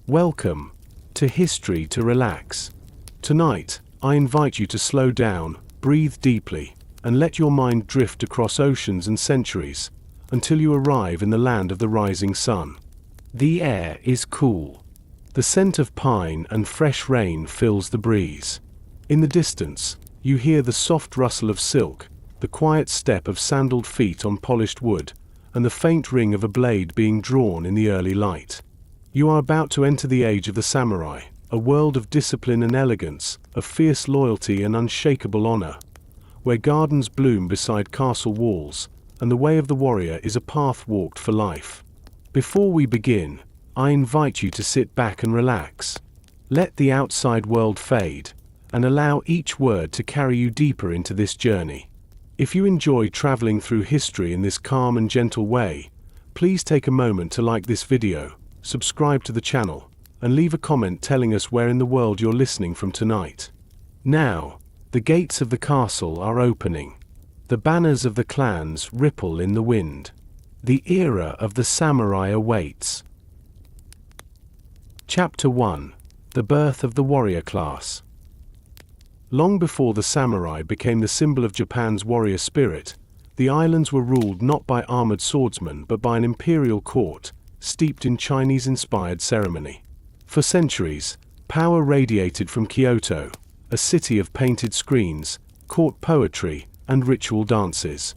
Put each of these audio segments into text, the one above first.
Welcome to History to Relax. Tonight, I invite you to slow down, breathe deeply, and let your mind drift across oceans and centuries until you arrive in the land of the rising sun. The air is cool. The scent of pine and fresh rain fills the breeze. In the distance, you hear the soft rustle of silk, the quiet step of sandaled feet on polished wood, and the faint ring of a blade being drawn in the early light. You are about to enter the age of the samurai, a world of discipline and elegance, of fierce loyalty and unshakable honor, where gardens bloom beside castle walls, and the way of the warrior is a path walked for life. Before we begin, I invite you to sit back and relax. Let the outside world fade, and allow each word to carry you deeper into this journey. If you enjoy traveling through history in this calm and gentle way, please take a moment to like this video, subscribe to the channel, and leave a comment telling us where in the world you're listening from tonight. Now, the gates of the castle are opening. The banners of the clans ripple in the wind. The era of the samurai awaits. Chapter 1: The Birth of the Warrior Class. Long before the samurai became the symbol of Japan's warrior spirit, the islands were ruled not by armored swordsmen but by an imperial court, steeped in Chinese-inspired ceremony. For centuries, power radiated from Kyoto, a city of painted screens, court poetry, and ritual dances.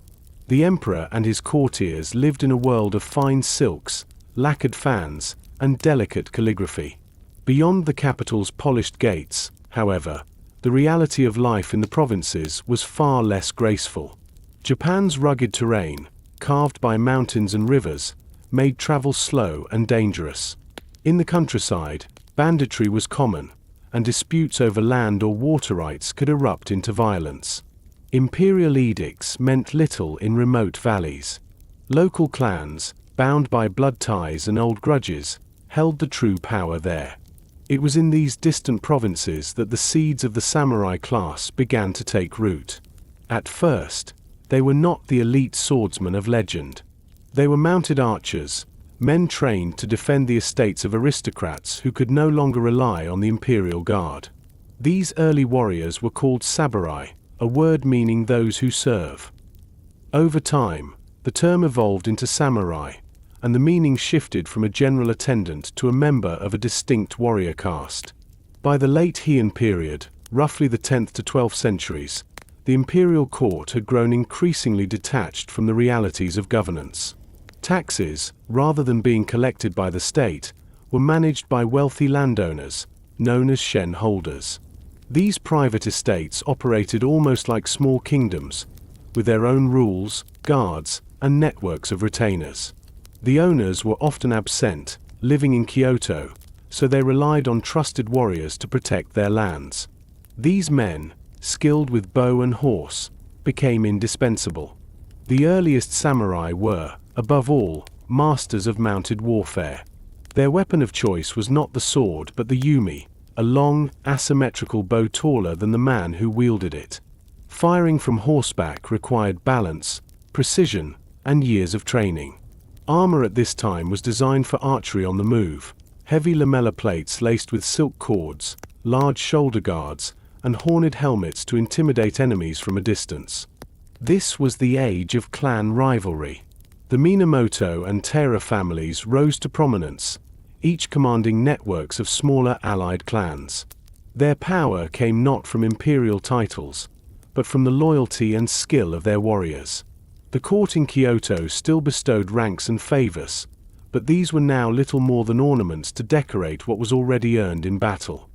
The emperor and his courtiers lived in a world of fine silks, lacquered fans, and delicate calligraphy. Beyond the capital's polished gates, however, the reality of life in the provinces was far less graceful. Japan's rugged terrain, carved by mountains and rivers, made travel slow and dangerous. In the countryside, banditry was common, and disputes over land or water rights could erupt into violence. Imperial edicts meant little in remote valleys. Local clans, bound by blood ties and old grudges, held the true power there. It was in these distant provinces that the seeds of the samurai class began to take root. At first, they were not the elite swordsmen of legend. They were mounted archers, men trained to defend the estates of aristocrats who could no longer rely on the imperial guard. These early warriors were called samurai, a word meaning those who serve. Over time, the term evolved into samurai, and the meaning shifted from a general attendant to a member of a distinct warrior caste. By the late Heian period, roughly the 10th to 12th centuries, the imperial court had grown increasingly detached from the realities of governance. Taxes, rather than being collected by the state, were managed by wealthy landowners, known as shen holders. These private estates operated almost like small kingdoms, with their own rules, guards, and networks of retainers. The owners were often absent, living in Kyoto, so they relied on trusted warriors to protect their lands. These men, skilled with bow and horse, became indispensable. The earliest samurai were, above all, masters of mounted warfare. Their weapon of choice was not the sword but the yumi, a long, asymmetrical bow taller than the man who wielded it. Firing from horseback required balance, precision, and years of training. Armor at this time was designed for archery on the move, heavy lamella plates laced with silk cords, large shoulder guards, and horned helmets to intimidate enemies from a distance. This was the age of clan rivalry. The Minamoto and Taira families rose to prominence, each commanding networks of smaller allied clans. Their power came not from imperial titles, but from the loyalty and skill of their warriors. The court in Kyoto still bestowed ranks and favors, but these were now little more than ornaments to decorate what was already earned in battle.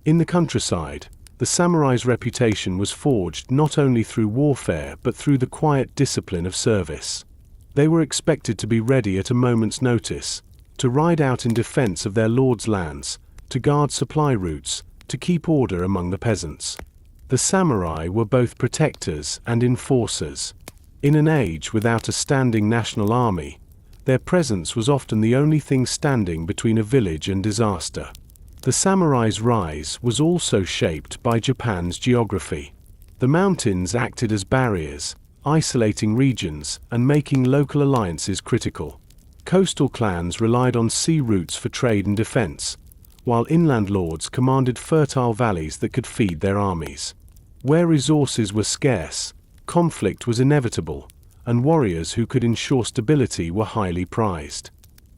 In the countryside, the samurai's reputation was forged not only through warfare but through the quiet discipline of service. They were expected to be ready at a moment's notice, to ride out in defense of their lord's lands, to guard supply routes, to keep order among the peasants. The samurai were both protectors and enforcers. In an age without a standing national army, their presence was often the only thing standing between a village and disaster. The samurai's rise was also shaped by Japan's geography. The mountains acted as barriers, isolating regions and making local alliances critical. Coastal clans relied on sea routes for trade and defense, while inland lords commanded fertile valleys that could feed their armies. Where resources were scarce, conflict was inevitable, and warriors who could ensure stability were highly prized.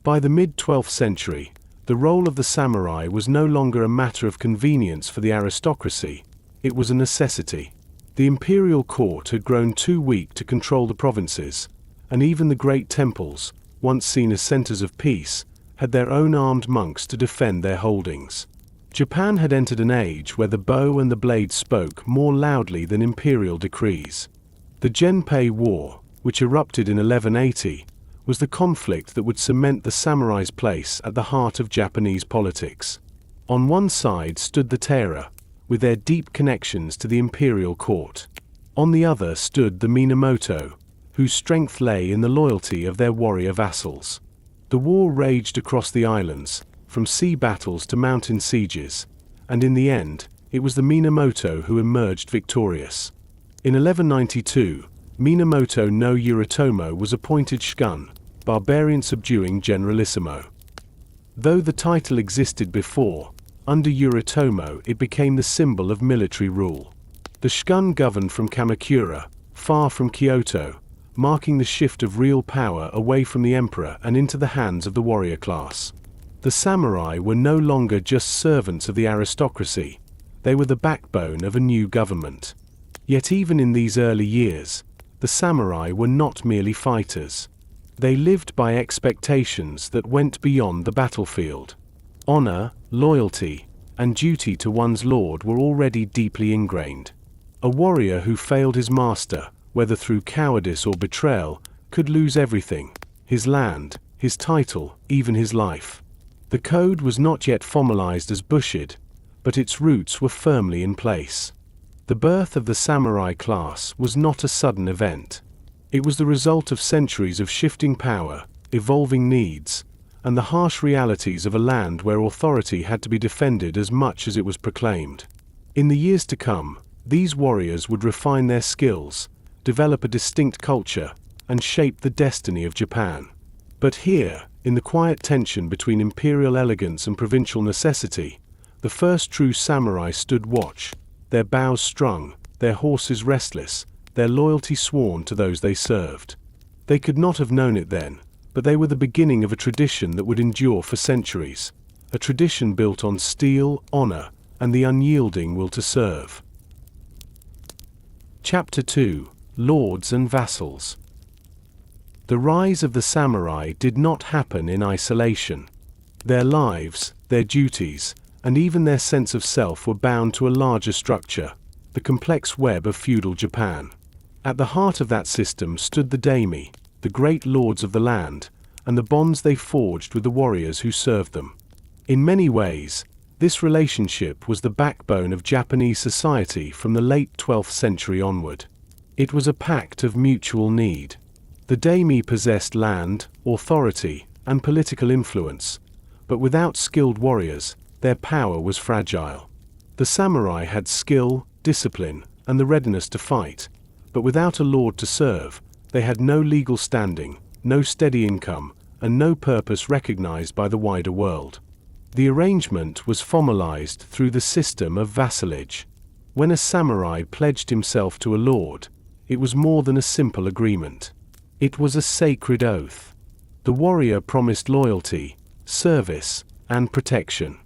By the mid-12th century, the role of the samurai was no longer a matter of convenience for the aristocracy, it was a necessity. The imperial court had grown too weak to control the provinces, and even the great temples, once seen as centers of peace, had their own armed monks to defend their holdings. Japan had entered an age where the bow and the blade spoke more loudly than imperial decrees. The Genpei War, which erupted in 1180, was the conflict that would cement the samurai's place at the heart of Japanese politics. On one side stood the Taira, with their deep connections to the imperial court. On the other stood the Minamoto, whose strength lay in the loyalty of their warrior vassals. The war raged across the islands, from sea battles to mountain sieges, and in the end, it was the Minamoto who emerged victorious. In 1192, Minamoto no Yoritomo was appointed Shogun, barbarian subduing generalissimo. Though the title existed before, under Yoritomo it became the symbol of military rule. The Shogun governed from Kamakura, far from Kyoto, marking the shift of real power away from the emperor and into the hands of the warrior class. The samurai were no longer just servants of the aristocracy, they were the backbone of a new government. Yet even in these early years, the samurai were not merely fighters. They lived by expectations that went beyond the battlefield. Honor, loyalty, and duty to one's lord were already deeply ingrained. A warrior who failed his master, whether through cowardice or betrayal, could lose everything: his land, his title, even his life. The code was not yet formalized as Bushido, but its roots were firmly in place. The birth of the samurai class was not a sudden event. It was the result of centuries of shifting power, evolving needs, and the harsh realities of a land where authority had to be defended as much as it was proclaimed. In the years to come, these warriors would refine their skills, develop a distinct culture, and shape the destiny of Japan. But here, in the quiet tension between imperial elegance and provincial necessity, the first true samurai stood watch, their bows strung, their horses restless, their loyalty sworn to those they served. They could not have known it then, but they were the beginning of a tradition that would endure for centuries, a tradition built on steel, honor, and the unyielding will to serve. Chapter 2: Lords and Vassals. The rise of the samurai did not happen in isolation. Their lives, their duties, and even their sense of self were bound to a larger structure, the complex web of feudal Japan. At the heart of that system stood the daimyo, the great lords of the land, and the bonds they forged with the warriors who served them. In many ways, this relationship was the backbone of Japanese society from the late 12th century onward. It was a pact of mutual need. The daimyo possessed land, authority, and political influence, but without skilled warriors, their power was fragile. The samurai had skill, discipline, and the readiness to fight, but without a lord to serve, they had no legal standing, no steady income, and no purpose recognized by the wider world. The arrangement was formalized through the system of vassalage. When a samurai pledged himself to a lord, it was more than a simple agreement. It was a sacred oath. The warrior promised loyalty, service, and protection.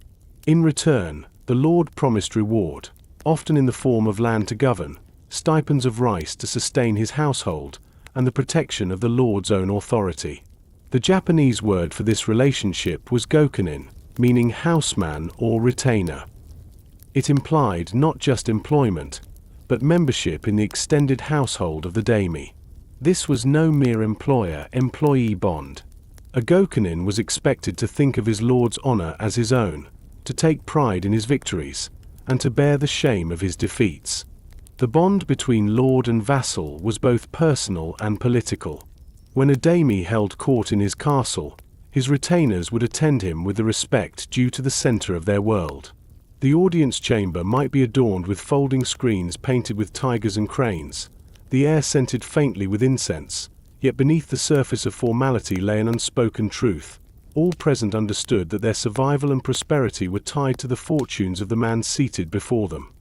In return, the lord promised reward, often in the form of land to govern, stipends of rice to sustain his household, and the protection of the lord's own authority. The Japanese word for this relationship was gokunin, meaning houseman or retainer. It implied not just employment, but membership in the extended household of the daimyo. This was no mere employer-employee bond. A gokunin was expected to think of his lord's honor as his own, to take pride in his victories, and to bear the shame of his defeats. The bond between lord and vassal was both personal and political. When a daimyo held court in his castle, his retainers would attend him with the respect due to the center of their world. The audience chamber might be adorned with folding screens painted with tigers and cranes, the air scented faintly with incense, yet beneath the surface of formality lay an unspoken truth: all present understood that their survival and prosperity were tied to the fortunes of the man seated before them.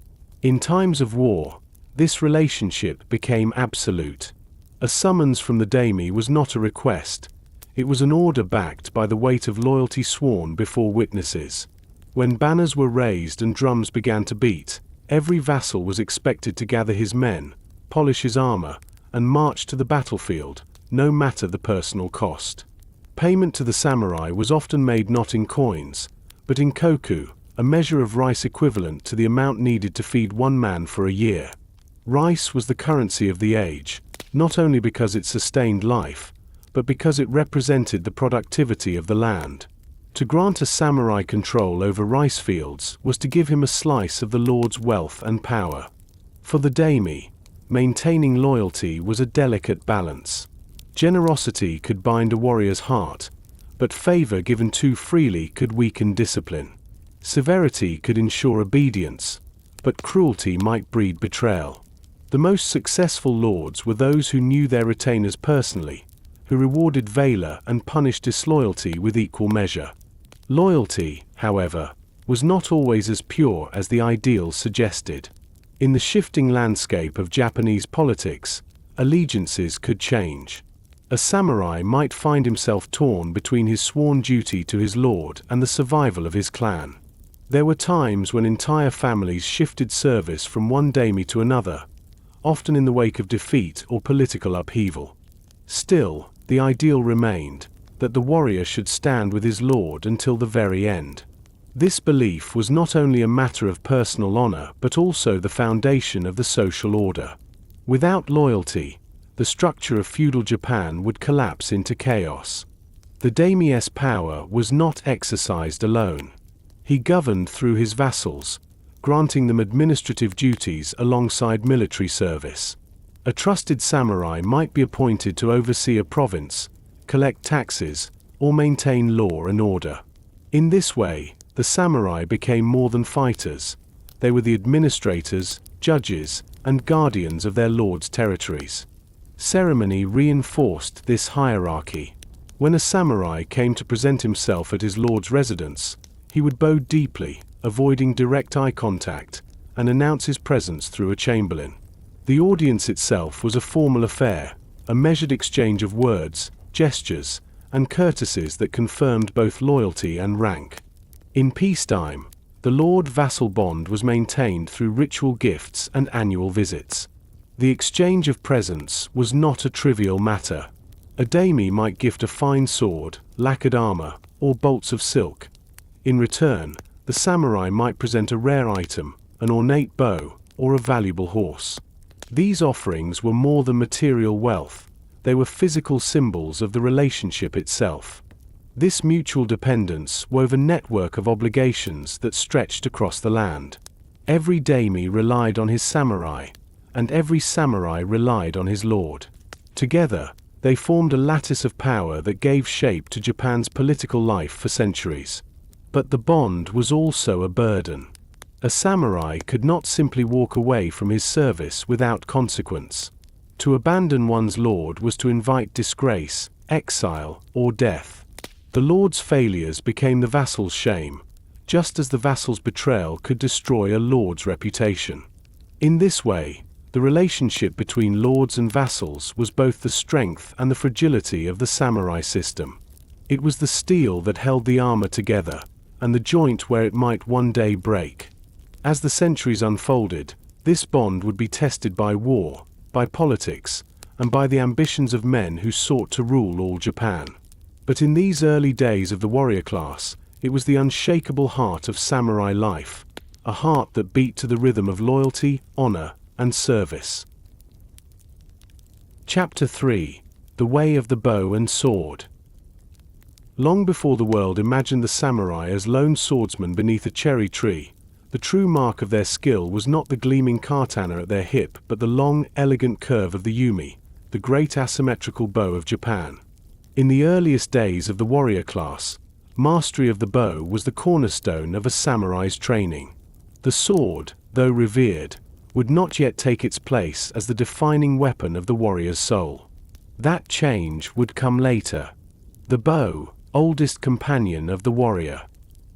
In times of war, this relationship became absolute. A summons from the daimyo was not a request. It was an order backed by the weight of loyalty sworn before witnesses. When banners were raised and drums began to beat, every vassal was expected to gather his men, polish his armor, and march to the battlefield, no matter the personal cost. Payment to the samurai was often made not in coins, but in koku, a measure of rice equivalent to the amount needed to feed one man for a year. Rice was the currency of the age, not only because it sustained life, but because it represented the productivity of the land. To grant a samurai control over rice fields was to give him a slice of the lord's wealth and power. For the daimyo, maintaining loyalty was a delicate balance. Generosity could bind a warrior's heart, but favor given too freely could weaken discipline. Severity could ensure obedience, but cruelty might breed betrayal. The most successful lords were those who knew their retainers personally, who rewarded valor and punished disloyalty with equal measure. Loyalty, however, was not always as pure as the ideals suggested. In the shifting landscape of Japanese politics, allegiances could change. A samurai might find himself torn between his sworn duty to his lord and the survival of his clan. There were times when entire families shifted service from one daimyo to another, often in the wake of defeat or political upheaval. Still, the ideal remained, that the warrior should stand with his lord until the very end. This belief was not only a matter of personal honor but also the foundation of the social order. Without loyalty, the structure of feudal Japan would collapse into chaos. The daimyo's power was not exercised alone. He governed through his vassals, granting them administrative duties alongside military service. A trusted samurai might be appointed to oversee a province, collect taxes, or maintain law and order. In this way, the samurai became more than fighters. They were the administrators, judges, and guardians of their lord's territories. Ceremony reinforced this hierarchy. When a samurai came to present himself at his lord's residence, he would bow deeply, avoiding direct eye contact, and announce his presence through a chamberlain. The audience itself was a formal affair, a measured exchange of words, gestures, and courtesies that confirmed both loyalty and rank. In peacetime, the lord-vassal bond was maintained through ritual gifts and annual visits. The exchange of presents was not a trivial matter. A daimyo might gift a fine sword, lacquered armor, or bolts of silk. In return, the samurai might present a rare item, an ornate bow, or a valuable horse. These offerings were more than material wealth. They were physical symbols of the relationship itself. This mutual dependence wove a network of obligations that stretched across the land. Every daimyo relied on his samurai, and every samurai relied on his lord. Together, they formed a lattice of power that gave shape to Japan's political life for centuries. But the bond was also a burden. A samurai could not simply walk away from his service without consequence. To abandon one's lord was to invite disgrace, exile, or death. The lord's failures became the vassal's shame, just as the vassal's betrayal could destroy a lord's reputation. In this way, the relationship between lords and vassals was both the strength and the fragility of the samurai system. It was the steel that held the armor together, and the joint where it might one day break. As the centuries unfolded, this bond would be tested by war, by politics, and by the ambitions of men who sought to rule all Japan. But in these early days of the warrior class, it was the unshakable heart of samurai life, a heart that beat to the rhythm of loyalty, honor, and service. Chapter 3: The Way of the Bow and Sword. Long before the world imagined the samurai as lone swordsmen beneath a cherry tree, the true mark of their skill was not the gleaming katana at their hip but the long, elegant curve of the yumi, the great asymmetrical bow of Japan. In the earliest days of the warrior class, mastery of the bow was the cornerstone of a samurai's training. The sword, though revered, would not yet take its place as the defining weapon of the warrior's soul. That change would come later. The bow, oldest companion of the warrior.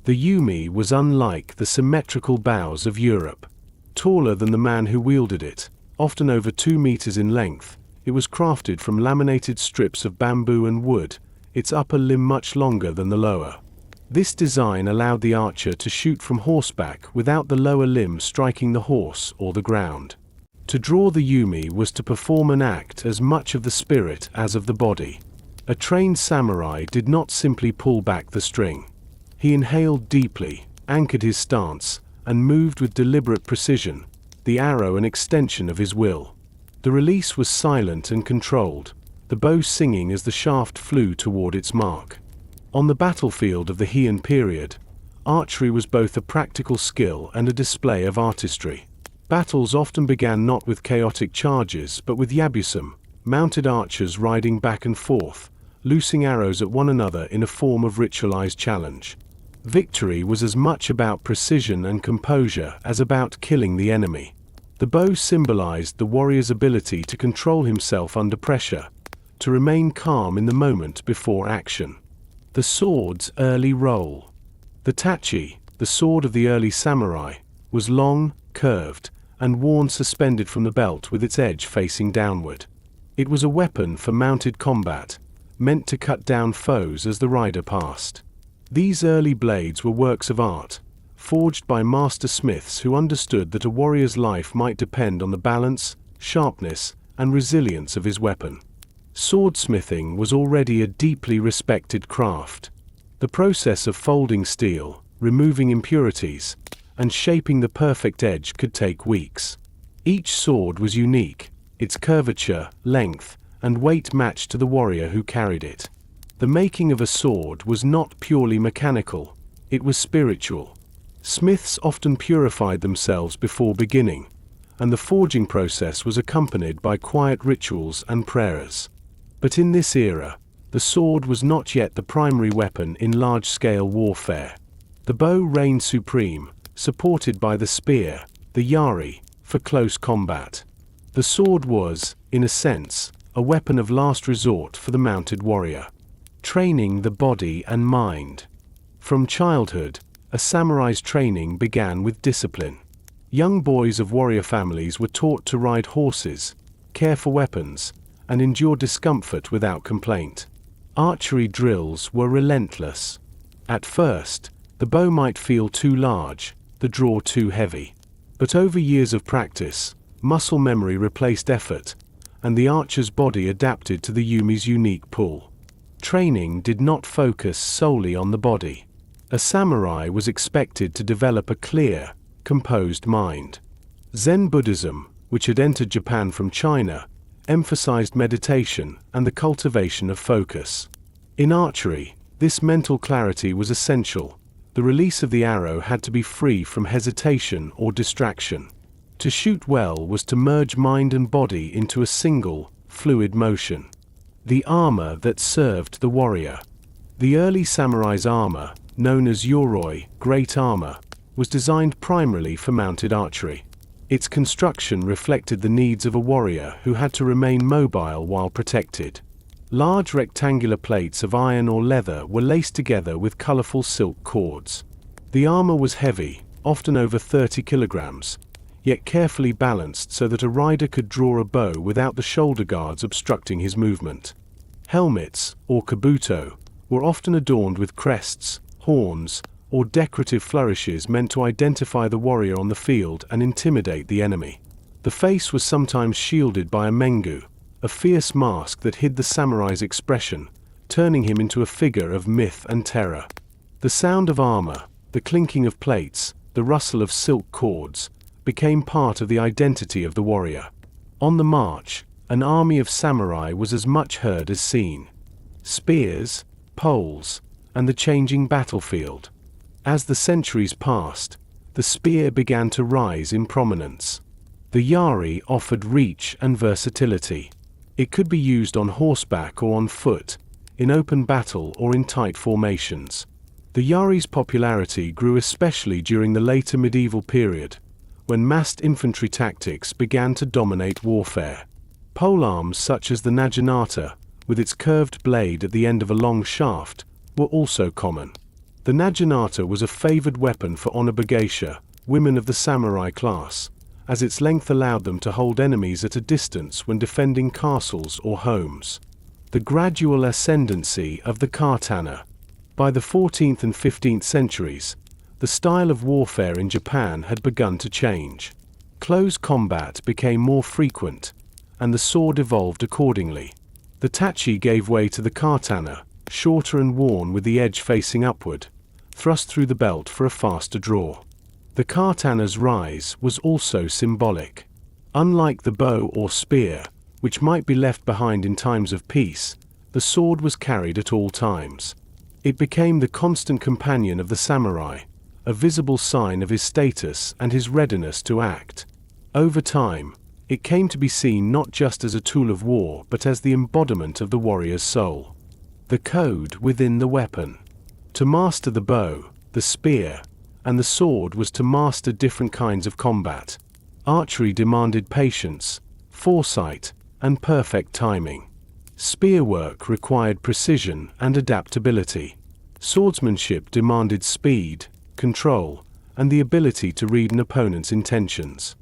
The yumi was unlike the symmetrical bows of Europe. Taller than the man who wielded it, often over 2 meters in length, it was crafted from laminated strips of bamboo and wood, its upper limb much longer than the lower. This design allowed the archer to shoot from horseback without the lower limb striking the horse or the ground. To draw the yumi was to perform an act as much of the spirit as of the body. A trained samurai did not simply pull back the string. He inhaled deeply, anchored his stance, and moved with deliberate precision, the arrow an extension of his will. The release was silent and controlled, the bow singing as the shaft flew toward its mark. On the battlefield of the Heian period, archery was both a practical skill and a display of artistry. Battles often began not with chaotic charges but with yabusum, mounted archers riding back and forth, loosing arrows at one another in a form of ritualized challenge. Victory was as much about precision and composure as about killing the enemy. The bow symbolized the warrior's ability to control himself under pressure, to remain calm in the moment before action. The sword's early role. The tachi, the sword of the early samurai, was long, curved, and worn suspended from the belt with its edge facing downward. It was a weapon for mounted combat, meant to cut down foes as the rider passed. These early blades were works of art, forged by master smiths who understood that a warrior's life might depend on the balance, sharpness, and resilience of his weapon. Swordsmithing was already a deeply respected craft. The process of folding steel, removing impurities, and shaping the perfect edge could take weeks. Each sword was unique, its curvature, length, and weight matched to the warrior who carried it. The making of a sword was not purely mechanical, it was spiritual. Smiths often purified themselves before beginning, and the forging process was accompanied by quiet rituals and prayers. But in this era, the sword was not yet the primary weapon in large-scale warfare. The bow reigned supreme, supported by the spear, the yari, for close combat. The sword was, in a sense, a weapon of last resort for the mounted warrior. Training the body and mind. From childhood, a samurai's training began with discipline. Young boys of warrior families were taught to ride horses, care for weapons, and endure discomfort without complaint. Archery drills were relentless. At first, the bow might feel too large, the draw too heavy. But over years of practice, muscle memory replaced effort, and the archer's body adapted to the yumi's unique pull. Training did not focus solely on the body. A samurai was expected to develop a clear, composed mind. Zen Buddhism, which had entered Japan from China, emphasized meditation and the cultivation of focus. In archery, this mental clarity was essential. The release of the arrow had to be free from hesitation or distraction. To shoot well was to merge mind and body into a single, fluid motion. The armor that served the warrior. The early samurai's armor, known as yoroi, great armor, was designed primarily for mounted archery. Its construction reflected the needs of a warrior who had to remain mobile while protected. Large rectangular plates of iron or leather were laced together with colorful silk cords. The armor was heavy, often over 30 kilograms, yet carefully balanced so that a rider could draw a bow without the shoulder guards obstructing his movement. Helmets, or kabuto, were often adorned with crests, horns, or decorative flourishes meant to identify the warrior on the field and intimidate the enemy. The face was sometimes shielded by a mengu, a fierce mask that hid the samurai's expression, turning him into a figure of myth and terror. The sound of armor, the clinking of plates, the rustle of silk cords, became part of the identity of the warrior. On the march, an army of samurai was as much heard as seen. Spears, poles, and the changing battlefield. As the centuries passed, the spear began to rise in prominence. The yari offered reach and versatility. It could be used on horseback or on foot, in open battle or in tight formations. The yari's popularity grew especially during the later medieval period, when massed infantry tactics began to dominate warfare. Polearms such as the naginata, with its curved blade at the end of a long shaft, were also common. The naginata was a favored weapon for onobugeisha, women of the samurai class, as its length allowed them to hold enemies at a distance when defending castles or homes. The gradual ascendancy of the katana. By the 14th and 15th centuries, the style of warfare in Japan had begun to change. Close combat became more frequent, and the sword evolved accordingly. The tachi gave way to the katana, shorter and worn with the edge facing upward, thrust through the belt for a faster draw. The katana's rise was also symbolic. Unlike the bow or spear, which might be left behind in times of peace, the sword was carried at all times. It became the constant companion of the samurai, a visible sign of his status and his readiness to act. Over time, it came to be seen not just as a tool of war but as the embodiment of the warrior's soul. The code within the weapon. To master the bow, the spear, and the sword was to master different kinds of combat. Archery demanded patience, foresight, and perfect timing. Spearwork required precision and adaptability. Swordsmanship demanded speed, control, and the ability to read an opponent's intentions.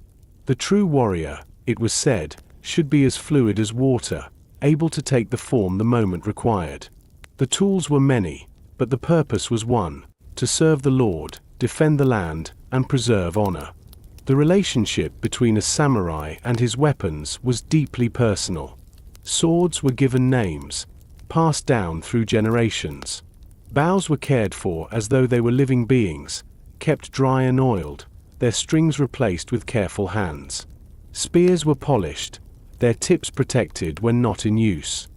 The true warrior, it was said, should be as fluid as water, able to take the form the moment required. The tools were many, but the purpose was one: to serve the Lord, defend the land, and preserve honor. The relationship between a samurai and his weapons was deeply personal. Swords were given names, passed down through generations. Bows were cared for as though they were living beings, kept dry and oiled, their strings replaced with careful hands. Spears were polished, their tips protected when not in use.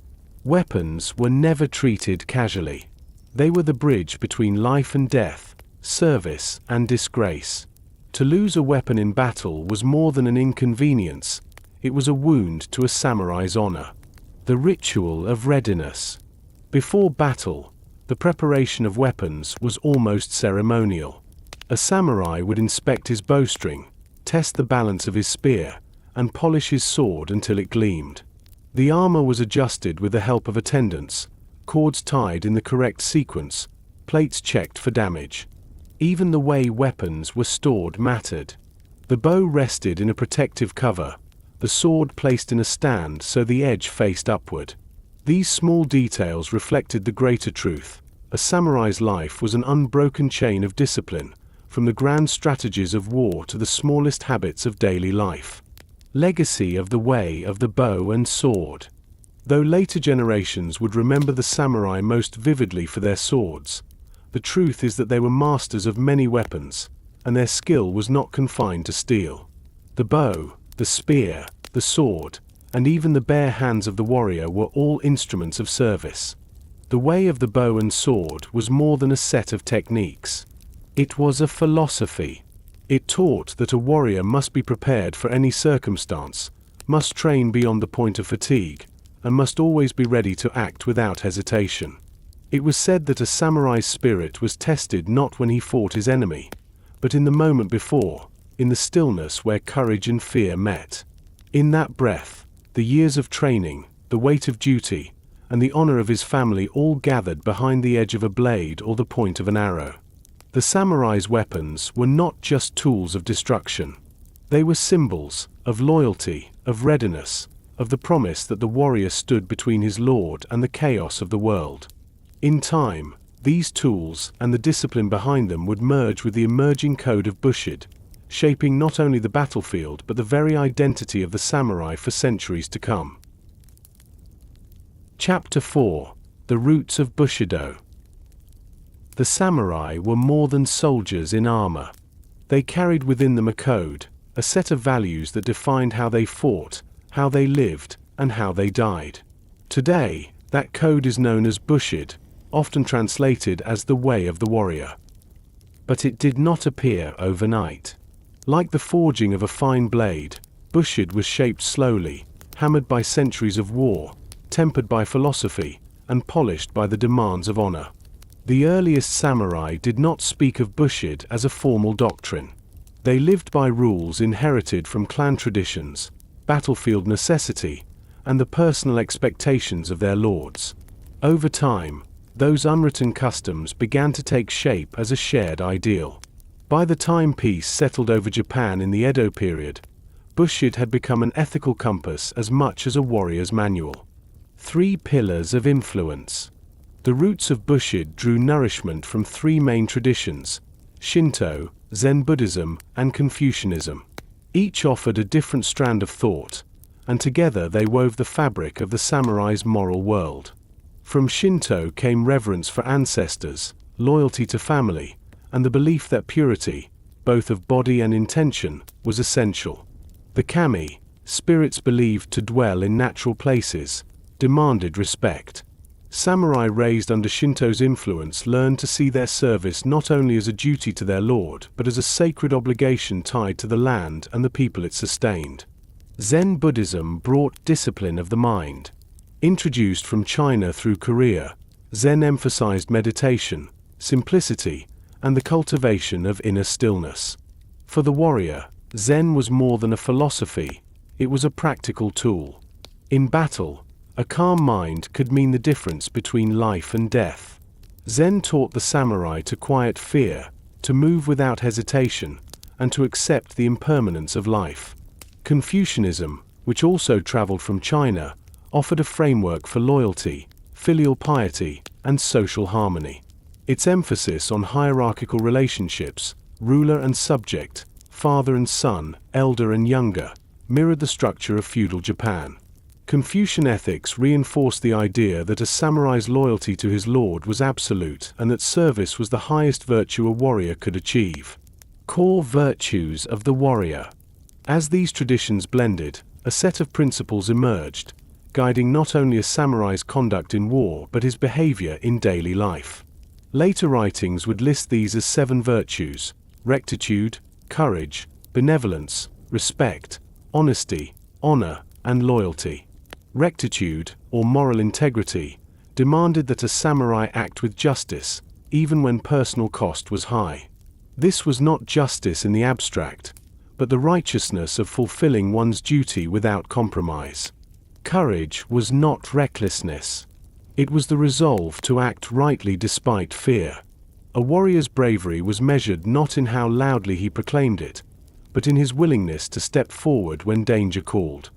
Weapons were never treated casually. They were the bridge between life and death, service and disgrace. To lose a weapon in battle was more than an inconvenience, it was a wound to a samurai's honor. The ritual of readiness. Before battle, the preparation of weapons was almost ceremonial. A samurai would inspect his bowstring, test the balance of his spear, and polish his sword until it gleamed. The armor was adjusted with the help of attendants, cords tied in the correct sequence, plates checked for damage. Even the way weapons were stored mattered. The bow rested in a protective cover, the sword placed in a stand so the edge faced upward. These small details reflected the greater truth: a samurai's life was an unbroken chain of discipline, from the grand strategies of war to the smallest habits of daily life. Legacy of the way of the bow and sword. Though later generations would remember the samurai most vividly for their swords, the truth is that they were masters of many weapons, and their skill was not confined to steel. The bow, the spear, the sword, and even the bare hands of the warrior were all instruments of service. The way of the bow and sword was more than a set of techniques. It was a philosophy. It taught that a warrior must be prepared for any circumstance, must train beyond the point of fatigue, and must always be ready to act without hesitation. It was said that a samurai's spirit was tested not when he fought his enemy, but in the moment before, in the stillness where courage and fear met. In that breath, the years of training, the weight of duty, and the honor of his family all gathered behind the edge of a blade or the point of an arrow. The samurai's weapons were not just tools of destruction. They were symbols of loyalty, of readiness, of the promise that the warrior stood between his lord and the chaos of the world. In time, these tools and the discipline behind them would merge with the emerging code of Bushido, shaping not only the battlefield but the very identity of the samurai for centuries to come. Chapter 4: The Roots of Bushidō. The samurai were more than soldiers in armor. They carried within them a code, a set of values that defined how they fought, how they lived, and how they died. Today, that code is known as Bushido, often translated as the way of the warrior. But it did not appear overnight. Like the forging of a fine blade, Bushido was shaped slowly, hammered by centuries of war, tempered by philosophy, and polished by the demands of honor. The earliest samurai did not speak of Bushido as a formal doctrine. They lived by rules inherited from clan traditions, battlefield necessity, and the personal expectations of their lords. Over time, those unwritten customs began to take shape as a shared ideal. By the time peace settled over Japan in the Edo period, Bushido had become an ethical compass as much as a warrior's manual. 3 pillars of influence. The roots of Bushido drew nourishment from 3 main traditions: Shinto, Zen Buddhism, and Confucianism. Each offered a different strand of thought, and together they wove the fabric of the samurai's moral world. From Shinto came reverence for ancestors, loyalty to family, and the belief that purity, both of body and intention, was essential. The kami, spirits believed to dwell in natural places, demanded respect. Samurai raised under Shinto's influence learned to see their service not only as a duty to their lord but as a sacred obligation tied to the land and the people it sustained. Zen Buddhism brought discipline of the mind. Introduced from China through Korea, Zen emphasized meditation, simplicity, and the cultivation of inner stillness. For the warrior, Zen was more than a philosophy, it was a practical tool. In battle, a calm mind could mean the difference between life and death. Zen taught the samurai to quiet fear, to move without hesitation, and to accept the impermanence of life. Confucianism, which also traveled from China, offered a framework for loyalty, filial piety, and social harmony. Its emphasis on hierarchical relationships, ruler and subject, father and son, elder and younger, mirrored the structure of feudal Japan. Confucian ethics reinforced the idea that a samurai's loyalty to his lord was absolute and that service was the highest virtue a warrior could achieve. Core virtues of the warrior. As these traditions blended, a set of principles emerged, guiding not only a samurai's conduct in war but his behavior in daily life. Later writings would list these as 7 virtues: rectitude, courage, benevolence, respect, honesty, honor, and loyalty. Rectitude, or moral integrity, demanded that a samurai act with justice, even when personal cost was high. This was not justice in the abstract, but the righteousness of fulfilling one's duty without compromise. Courage was not recklessness. It was the resolve to act rightly despite fear. A warrior's bravery was measured not in how loudly he proclaimed it, but in his willingness to step forward when danger called.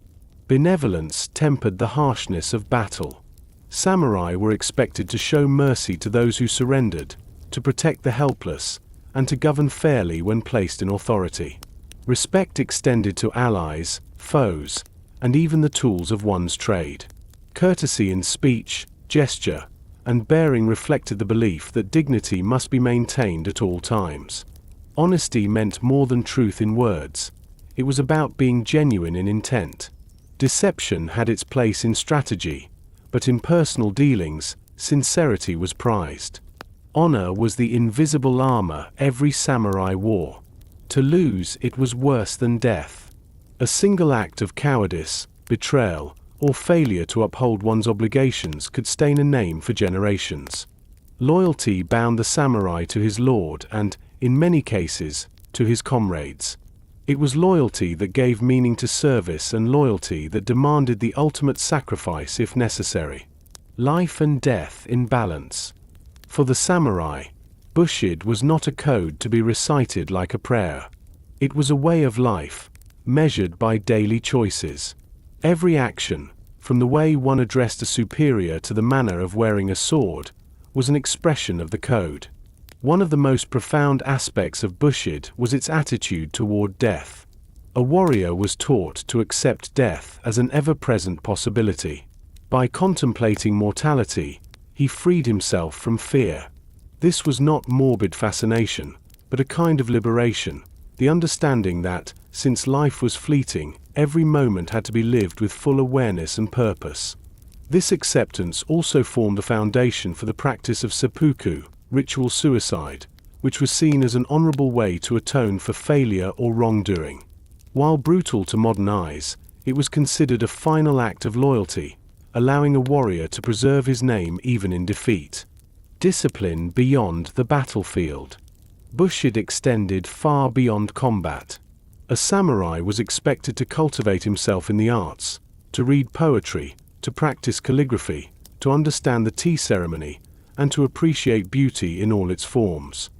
Benevolence tempered the harshness of battle. Samurai were expected to show mercy to those who surrendered, to protect the helpless, and to govern fairly when placed in authority. Respect extended to allies, foes, and even the tools of one's trade. Courtesy in speech, gesture, and bearing reflected the belief that dignity must be maintained at all times. Honesty meant more than truth in words. It was about being genuine in intent. Deception had its place in strategy, but in personal dealings, sincerity was prized. Honor was the invisible armor every samurai wore. To lose it was worse than death. A single act of cowardice, betrayal, or failure to uphold one's obligations could stain a name for generations. Loyalty bound the samurai to his lord and, in many cases, to his comrades. It was loyalty that gave meaning to service and loyalty that demanded the ultimate sacrifice if necessary. Life and death in balance. For the samurai, Bushido was not a code to be recited like a prayer. It was a way of life, measured by daily choices. Every action, from the way one addressed a superior to the manner of wearing a sword, was an expression of the code. One of the most profound aspects of Bushido was its attitude toward death. A warrior was taught to accept death as an ever-present possibility. By contemplating mortality, he freed himself from fear. This was not morbid fascination, but a kind of liberation, the understanding that, since life was fleeting, every moment had to be lived with full awareness and purpose. This acceptance also formed the foundation for the practice of seppuku, ritual suicide, which was seen as an honorable way to atone for failure or wrongdoing. While brutal to modern eyes, it was considered a final act of loyalty, allowing a warrior to preserve his name even in defeat. Discipline beyond the battlefield. Bushido extended far beyond combat. A samurai was expected to cultivate himself in the arts, to read poetry, to practice calligraphy, to understand the tea ceremony, and to appreciate beauty in all its forms.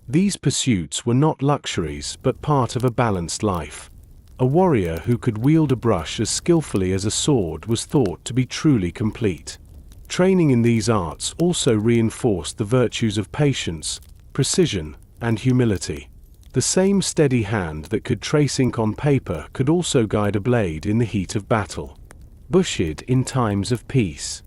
These pursuits were not luxuries but part of a balanced life. A warrior who could wield a brush as skillfully as a sword was thought to be truly complete. Training in these arts also reinforced the virtues of patience, precision, and humility. The same steady hand that could trace ink on paper could also guide a blade in the heat of battle. Bushido in times of peace.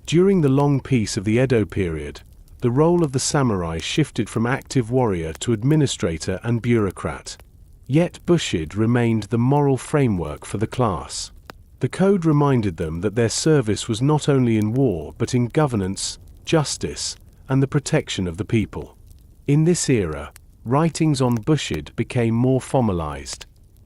During the long peace of the Edo period, the role of the samurai shifted from active warrior to administrator and bureaucrat. Yet Bushido remained the moral framework for the class. The code reminded them that their service was not only in war but in governance, justice, and the protection of the people. In this era, writings on Bushido became more formalized.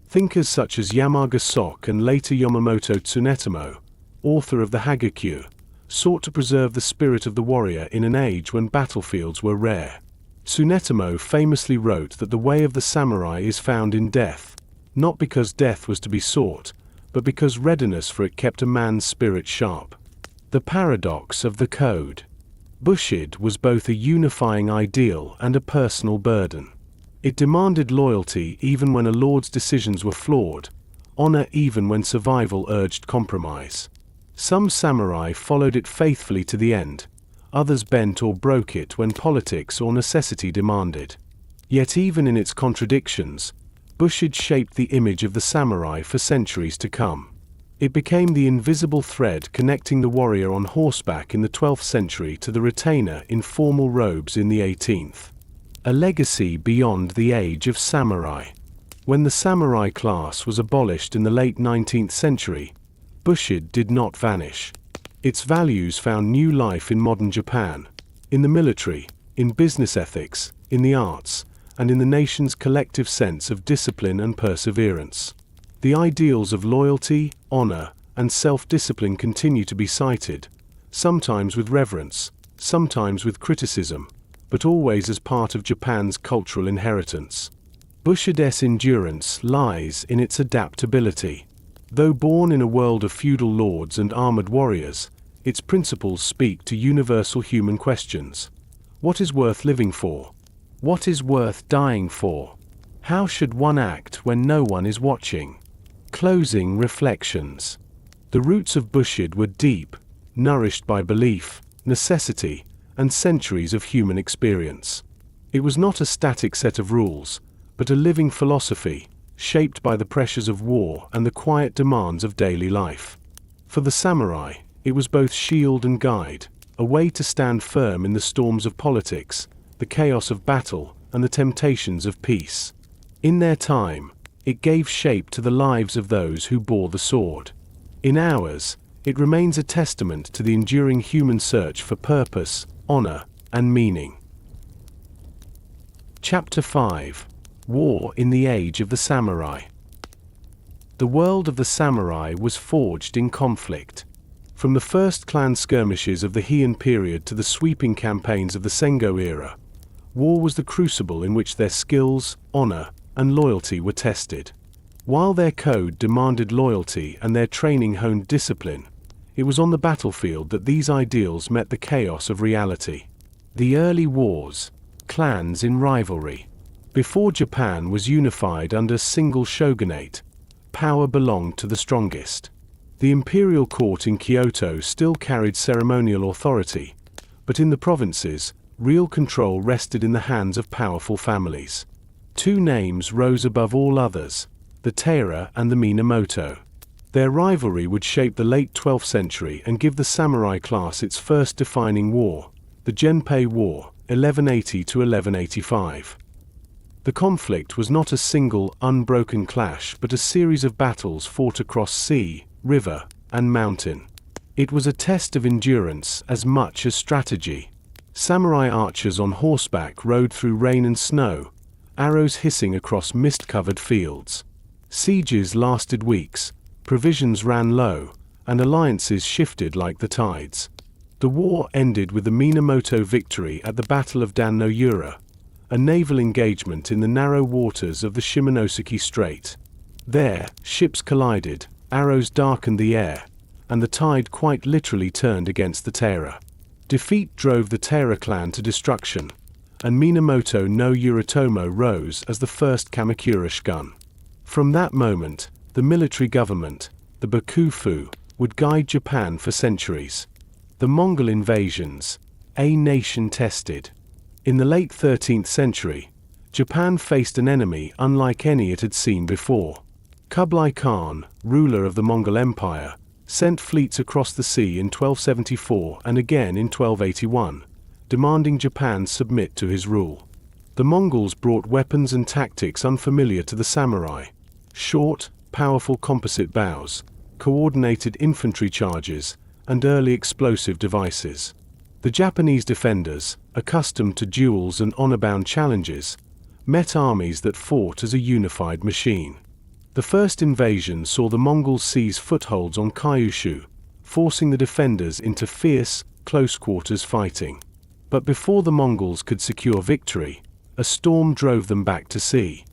Thinkers such as Yamaga Sok and later Yamamoto Tsunetomo, author of the Hagakure, sought to preserve the spirit of the warrior in an age when battlefields were rare. Tsunetomo famously wrote that the way of the samurai is found in death, not because death was to be sought, but because readiness for it kept a man's spirit sharp. The paradox of the code. Bushido was both a unifying ideal and a personal burden. It demanded loyalty even when a lord's decisions were flawed, honor even when survival urged compromise. Some samurai followed it faithfully to the end, others bent or broke it when politics or necessity demanded. Yet even in its contradictions, Bushido shaped the image of the samurai for centuries to come. It became the invisible thread connecting the warrior on horseback in the 12th century to the retainer in formal robes in the 18th. A legacy beyond the age of samurai. When the samurai class was abolished in the late 19th century, Bushido did not vanish. Its values found new life in modern Japan, in the military, in business ethics, in the arts, and in the nation's collective sense of discipline and perseverance. The ideals of loyalty, honor, and self-discipline continue to be cited, sometimes with reverence, sometimes with criticism, but always as part of Japan's cultural inheritance. Bushido's endurance lies in its adaptability. Though born in a world of feudal lords and armored warriors, its principles speak to universal human questions. What is worth living for? What is worth dying for? How should one act when no one is watching? Closing reflections. The roots of Bushido were deep, nourished by belief, necessity, and centuries of human experience. It was not a static set of rules, but a living philosophy, shaped by the pressures of war and the quiet demands of daily life. For the samurai, it was both shield and guide, a way to stand firm in the storms of politics, the chaos of battle, and the temptations of peace. In their time, it gave shape to the lives of those who bore the sword. In ours, it remains a testament to the enduring human search for purpose, honor, and meaning. Chapter 5. War in the Age of the Samurai. The world of the samurai was forged in conflict. From the first clan skirmishes of the Heian period to the sweeping campaigns of the Sengo era, war was the crucible in which their skills, honor, and loyalty were tested. While their code demanded loyalty and their training honed discipline, it was on the battlefield that these ideals met the chaos of reality. The early wars, clans in rivalry. Before Japan was unified under a single shogunate, power belonged to the strongest. The imperial court in Kyoto still carried ceremonial authority, but in the provinces, real control rested in the hands of powerful families. Two names rose above all others, the Taira and the Minamoto. Their rivalry would shape the late 12th century and give the samurai class its first defining war, the Genpei War, 1180 to 1185. The conflict was not a single, unbroken clash but a series of battles fought across sea, river, and mountain. It was a test of endurance as much as strategy. Samurai archers on horseback rode through rain and snow, arrows hissing across mist-covered fields. Sieges lasted weeks, provisions ran low, and alliances shifted like the tides. The war ended with the Minamoto victory at the Battle of Dan no Yura, a naval engagement in the narrow waters of the Shimonoseki Strait. There, ships collided, arrows darkened the air, and the tide quite literally turned against the Taira. Defeat drove the Taira clan to destruction, and Minamoto no Yoritomo rose as the first Kamakura shogun. From that moment, the military government, the Bakufu, would guide Japan for centuries. The Mongol invasions, a nation tested. In the late 13th century, Japan faced an enemy unlike any it had seen before. Kublai Khan, ruler of the Mongol Empire, sent fleets across the sea in 1274 and again in 1281, demanding Japan submit to his rule. The Mongols brought weapons and tactics unfamiliar to the samurai: short, powerful composite bows, coordinated infantry charges, and early explosive devices. The Japanese defenders, accustomed to duels and honor-bound challenges, met armies that fought as a unified machine. The first invasion saw the Mongols seize footholds on Kyushu, forcing the defenders into fierce, close-quarters fighting. But before the Mongols could secure victory, a storm drove them back to sea.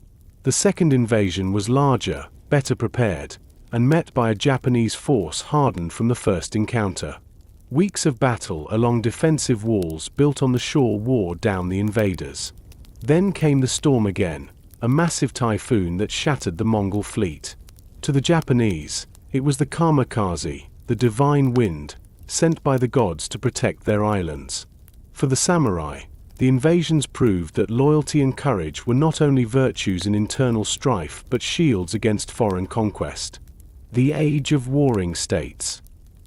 The second invasion was larger, better prepared, and met by a Japanese force hardened from the first encounter. Weeks of battle along defensive walls built on the shore wore down the invaders. Then came the storm again, a massive typhoon that shattered the Mongol fleet. To the Japanese, it was the kamikaze, the divine wind, sent by the gods to protect their islands. For the samurai, the invasions proved that loyalty and courage were not only virtues in internal strife but shields against foreign conquest. The age of warring states.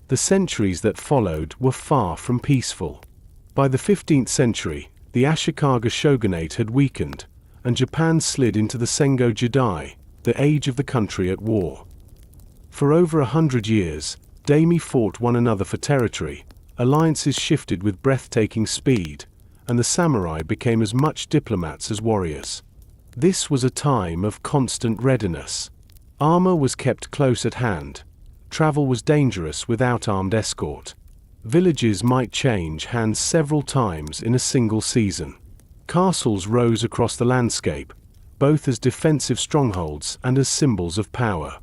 The centuries that followed were far from peaceful. By the 15th century, the Ashikaga shogunate had weakened, and Japan slid into the Sengo Jidai, the age of the country at war. For over 100 years, daimi fought one another for territory, alliances shifted with breathtaking speed, and the samurai became as much diplomats as warriors. This was a time of constant readiness. Armor was kept close at hand. Travel was dangerous without armed escort. Villages might change hands several times in a single season. Castles rose across the landscape, both as defensive strongholds and as symbols of power.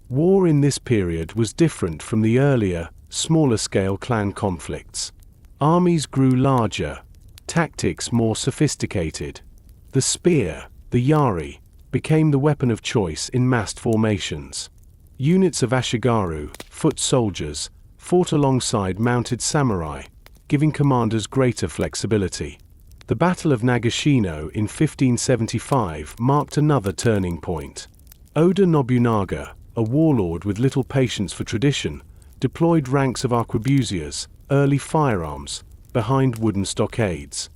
War in this period was different from the earlier, smaller-scale clan conflicts. Armies grew larger, tactics more sophisticated. The spear, the yari, became the weapon of choice in massed formations. Units of ashigaru, foot soldiers, fought alongside mounted samurai, giving commanders greater flexibility. The Battle of Nagashino in 1575 marked another turning point. Oda Nobunaga, a warlord with little patience for tradition, deployed ranks of arquebusiers, early firearms, behind wooden stockades.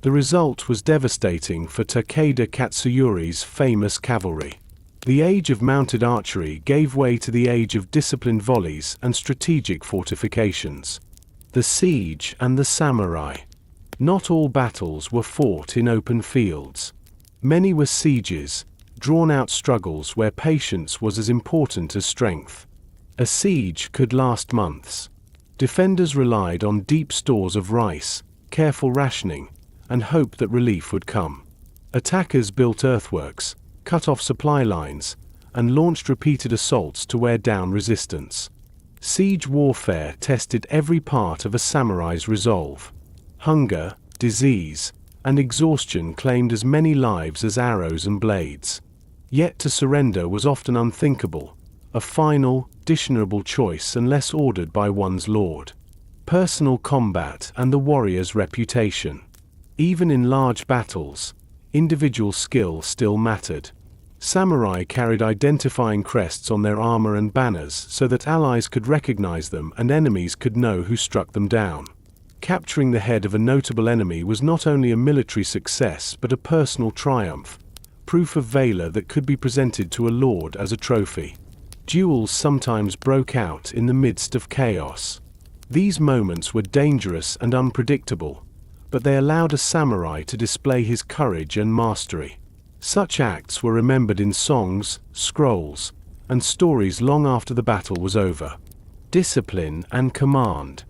The result was devastating for Takeda Katsuyori's famous cavalry. The age of mounted archery gave way to the age of disciplined volleys and strategic fortifications. The siege and the samurai. Not all battles were fought in open fields. Many were sieges, drawn-out struggles where patience was as important as strength. A siege could last months. Defenders relied on deep stores of rice, careful rationing, and hope that relief would come. Attackers built earthworks, cut off supply lines, and launched repeated assaults to wear down resistance. Siege warfare tested every part of a samurai's resolve. Hunger, disease, and exhaustion claimed as many lives as arrows and blades. Yet to surrender was often unthinkable, a final, dishonorable choice unless ordered by one's lord. Personal combat and the warrior's reputation. Even in large battles, individual skill still mattered. Samurai carried identifying crests on their armor and banners so that allies could recognize them and enemies could know who struck them down. Capturing the head of a notable enemy was not only a military success but a personal triumph, proof of valor that could be presented to a lord as a trophy. Duels sometimes broke out in the midst of chaos. These moments were dangerous and unpredictable, but they allowed a samurai to display his courage and mastery. Such acts were remembered in songs, scrolls, and stories long after the battle was over. Discipline and command.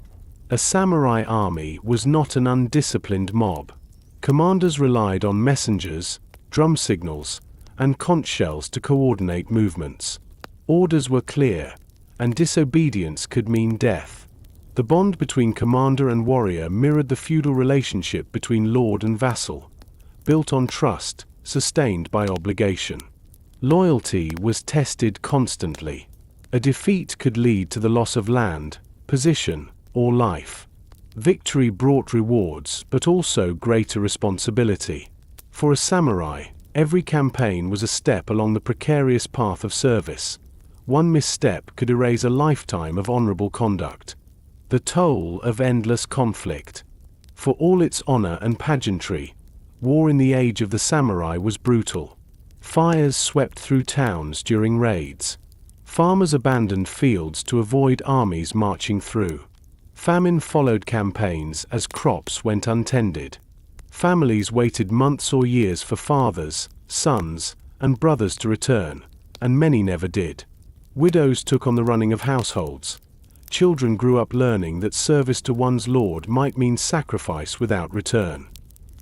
A samurai army was not an undisciplined mob. Commanders relied on messengers, drum signals, and conch shells to coordinate movements. Orders were clear, and disobedience could mean death. The bond between commander and warrior mirrored the feudal relationship between lord and vassal, built on trust, sustained by obligation. Loyalty was tested constantly. A defeat could lead to the loss of land, position, or life. Victory brought rewards, but also greater responsibility. For a samurai, every campaign was a step along the precarious path of service. One misstep could erase a lifetime of honorable conduct. The toll of endless conflict. For all its honor and pageantry, war in the age of the samurai was brutal. Fires swept through towns during raids. Farmers abandoned fields to avoid armies marching through. Famine followed campaigns as crops went untended. Families waited months or years for fathers, sons, and brothers to return, and many never did. Widows took on the running of households. Children grew up learning that service to one's lord might mean sacrifice without return.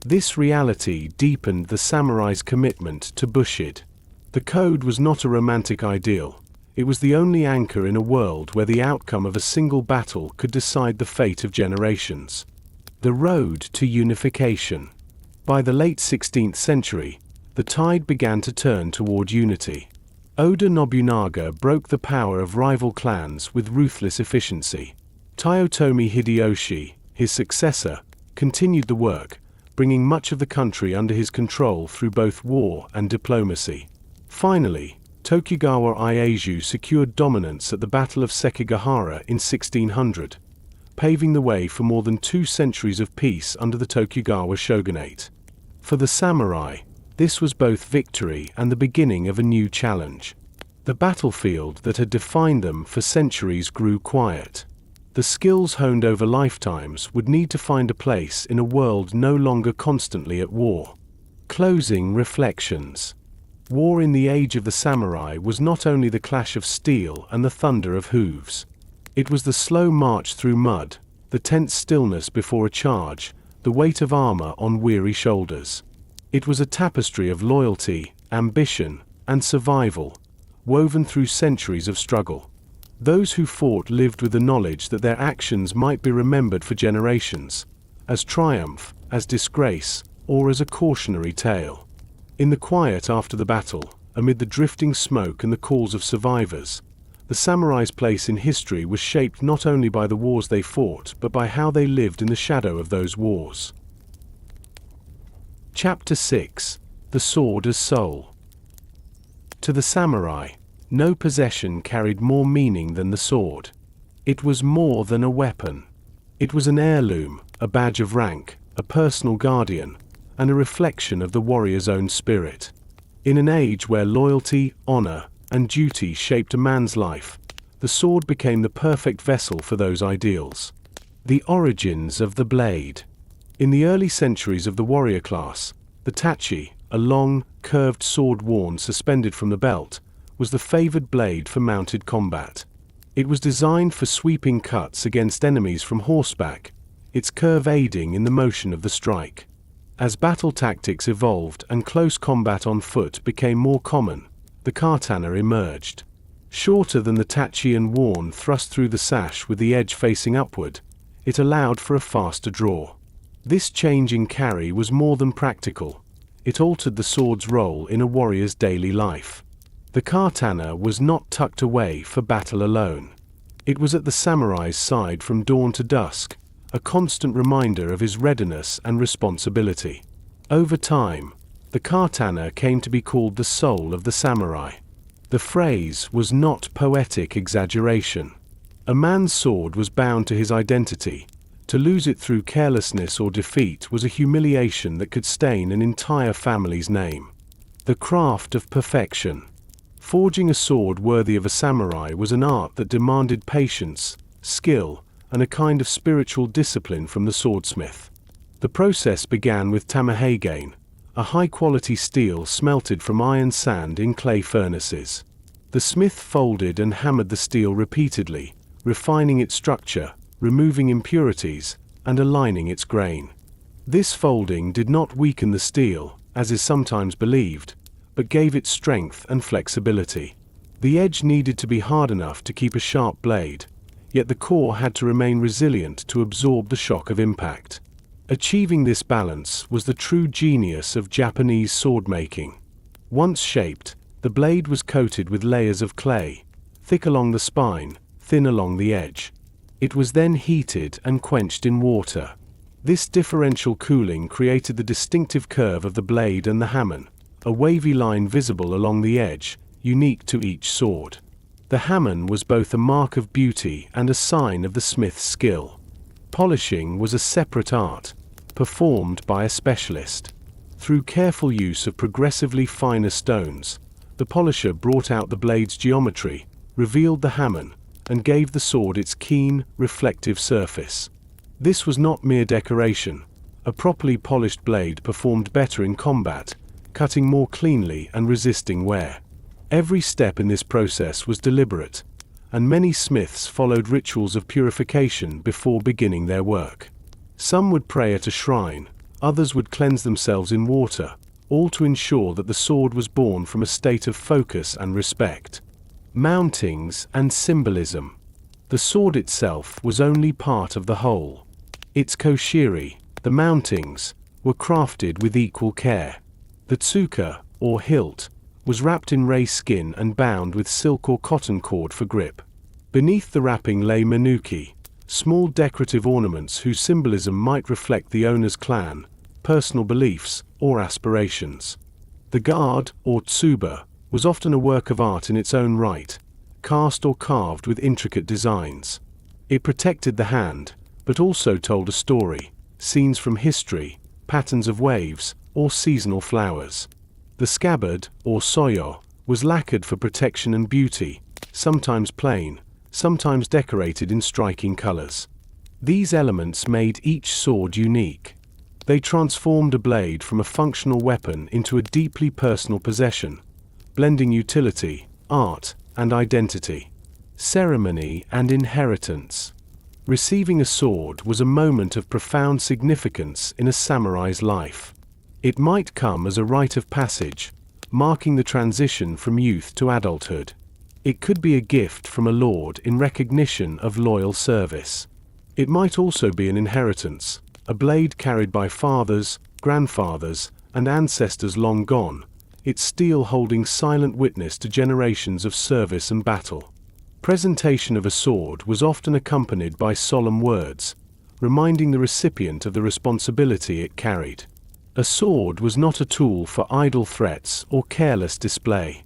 This reality deepened the samurai's commitment to Bushido. The code was not a romantic ideal. It was the only anchor in a world where the outcome of a single battle could decide the fate of generations. The road to unification. By the late 16th century, the tide began to turn toward unity. Oda Nobunaga broke the power of rival clans with ruthless efficiency. Toyotomi Hideyoshi, his successor, continued the work, bringing much of the country under his control through both war and diplomacy. Finally, Tokugawa Ieyasu secured dominance at the Battle of Sekigahara in 1600, paving the way for more than 2 centuries of peace under the Tokugawa shogunate. For the samurai, this was both victory and the beginning of a new challenge. The battlefield that had defined them for centuries grew quiet. The skills honed over lifetimes would need to find a place in a world no longer constantly at war. Closing reflections. War in the age of the samurai was not only the clash of steel and the thunder of hooves. It was the slow march through mud, the tense stillness before a charge, the weight of armor on weary shoulders. It was a tapestry of loyalty, ambition, and survival, woven through centuries of struggle. Those who fought lived with the knowledge that their actions might be remembered for generations, as triumph, as disgrace, or as a cautionary tale. In the quiet after the battle, amid the drifting smoke and the calls of survivors, the samurai's place in history was shaped not only by the wars they fought, but by how they lived in the shadow of those wars. Chapter 6. The Sword as Soul. To the samurai, no possession carried more meaning than the sword. It was more than a weapon. It was an heirloom, a badge of rank, a personal guardian, and a reflection of the warrior's own spirit. In an age where loyalty, honor, and duty shaped a man's life, the sword became the perfect vessel for those ideals. The origins of the blade. In the early centuries of the warrior class, the tachi, a long, curved sword worn suspended from the belt, was the favored blade for mounted combat. It was designed for sweeping cuts against enemies from horseback, its curve aiding in the motion of the strike. As battle tactics evolved and close combat on foot became more common, the katana emerged. Shorter than the tachi and worn thrust through the sash with the edge facing upward, it allowed for a faster draw. This change in carry was more than practical. It altered the sword's role in a warrior's daily life. The katana was not tucked away for battle alone. It was at the samurai's side from dawn to dusk, a constant reminder of his readiness and responsibility. Over time, the katana came to be called the soul of the samurai. The phrase was not poetic exaggeration. A man's sword was bound to his identity. To lose it through carelessness or defeat was a humiliation that could stain an entire family's name. The craft of perfection. Forging a sword worthy of a samurai was an art that demanded patience, skill, and a kind of spiritual discipline from the swordsmith. The process began with tamahagane, a high-quality steel smelted from iron sand in clay furnaces. The smith folded and hammered the steel repeatedly, refining its structure, removing impurities, and aligning its grain. This folding did not weaken the steel, as is sometimes believed, but gave it strength and flexibility. The edge needed to be hard enough to keep a sharp blade, yet the core had to remain resilient to absorb the shock of impact. Achieving this balance was the true genius of Japanese sword-making. Once shaped, the blade was coated with layers of clay, thick along the spine, thin along the edge. It was then heated and quenched in water. This differential cooling created the distinctive curve of the blade and the hamon, a wavy line visible along the edge, unique to each sword. The hamon was both a mark of beauty and a sign of the smith's skill. Polishing was a separate art, performed by a specialist. Through careful use of progressively finer stones, the polisher brought out the blade's geometry, revealed the hamon, and gave the sword its keen, reflective surface. This was not mere decoration. A properly polished blade performed better in combat, cutting more cleanly and resisting wear. Every step in this process was deliberate, and many smiths followed rituals of purification before beginning their work. Some would pray at a shrine, others would cleanse themselves in water, all to ensure that the sword was born from a state of focus and respect. Mountings and symbolism. The sword itself was only part of the whole. Its koshiri, the mountings, were crafted with equal care. The tsuka, or hilt, was wrapped in ray skin and bound with silk or cotton cord for grip. Beneath the wrapping lay menuki, small decorative ornaments whose symbolism might reflect the owner's clan, personal beliefs, or aspirations. The guard, or tsuba, was often a work of art in its own right, cast or carved with intricate designs. It protected the hand, but also told a story, scenes from history, patterns of waves, or seasonal flowers. The scabbard, or soyo, was lacquered for protection and beauty, sometimes plain, sometimes decorated in striking colors. These elements made each sword unique. They transformed a blade from a functional weapon into a deeply personal possession, blending utility, art, and identity. Ceremony and inheritance. Receiving a sword was a moment of profound significance in a samurai's life. It might come as a rite of passage, marking the transition from youth to adulthood. It could be a gift from a lord in recognition of loyal service. It might also be an inheritance, a blade carried by fathers, grandfathers, and ancestors long gone, its steel holding silent witness to generations of service and battle. Presentation of a sword was often accompanied by solemn words, reminding the recipient of the responsibility it carried. A sword was not a tool for idle threats or careless display.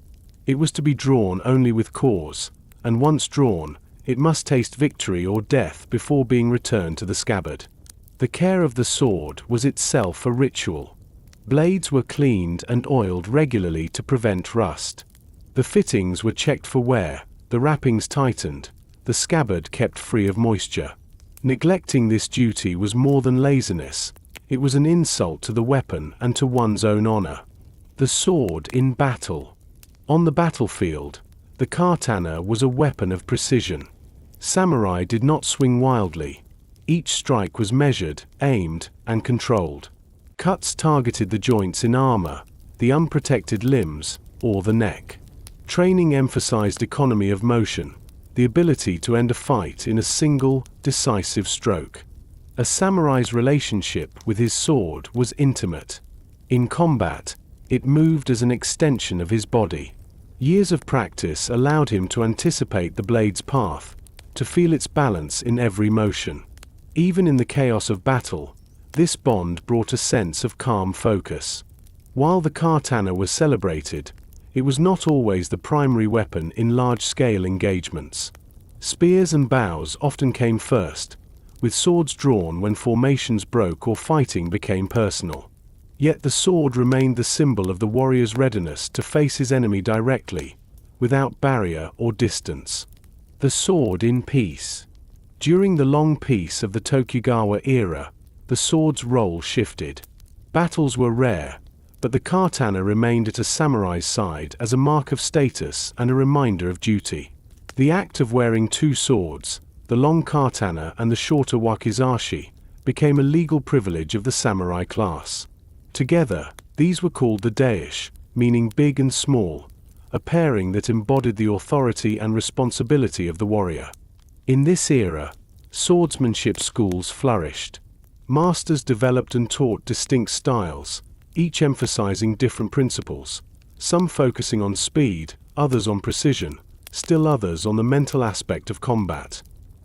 It was to be drawn only with cause, and once drawn, it must taste victory or death before being returned to the scabbard. The care of the sword was itself a ritual. Blades were cleaned and oiled regularly to prevent rust. The fittings were checked for wear, the wrappings tightened, the scabbard kept free of moisture. Neglecting this duty was more than laziness. It was an insult to the weapon and to one's own honor. The sword in battle. On the battlefield, the katana was a weapon of precision. Samurai did not swing wildly. Each strike was measured, aimed, and controlled. Cuts targeted the joints in armor, the unprotected limbs, or the neck. Training emphasized economy of motion, the ability to end a fight in a single, decisive stroke. A samurai's relationship with his sword was intimate. In combat, it moved as an extension of his body. Years of practice allowed him to anticipate the blade's path, to feel its balance in every motion. Even in the chaos of battle, this bond brought a sense of calm focus. While the katana was celebrated, it was not always the primary weapon in large-scale engagements. Spears and bows often came first, with swords drawn when formations broke or fighting became personal. Yet the sword remained the symbol of the warrior's readiness to face his enemy directly, without barrier or distance. The sword in peace. During the long peace of the Tokugawa era, the sword's role shifted. Battles were rare, but the katana remained at a samurai's side as a mark of status and a reminder of duty. The act of wearing two swords, the long katana and the shorter wakizashi, became a legal privilege of the samurai class. Together, these were called the daishi, meaning big and small, a pairing that embodied the authority and responsibility of the warrior. In this era, swordsmanship schools flourished. Masters developed and taught distinct styles, each emphasizing different principles, some focusing on speed, others on precision, still others on the mental aspect of combat.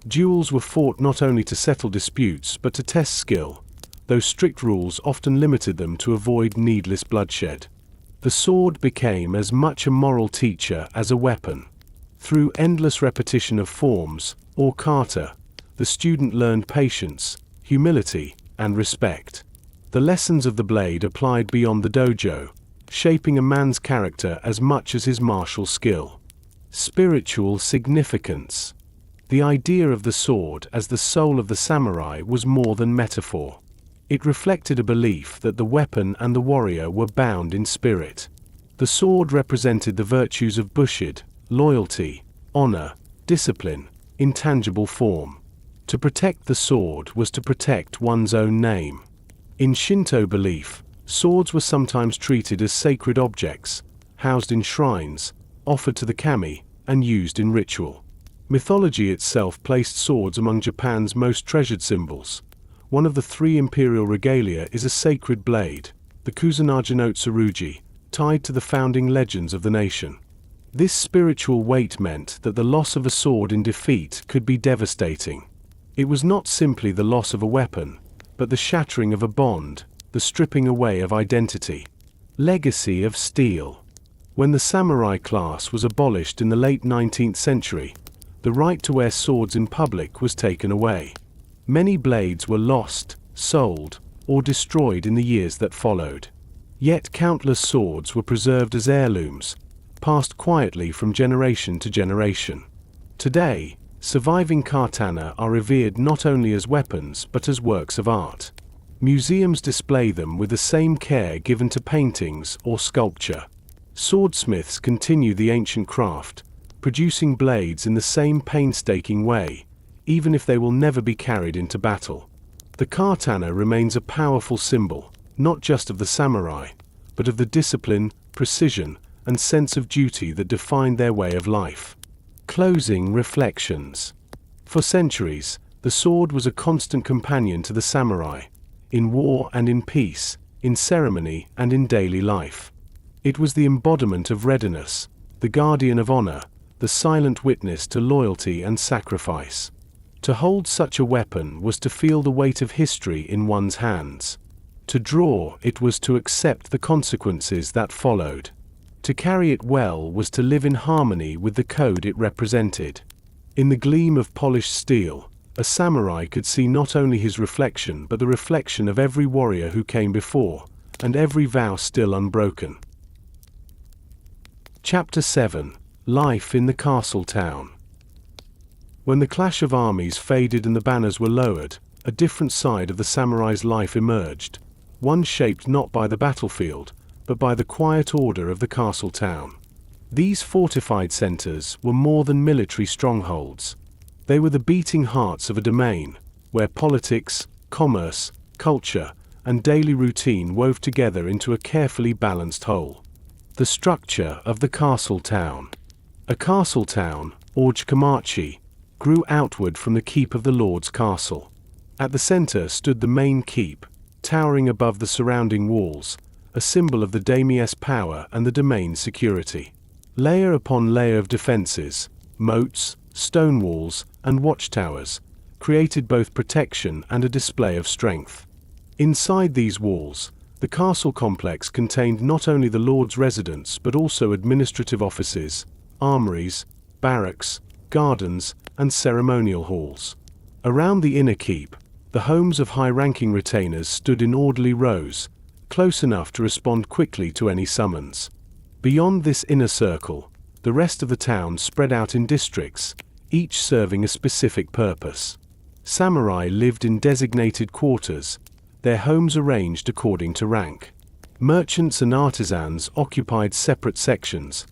Duels were fought not only to settle disputes but to test skill, though strict rules often limited them to avoid needless bloodshed. The sword became as much a moral teacher as a weapon. Through endless repetition of forms, or kata, the student learned patience, humility, and respect. The lessons of the blade applied beyond the dojo, shaping a man's character as much as his martial skill. Spiritual significance. The idea of the sword as the soul of the samurai was more than metaphor. It reflected a belief that the weapon and the warrior were bound in spirit. The sword represented the virtues of Bushido, loyalty, honor, discipline, in tangible form. To protect the sword was to protect one's own name. In Shinto belief, swords were sometimes treated as sacred objects, housed in shrines, offered to the kami, and used in ritual. Mythology itself placed swords among Japan's most treasured symbols. One of the 3 imperial regalia is a sacred blade, the Kusanagi no Tsurugi, tied to the founding legends of the nation. This spiritual weight meant that the loss of a sword in defeat could be devastating. It was not simply the loss of a weapon, but the shattering of a bond, the stripping away of identity. Legacy of steel. When the samurai class was abolished in the late 19th century, the right to wear swords in public was taken away. Many blades were lost, sold, or destroyed in the years that followed. Yet countless swords were preserved as heirlooms, passed quietly from generation to generation. Today, surviving katana are revered not only as weapons but as works of art. Museums display them with the same care given to paintings or sculpture. Swordsmiths continue the ancient craft, producing blades in the same painstaking way, even if they will never be carried into battle. The katana remains a powerful symbol, not just of the samurai, but of the discipline, precision, and sense of duty that defined their way of life. Closing reflections. For centuries, the sword was a constant companion to the samurai, in war and in peace, in ceremony and in daily life. It was the embodiment of readiness, the guardian of honor, the silent witness to loyalty and sacrifice. To hold such a weapon was to feel the weight of history in one's hands. To draw it was to accept the consequences that followed. To carry it well was to live in harmony with the code it represented. In the gleam of polished steel, a samurai could see not only his reflection but the reflection of every warrior who came before, and every vow still unbroken. Chapter 7. Life in the Castle Town. When the clash of armies faded and the banners were lowered, a different side of the samurai's life emerged, one shaped not by the battlefield, but by the quiet order of the castle town. These fortified centers were more than military strongholds. They were the beating hearts of a domain, where politics, commerce, culture, and daily routine wove together into a carefully balanced whole. The structure of the castle town. A castle town, or Kamachi, grew outward from the keep of the lord's castle. At the center stood the main keep, towering above the surrounding walls, a symbol of the daimyo's power and the domain's security. Layer upon layer of defenses, moats, stone walls, and watchtowers, created both protection and a display of strength. Inside these walls, the castle complex contained not only the lord's residence but also administrative offices, armories, barracks, gardens, and ceremonial halls. Around the inner keep, the homes of high-ranking retainers stood in orderly rows, close enough to respond quickly to any summons. Beyond this inner circle, the rest of the town spread out in districts, each serving a specific purpose. Samurai lived in designated quarters, their homes arranged according to rank. Merchants and artisans occupied separate sections,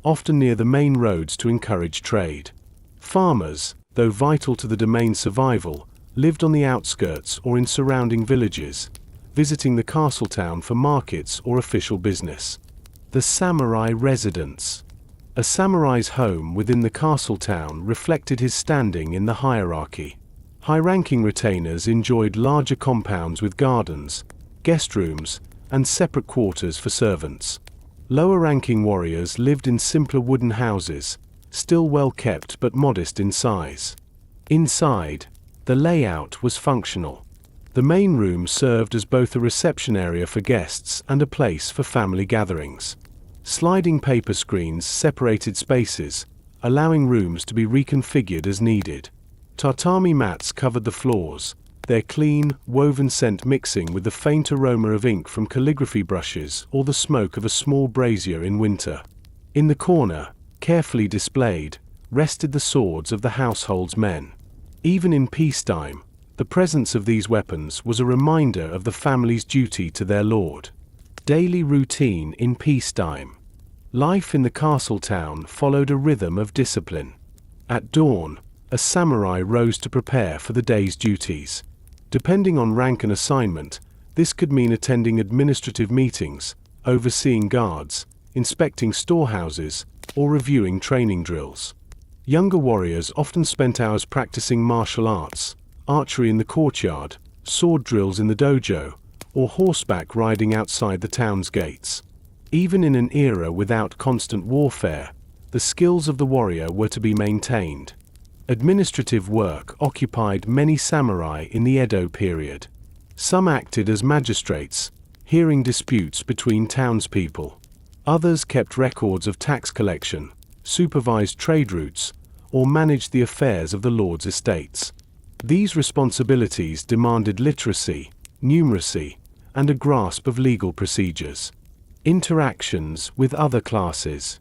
often near the main roads to encourage trade. Farmers, though vital to the domain's survival, lived on the outskirts or in surrounding villages, visiting the castle town for markets or official business. The samurai residence. A samurai's home within the castle town reflected his standing in the hierarchy. High-ranking retainers enjoyed larger compounds with gardens, guest rooms, and separate quarters for servants. Lower-ranking warriors lived in simpler wooden houses, still well kept but modest in size. Inside, the layout was functional. The main room served as both a reception area for guests and a place for family gatherings. Sliding paper screens separated spaces, allowing rooms to be reconfigured as needed. Tatami mats covered the floors, their clean, woven scent mixing with the faint aroma of ink from calligraphy brushes or the smoke of a small brazier in winter. In the corner, carefully displayed, rested the swords of the household's men. Even in peacetime, the presence of these weapons was a reminder of the family's duty to their lord. Daily routine in peacetime. Life in the castle town followed a rhythm of discipline. At dawn, a samurai rose to prepare for the day's duties. Depending on rank and assignment, this could mean attending administrative meetings, overseeing guards, inspecting storehouses, or reviewing training drills. Younger warriors often spent hours practicing martial arts, archery in the courtyard, sword drills in the dojo, or horseback riding outside the town's gates. Even in an era without constant warfare, the skills of the warrior were to be maintained. Administrative work occupied many samurai in the Edo period. Some acted as magistrates, hearing disputes between townspeople. Others kept records of tax collection, supervised trade routes, or managed the affairs of the lord's estates. These responsibilities demanded literacy, numeracy, and a grasp of legal procedures. Interactions with other classes.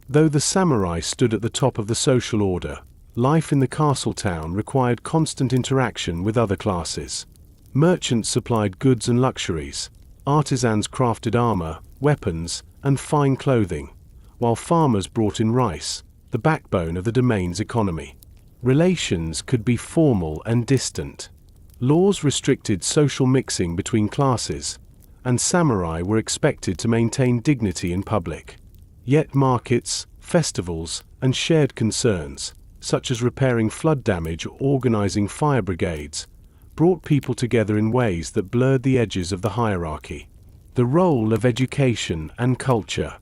Though the samurai stood at the top of the social order, life in the castle town required constant interaction with other classes. Merchants supplied goods and luxuries, artisans crafted armor, weapons, and fine clothing, while farmers brought in rice, the backbone of the domain's economy. Relations could be formal and distant. Laws restricted social mixing between classes, and samurai were expected to maintain dignity in public. Yet markets, festivals, and shared concerns, such as repairing flood damage or organizing fire brigades, brought people together in ways that blurred the edges of the hierarchy. The role of education and culture.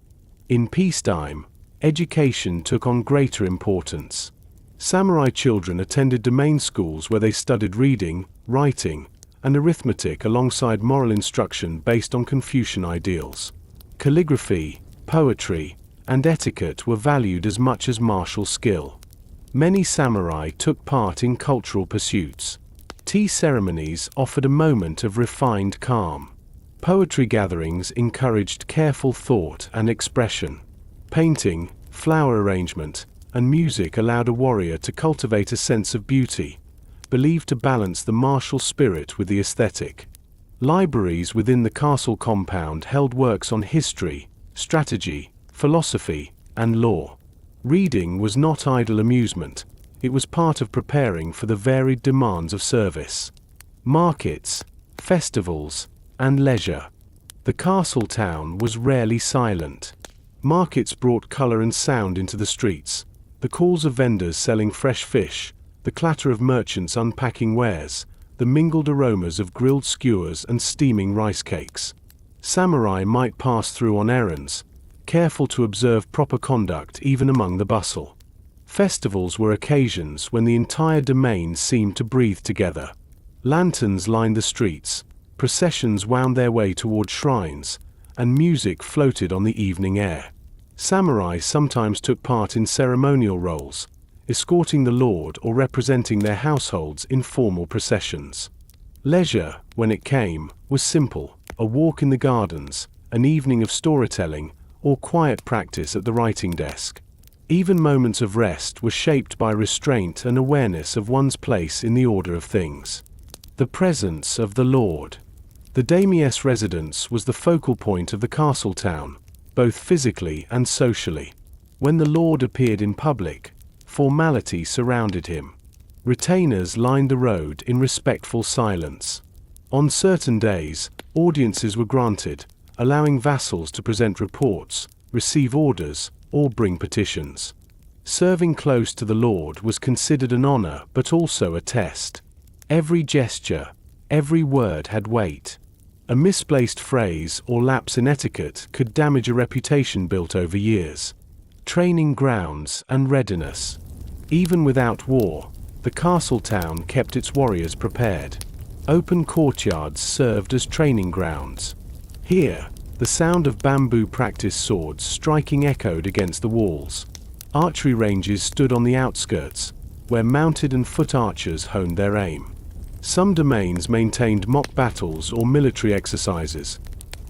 In peacetime, education took on greater importance. Samurai children attended domain schools where they studied reading, writing, and arithmetic alongside moral instruction based on Confucian ideals. Calligraphy, poetry, and etiquette were valued as much as martial skill. Many samurai took part in cultural pursuits. Tea ceremonies offered a moment of refined calm. Poetry gatherings encouraged careful thought and expression. Painting, flower arrangement, and music allowed a warrior to cultivate a sense of beauty, believed to balance the martial spirit with the aesthetic. Libraries within the castle compound held works on history, strategy, philosophy, and law. Reading was not idle amusement, it was part of preparing for the varied demands of service. Markets, festivals, and leisure. The castle town was rarely silent. Markets brought color and sound into the streets. The calls of vendors selling fresh fish, the clatter of merchants unpacking wares, the mingled aromas of grilled skewers and steaming rice cakes. Samurai might pass through on errands, careful to observe proper conduct even among the bustle. Festivals were occasions when the entire domain seemed to breathe together. Lanterns lined the streets, processions wound their way toward shrines, and music floated on the evening air. Samurai sometimes took part in ceremonial roles, escorting the lord or representing their households in formal processions. Leisure, when it came, was simple: a walk in the gardens, an evening of storytelling, or quiet practice at the writing desk. Even moments of rest were shaped by restraint and awareness of one's place in the order of things. The presence of the lord. The daimyo's residence was the focal point of the castle town, both physically and socially. When the lord appeared in public, formality surrounded him. Retainers lined the road in respectful silence. On certain days, audiences were granted, allowing vassals to present reports, receive orders, or bring petitions. Serving close to the Lord was considered an honor but also a test. Every gesture, every word had weight. A misplaced phrase or lapse in etiquette could damage a reputation built over years. Training grounds and readiness. Even without war, the castle town kept its warriors prepared. Open courtyards served as training grounds. Here, the sound of bamboo practice swords striking echoed against the walls. Archery ranges stood on the outskirts, where mounted and foot archers honed their aim. Some domains maintained mock battles or military exercises,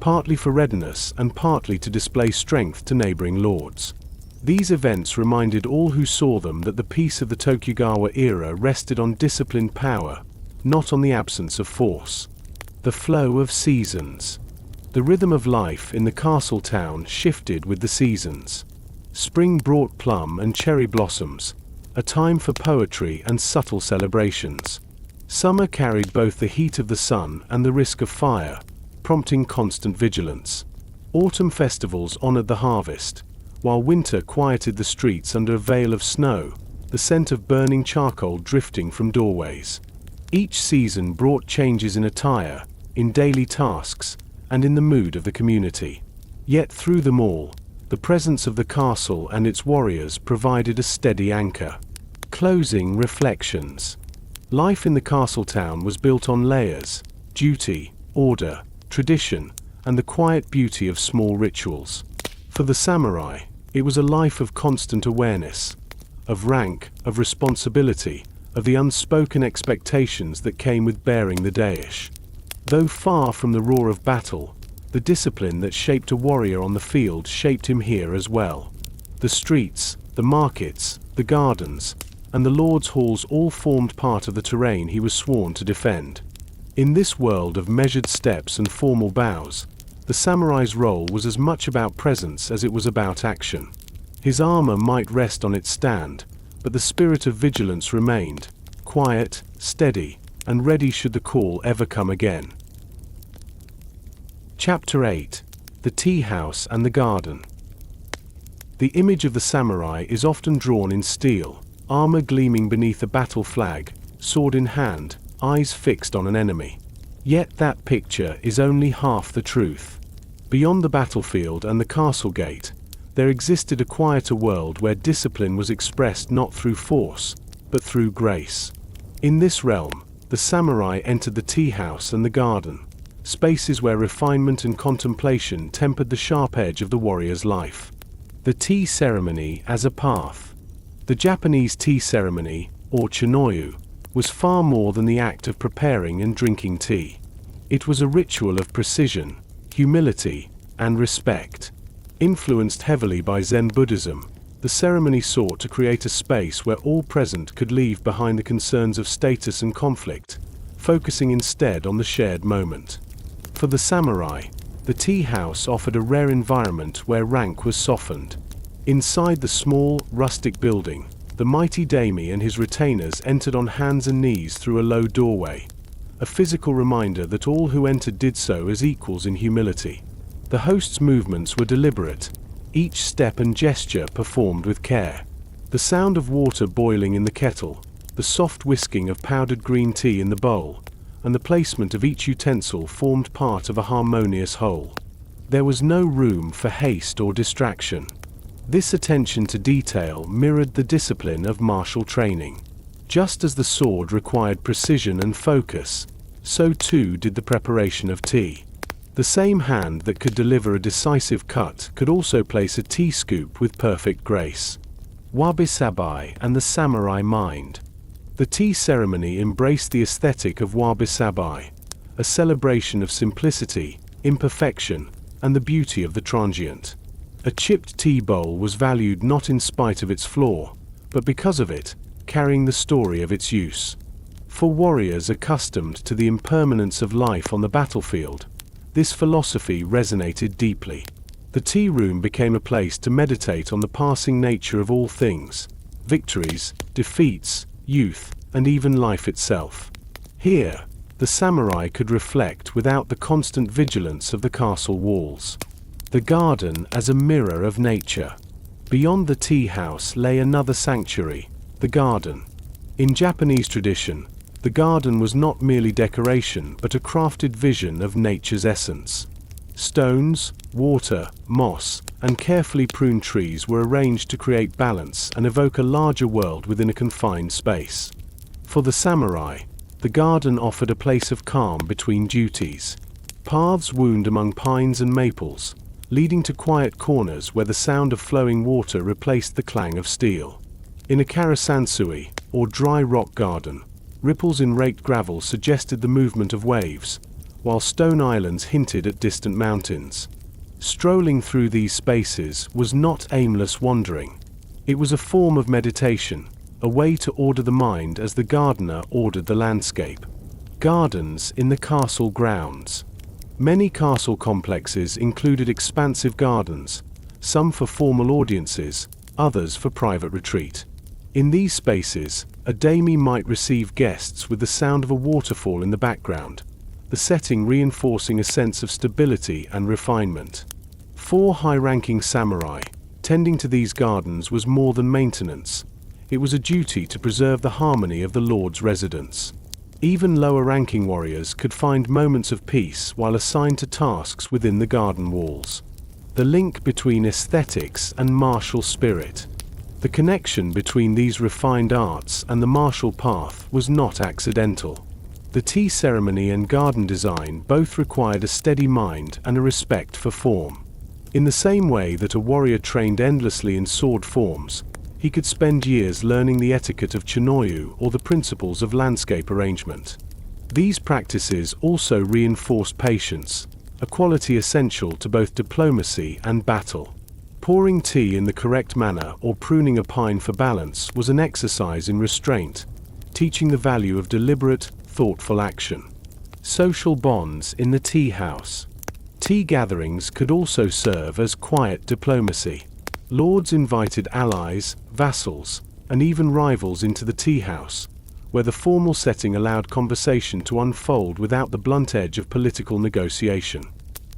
partly for readiness and partly to display strength to neighboring lords. These events reminded all who saw them that the peace of the Tokugawa era rested on disciplined power, not on the absence of force. The flow of seasons. The rhythm of life in the castle town shifted with the seasons. Spring brought plum and cherry blossoms, a time for poetry and subtle celebrations. Summer carried both the heat of the sun and the risk of fire, prompting constant vigilance. Autumn festivals honored the harvest, while winter quieted the streets under a veil of snow, the scent of burning charcoal drifting from doorways. Each season brought changes in attire, in daily tasks, and in the mood of the community. Yet through them all, the presence of the castle and its warriors provided a steady anchor. Closing reflections. Life in the castle town was built on layers: duty, order, tradition, and the quiet beauty of small rituals. For the samurai, it was a life of constant awareness, of rank, of responsibility, of the unspoken expectations that came with bearing the daish. Though far from the roar of battle, the discipline that shaped a warrior on the field shaped him here as well. The streets, the markets, the gardens, and the lord's halls all formed part of the terrain he was sworn to defend. In this world of measured steps and formal bows, the samurai's role was as much about presence as it was about action. His armor might rest on its stand, but the spirit of vigilance remained, quiet, steady, and ready should the call ever come again. Chapter 8. The Tea House and the Garden. The image of the samurai is often drawn in steel, armor gleaming beneath a battle flag, sword in hand, eyes fixed on an enemy. Yet that picture is only half the truth. Beyond the battlefield and the castle gate, there existed a quieter world where discipline was expressed not through force, but through grace. In this realm, the samurai entered the tea house and the garden, spaces where refinement and contemplation tempered the sharp edge of the warrior's life. The tea ceremony as a path. The Japanese tea ceremony, or chinoyu, was far more than the act of preparing and drinking tea. It was a ritual of precision, humility, and respect. Influenced heavily by Zen Buddhism, the ceremony sought to create a space where all present could leave behind the concerns of status and conflict, focusing instead on the shared moment. For the samurai, the tea house offered a rare environment where rank was softened. Inside the small, rustic building, the mighty daimyo and his retainers entered on hands and knees through a low doorway, a physical reminder that all who entered did so as equals in humility. The host's movements were deliberate, each step and gesture performed with care. The sound of water boiling in the kettle, the soft whisking of powdered green tea in the bowl, and the placement of each utensil formed part of a harmonious whole. There was no room for haste or distraction. This attention to detail mirrored the discipline of martial training. Just as the sword required precision and focus, so too did the preparation of tea. The same hand that could deliver a decisive cut could also place a tea scoop with perfect grace. Wabi-sabi and the samurai mind. The tea ceremony embraced the aesthetic of wabi-sabi, a celebration of simplicity, imperfection, and the beauty of the transient. A chipped tea bowl was valued not in spite of its flaw, but because of it, carrying the story of its use. For warriors accustomed to the impermanence of life on the battlefield, this philosophy resonated deeply. The tea room became a place to meditate on the passing nature of all things, victories, defeats, youth, and even life itself. Here, the samurai could reflect without the constant vigilance of the castle walls. The garden as a mirror of nature. Beyond the tea house lay another sanctuary, the garden. In Japanese tradition, the garden was not merely decoration but a crafted vision of nature's essence. Stones, water, moss, and carefully pruned trees were arranged to create balance and evoke a larger world within a confined space. For the samurai, the garden offered a place of calm between duties. Paths wound among pines and maples, leading to quiet corners where the sound of flowing water replaced the clang of steel. In a karasansui, or dry rock garden, ripples in raked gravel suggested the movement of waves, while stone islands hinted at distant mountains. Strolling through these spaces was not aimless wandering. It was a form of meditation, a way to order the mind as the gardener ordered the landscape. Gardens in the castle grounds. Many castle complexes included expansive gardens, some for formal audiences, others for private retreat. In these spaces, a daimyo might receive guests with the sound of a waterfall in the background, the setting reinforcing a sense of stability and refinement. For high-ranking samurai, tending to these gardens was more than maintenance. It was a duty to preserve the harmony of the lord's residence. Even lower-ranking warriors could find moments of peace while assigned to tasks within the garden walls. The link between aesthetics and martial spirit. The connection between these refined arts and the martial path was not accidental. The tea ceremony and garden design both required a steady mind and a respect for form. In the same way that a warrior trained endlessly in sword forms, he could spend years learning the etiquette of chinoyu or the principles of landscape arrangement. These practices also reinforced patience, a quality essential to both diplomacy and battle. Pouring tea in the correct manner or pruning a pine for balance was an exercise in restraint, teaching the value of deliberate, thoughtful action. Social bonds in the tea house. Tea gatherings could also serve as quiet diplomacy. Lords invited allies, vassals, and even rivals into the tea house, where the formal setting allowed conversation to unfold without the blunt edge of political negotiation.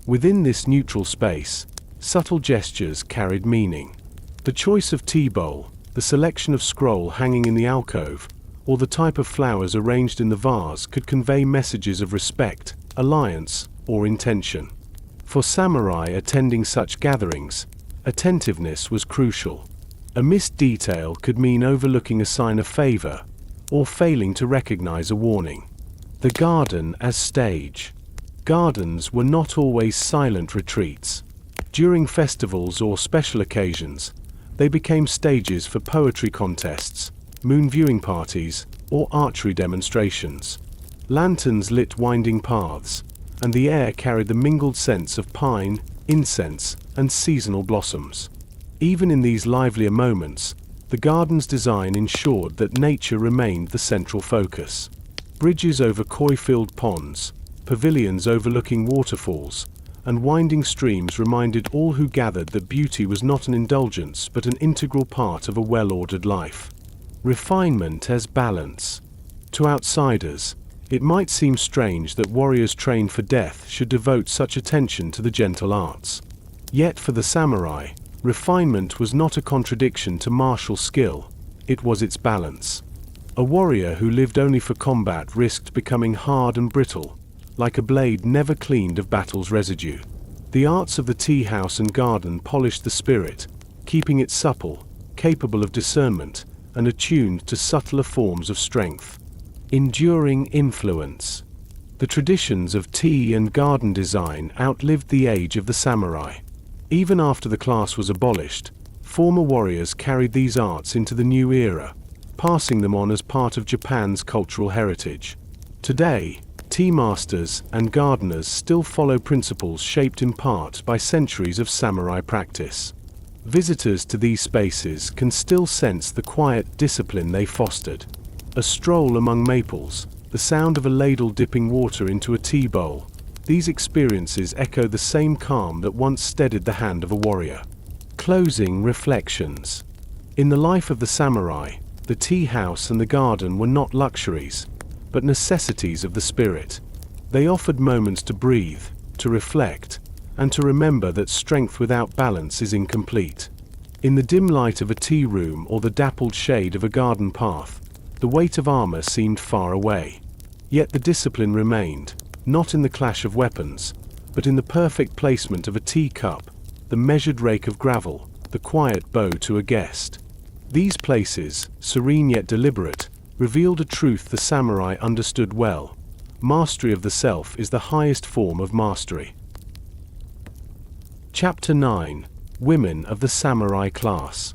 Within this neutral space, subtle gestures carried meaning. The choice of tea bowl, the selection of scroll hanging in the alcove, or the type of flowers arranged in the vase could convey messages of respect, alliance, or intention. For samurai attending such gatherings, attentiveness was crucial. A missed detail could mean overlooking a sign of favor, or failing to recognize a warning. The garden as stage. Gardens were not always silent retreats. During festivals or special occasions, they became stages for poetry contests, moon viewing parties, or archery demonstrations. Lanterns lit winding paths, and the air carried the mingled scents of pine, incense, and seasonal blossoms. Even in these livelier moments, the garden's design ensured that nature remained the central focus. Bridges over koi-filled ponds, pavilions overlooking waterfalls, and winding streams reminded all who gathered that beauty was not an indulgence but an integral part of a well-ordered life. Refinement as balance. To outsiders, it might seem strange that warriors trained for death should devote such attention to the gentle arts. Yet for the samurai, refinement was not a contradiction to martial skill, it was its balance. A warrior who lived only for combat risked becoming hard and brittle, like a blade never cleaned of battle's residue. The arts of the tea house and garden polished the spirit, keeping it supple, capable of discernment, and attuned to subtler forms of strength. Enduring influence. The traditions of tea and garden design outlived the age of the samurai. Even after the class was abolished, former warriors carried these arts into the new era, passing them on as part of Japan's cultural heritage. Today, tea masters and gardeners still follow principles shaped in part by centuries of samurai practice. Visitors to these spaces can still sense the quiet discipline they fostered. A stroll among maples, the sound of a ladle dipping water into a tea bowl, these experiences echo the same calm that once steadied the hand of a warrior. Closing reflections. In the life of the samurai, the tea house and the garden were not luxuries, but necessities of the spirit. They offered moments to breathe, to reflect, and to remember that strength without balance is incomplete. In the dim light of a tea room or the dappled shade of a garden path, the weight of armor seemed far away. Yet the discipline remained, not in the clash of weapons, but in the perfect placement of a teacup, the measured rake of gravel, the quiet bow to a guest. These places, serene yet deliberate, revealed a truth the samurai understood well. Mastery of the self is the highest form of mastery. Chapter 9. Women of the Samurai Class.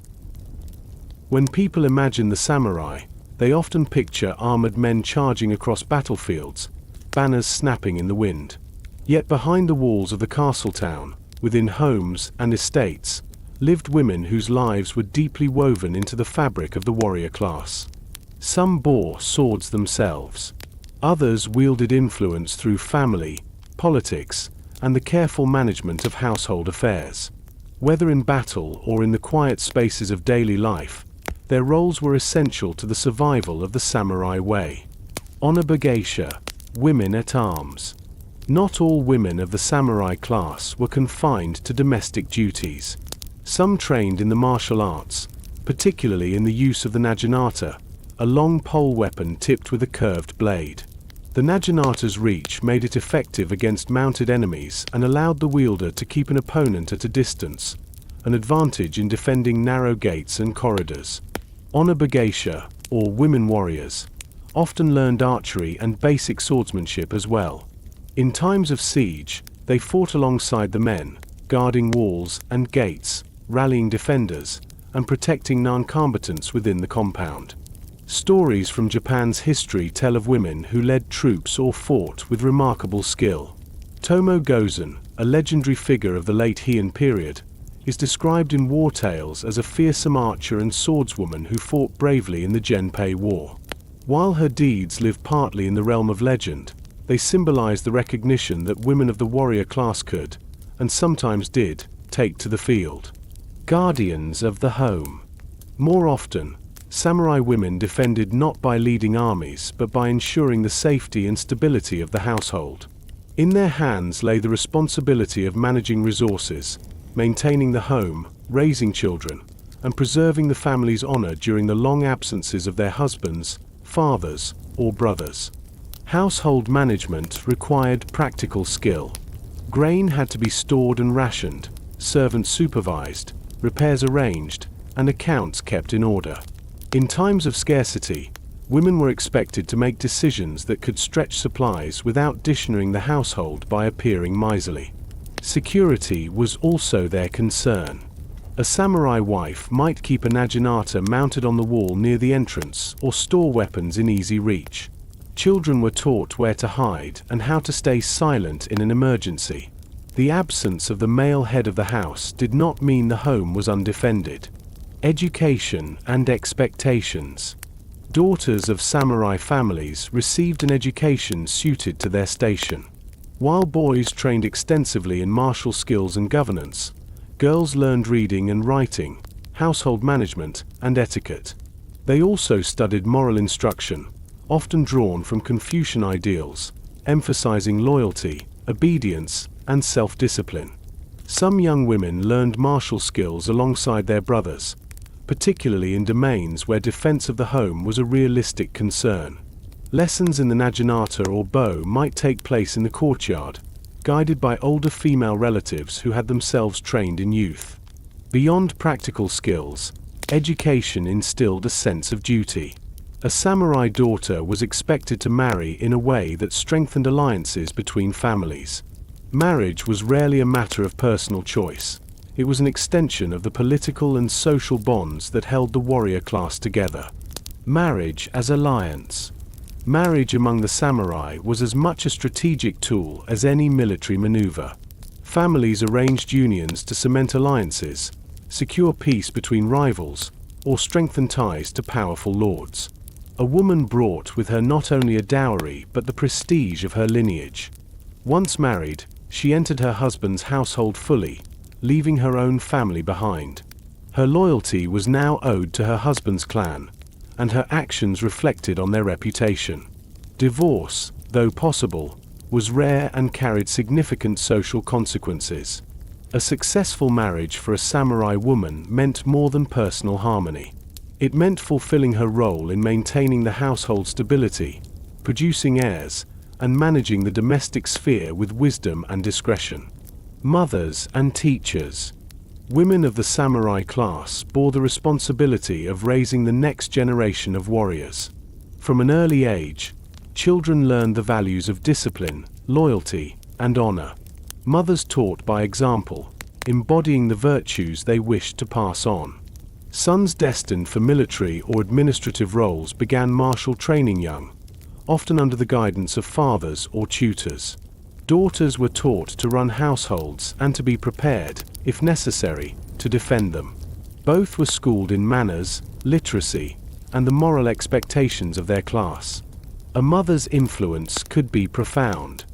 When people imagine the samurai, they often picture armored men charging across battlefields, banners snapping in the wind. Yet behind the walls of the castle town, within homes and estates, lived women whose lives were deeply woven into the fabric of the warrior class. Some bore swords themselves. Others wielded influence through family, politics, and the careful management of household affairs. Whether in battle or in the quiet spaces of daily life, their roles were essential to the survival of the samurai way. Onobugeisha, women at arms. Not all women of the samurai class were confined to domestic duties. Some trained in the martial arts, particularly in the use of the naginata, a long pole weapon tipped with a curved blade. The naginata's reach made it effective against mounted enemies and allowed the wielder to keep an opponent at a distance, an advantage in defending narrow gates and corridors. Onobugeisha, or women warriors, often learned archery and basic swordsmanship as well. In times of siege, they fought alongside the men, guarding walls and gates, rallying defenders, and protecting non-combatants within the compound. Stories from Japan's history tell of women who led troops or fought with remarkable skill. Tomo Gozen, a legendary figure of the late Heian period, is described in war tales as a fearsome archer and swordswoman who fought bravely in the Genpei War. While her deeds live partly in the realm of legend, they symbolize the recognition that women of the warrior class could, and sometimes did, take to the field. Guardians of the home. More often, samurai women defended not by leading armies but by ensuring the safety and stability of the household. In their hands lay the responsibility of managing resources, maintaining the home, raising children, and preserving the family's honor during the long absences of their husbands, fathers, or brothers. Household management required practical skill. Grain had to be stored and rationed, servants supervised, repairs arranged, and accounts kept in order. In times of scarcity, women were expected to make decisions that could stretch supplies without dishonouring the household by appearing miserly. Security was also their concern. A samurai wife might keep a naginata mounted on the wall near the entrance or store weapons in easy reach. Children were taught where to hide and how to stay silent in an emergency. The absence of the male head of the house did not mean the home was undefended. Education and expectations. Daughters of samurai families received an education suited to their station. While boys trained extensively in martial skills and governance, girls learned reading and writing, household management, and etiquette. They also studied moral instruction, often drawn from Confucian ideals, emphasizing loyalty, obedience, and self-discipline. Some young women learned martial skills alongside their brothers, particularly in domains where defense of the home was a realistic concern. Lessons in the naginata or bow might take place in the courtyard, guided by older female relatives who had themselves trained in youth. Beyond practical skills, education instilled a sense of duty. A samurai daughter was expected to marry in a way that strengthened alliances between families. Marriage was rarely a matter of personal choice. It was an extension of the political and social bonds that held the warrior class together. Marriage as alliance. Marriage among the samurai was as much a strategic tool as any military maneuver. Families arranged unions to cement alliances, secure peace between rivals, or strengthen ties to powerful lords. A woman brought with her not only a dowry but the prestige of her lineage. Once married, she entered her husband's household fully, leaving her own family behind. Her loyalty was now owed to her husband's clan, and her actions reflected on their reputation. Divorce, though possible, was rare and carried significant social consequences. A successful marriage for a samurai woman meant more than personal harmony. It meant fulfilling her role in maintaining the household stability, producing heirs, and managing the domestic sphere with wisdom and discretion. Mothers and teachers. Women of the samurai class bore the responsibility of raising the next generation of warriors. From an early age, children learned the values of discipline, loyalty, and honor. Mothers taught by example, embodying the virtues they wished to pass on. Sons destined for military or administrative roles began martial training young, often under the guidance of fathers or tutors. Daughters were taught to run households and to be prepared, if necessary, to defend them. Both were schooled in manners, literacy, and the moral expectations of their class. A mother's influence could be profound.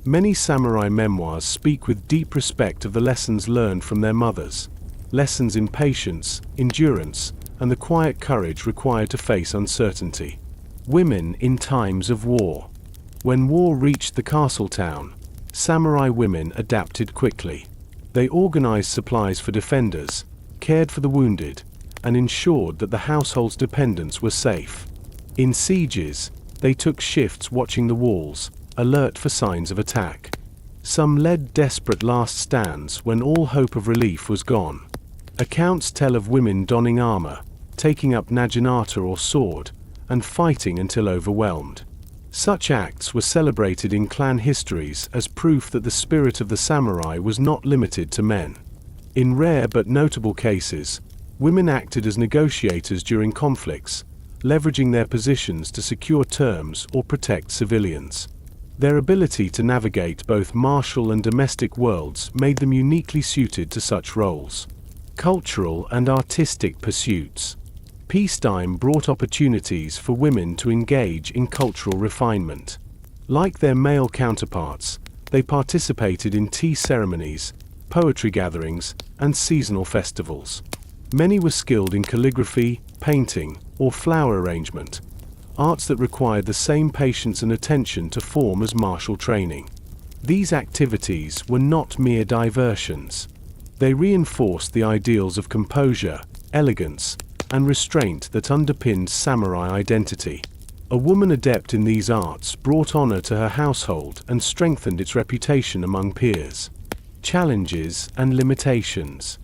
Many samurai memoirs speak with deep respect of the lessons learned from their mothers, lessons in patience, endurance, and the quiet courage required to face uncertainty. Women in times of war. When war reached the castle town, samurai women adapted quickly. They organized supplies for defenders, cared for the wounded, and ensured that the household's dependents were safe. In sieges, they took shifts watching the walls, alert for signs of attack. Some led desperate last stands when all hope of relief was gone. Accounts tell of women donning armor, taking up naginata or sword, and fighting until overwhelmed. Such acts were celebrated in clan histories as proof that the spirit of the samurai was not limited to men. In rare but notable cases, women acted as negotiators during conflicts, leveraging their positions to secure terms or protect civilians. Their ability to navigate both martial and domestic worlds made them uniquely suited to such roles. Cultural and artistic pursuits. Peacetime brought opportunities for women to engage in cultural refinement. Like their male counterparts, they participated in tea ceremonies, poetry gatherings, and seasonal festivals. Many were skilled in calligraphy, painting, or flower arrangement, arts that required the same patience and attention to form as martial training. These activities were not mere diversions. They reinforced the ideals of composure, elegance, and restraint that underpinned samurai identity. A woman adept in these arts brought honor to her household and strengthened its reputation among peers. Challenges and limitations.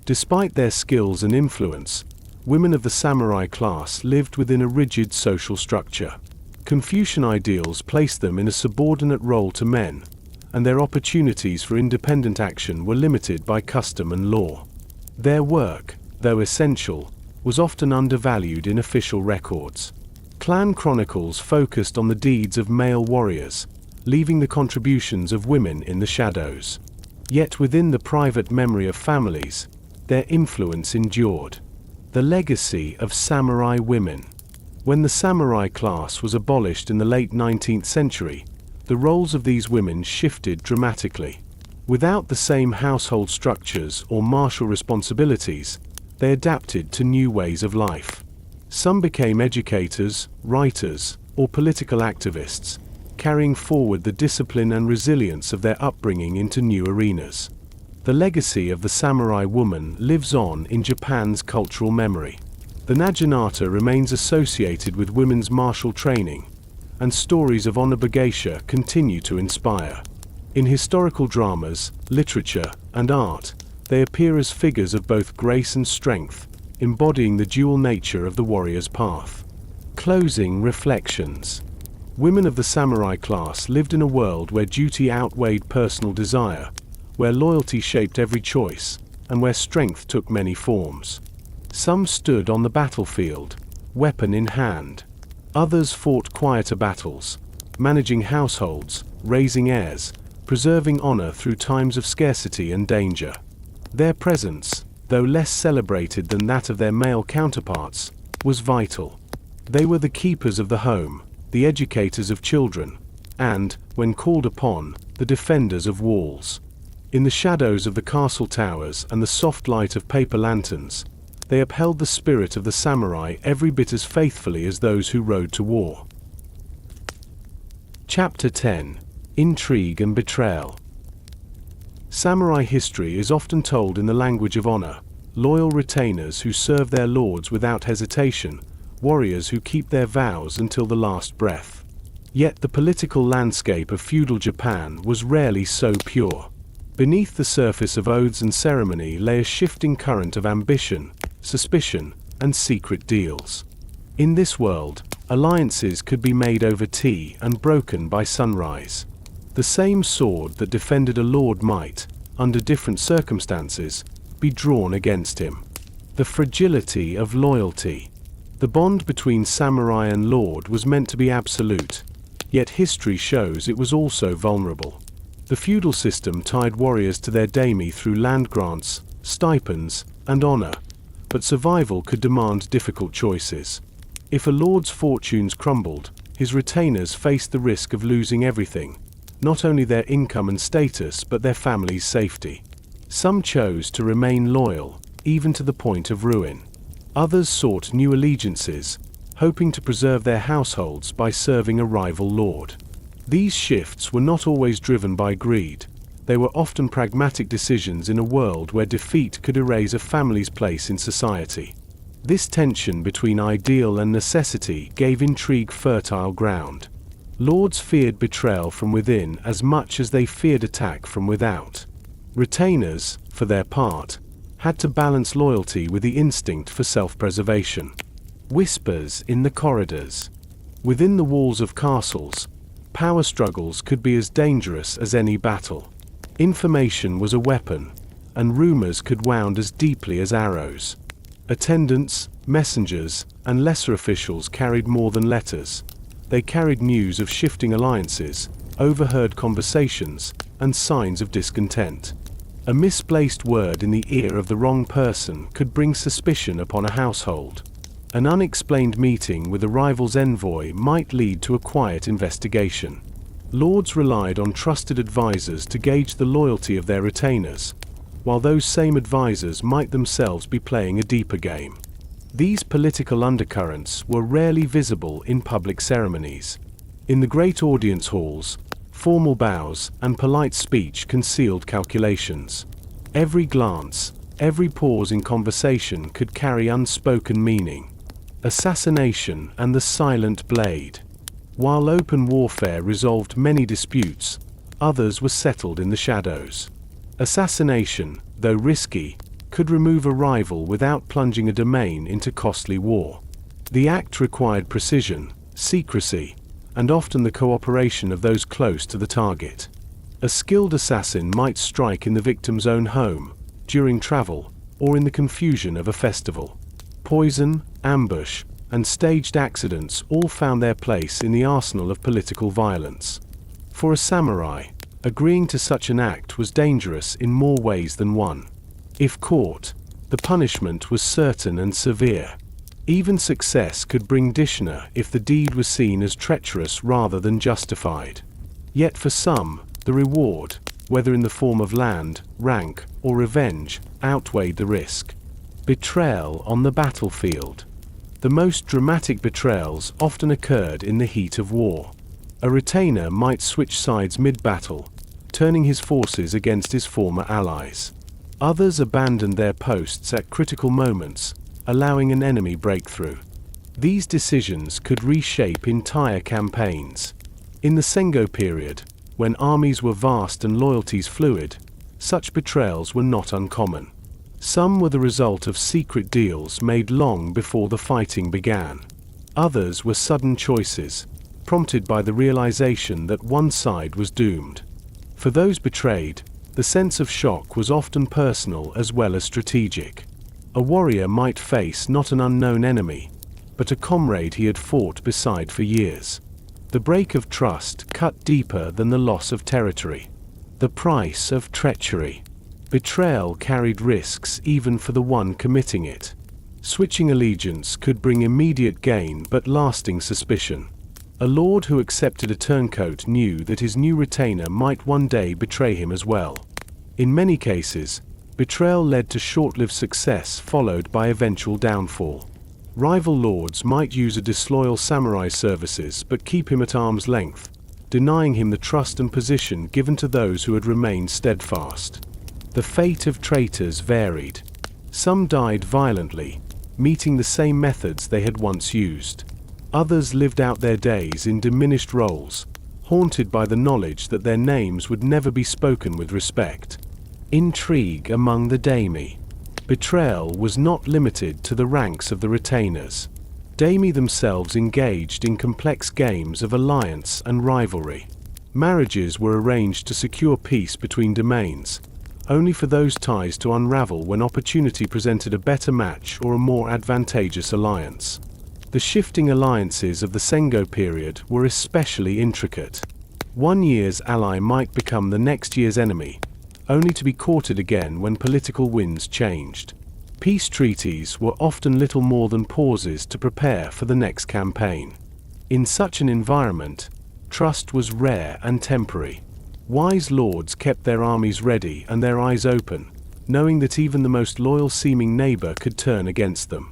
Despite their skills and influence, women of the samurai class lived within a rigid social structure. Confucian ideals placed them in a subordinate role to men, and their opportunities for independent action were limited by custom and law. Their work, though essential, was often undervalued in official records. Clan chronicles focused on the deeds of male warriors, leaving the contributions of women in the shadows. Yet within the private memory of families, their influence endured. The legacy of samurai women. When the samurai class was abolished in the late 19th century, the roles of these women shifted dramatically. Without the same household structures or martial responsibilities, they adapted to new ways of life. Some became educators, writers, or political activists, carrying forward the discipline and resilience of their upbringing into new arenas. The legacy of the samurai woman lives on in Japan's cultural memory. The naginata remains associated with women's martial training, and stories of honor geisha continue to inspire. In historical dramas, literature, and art, they appear as figures of both grace and strength, embodying the dual nature of the warrior's path. Closing reflections. Women of the samurai class lived in a world where duty outweighed personal desire, where loyalty shaped every choice, and where strength took many forms. Some stood on the battlefield, weapon in hand. Others fought quieter battles, managing households, raising heirs, preserving honor through times of scarcity and danger. Their presence, though less celebrated than that of their male counterparts, was vital. They were the keepers of the home, the educators of children, and, when called upon, the defenders of walls. In the shadows of the castle towers and the soft light of paper lanterns, they upheld the spirit of the samurai every bit as faithfully as those who rode to war. Chapter 10. Intrigue and Betrayal. Samurai history is often told in the language of honor: loyal retainers who serve their lords without hesitation, warriors who keep their vows until the last breath. Yet the political landscape of feudal Japan was rarely so pure. Beneath the surface of oaths and ceremony lay a shifting current of ambition, suspicion, and secret deals. In this world, alliances could be made over tea and broken by sunrise. The same sword that defended a lord might, under different circumstances, be drawn against him. The fragility of loyalty. The bond between samurai and lord was meant to be absolute, yet history shows it was also vulnerable. The feudal system tied warriors to their daimyo through land grants, stipends, and honor, but survival could demand difficult choices. If a lord's fortunes crumbled, his retainers faced the risk of losing everything, not only their income and status but their family's safety. Some chose to remain loyal, even to the point of ruin. Others sought new allegiances, hoping to preserve their households by serving a rival lord. These shifts were not always driven by greed. They were often pragmatic decisions in a world where defeat could erase a family's place in society. This tension between ideal and necessity gave intrigue fertile ground. Lords feared betrayal from within as much as they feared attack from without. Retainers, for their part, had to balance loyalty with the instinct for self-preservation. Whispers in the corridors. Within the walls of castles, power struggles could be as dangerous as any battle. Information was a weapon, and rumors could wound as deeply as arrows. Attendants, messengers, and lesser officials carried more than letters. They carried news of shifting alliances, overheard conversations, and signs of discontent. A misplaced word in the ear of the wrong person could bring suspicion upon a household. An unexplained meeting with a rival's envoy might lead to a quiet investigation. Lords relied on trusted advisors to gauge the loyalty of their retainers, while those same advisors might themselves be playing a deeper game. These political undercurrents were rarely visible in public ceremonies. In the great audience halls, formal bows and polite speech concealed calculations. Every glance, every pause in conversation could carry unspoken meaning. Assassination and the silent blade. While open warfare resolved many disputes, others were settled in the shadows. Assassination, though risky, could remove a rival without plunging a domain into costly war. The act required precision, secrecy, and often the cooperation of those close to the target. A skilled assassin might strike in the victim's own home, during travel, or in the confusion of a festival. Poison, ambush, and staged accidents all found their place in the arsenal of political violence. For a samurai, agreeing to such an act was dangerous in more ways than one. If caught, the punishment was certain and severe. Even success could bring dishonor if the deed was seen as treacherous rather than justified. Yet for some, the reward, whether in the form of land, rank, or revenge, outweighed the risk. Betrayal on the battlefield. The most dramatic betrayals often occurred in the heat of war. A retainer might switch sides mid-battle, turning his forces against his former allies. Others abandoned their posts at critical moments, allowing an enemy breakthrough. These decisions could reshape entire campaigns. In the Sengo period, when armies were vast and loyalties fluid, such betrayals were not uncommon. Some were the result of secret deals made long before the fighting began. Others were sudden choices, prompted by the realization that one side was doomed. For those betrayed, the sense of shock was often personal as well as strategic. A warrior might face not an unknown enemy, but a comrade he had fought beside for years. The break of trust cut deeper than the loss of territory. The price of treachery. Betrayal carried risks even for the one committing it. Switching allegiance could bring immediate gain but lasting suspicion. A lord who accepted a turncoat knew that his new retainer might one day betray him as well. In many cases, betrayal led to short-lived success followed by eventual downfall. Rival lords might use a disloyal samurai's services but keep him at arm's length, denying him the trust and position given to those who had remained steadfast. The fate of traitors varied. Some died violently, meeting the same methods they had once used. Others lived out their days in diminished roles, haunted by the knowledge that their names would never be spoken with respect. Intrigue among the daimyo. Betrayal was not limited to the ranks of the retainers. Daimyo themselves engaged in complex games of alliance and rivalry. Marriages were arranged to secure peace between domains, only for those ties to unravel when opportunity presented a better match or a more advantageous alliance. The shifting alliances of the Sengo period were especially intricate. One year's ally might become the next year's enemy, only to be courted again when political winds changed. Peace treaties were often little more than pauses to prepare for the next campaign. In such an environment, trust was rare and temporary. Wise lords kept their armies ready and their eyes open, knowing that even the most loyal-seeming neighbor could turn against them.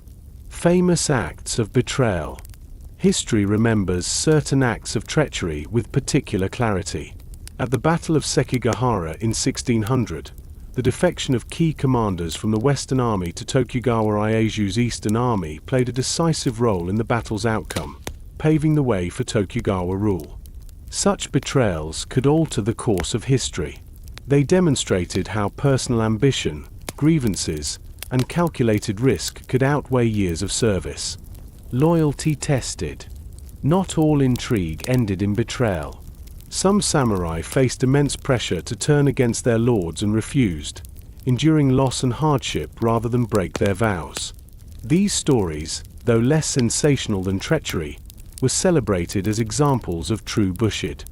Famous acts of betrayal. History remembers certain acts of treachery with particular clarity. At the Battle of Sekigahara in 1600, the defection of key commanders from the Western Army to Tokugawa Ieyasu's Eastern Army played a decisive role in the battle's outcome, paving the way for Tokugawa rule. Such betrayals could alter the course of history. They demonstrated how personal ambition, grievances, and calculated risk could outweigh years of service. Loyalty tested. Not all intrigue ended in betrayal. Some samurai faced immense pressure to turn against their lords and refused, enduring loss and hardship rather than break their vows. These stories, though less sensational than treachery, were celebrated as examples of true Bushido.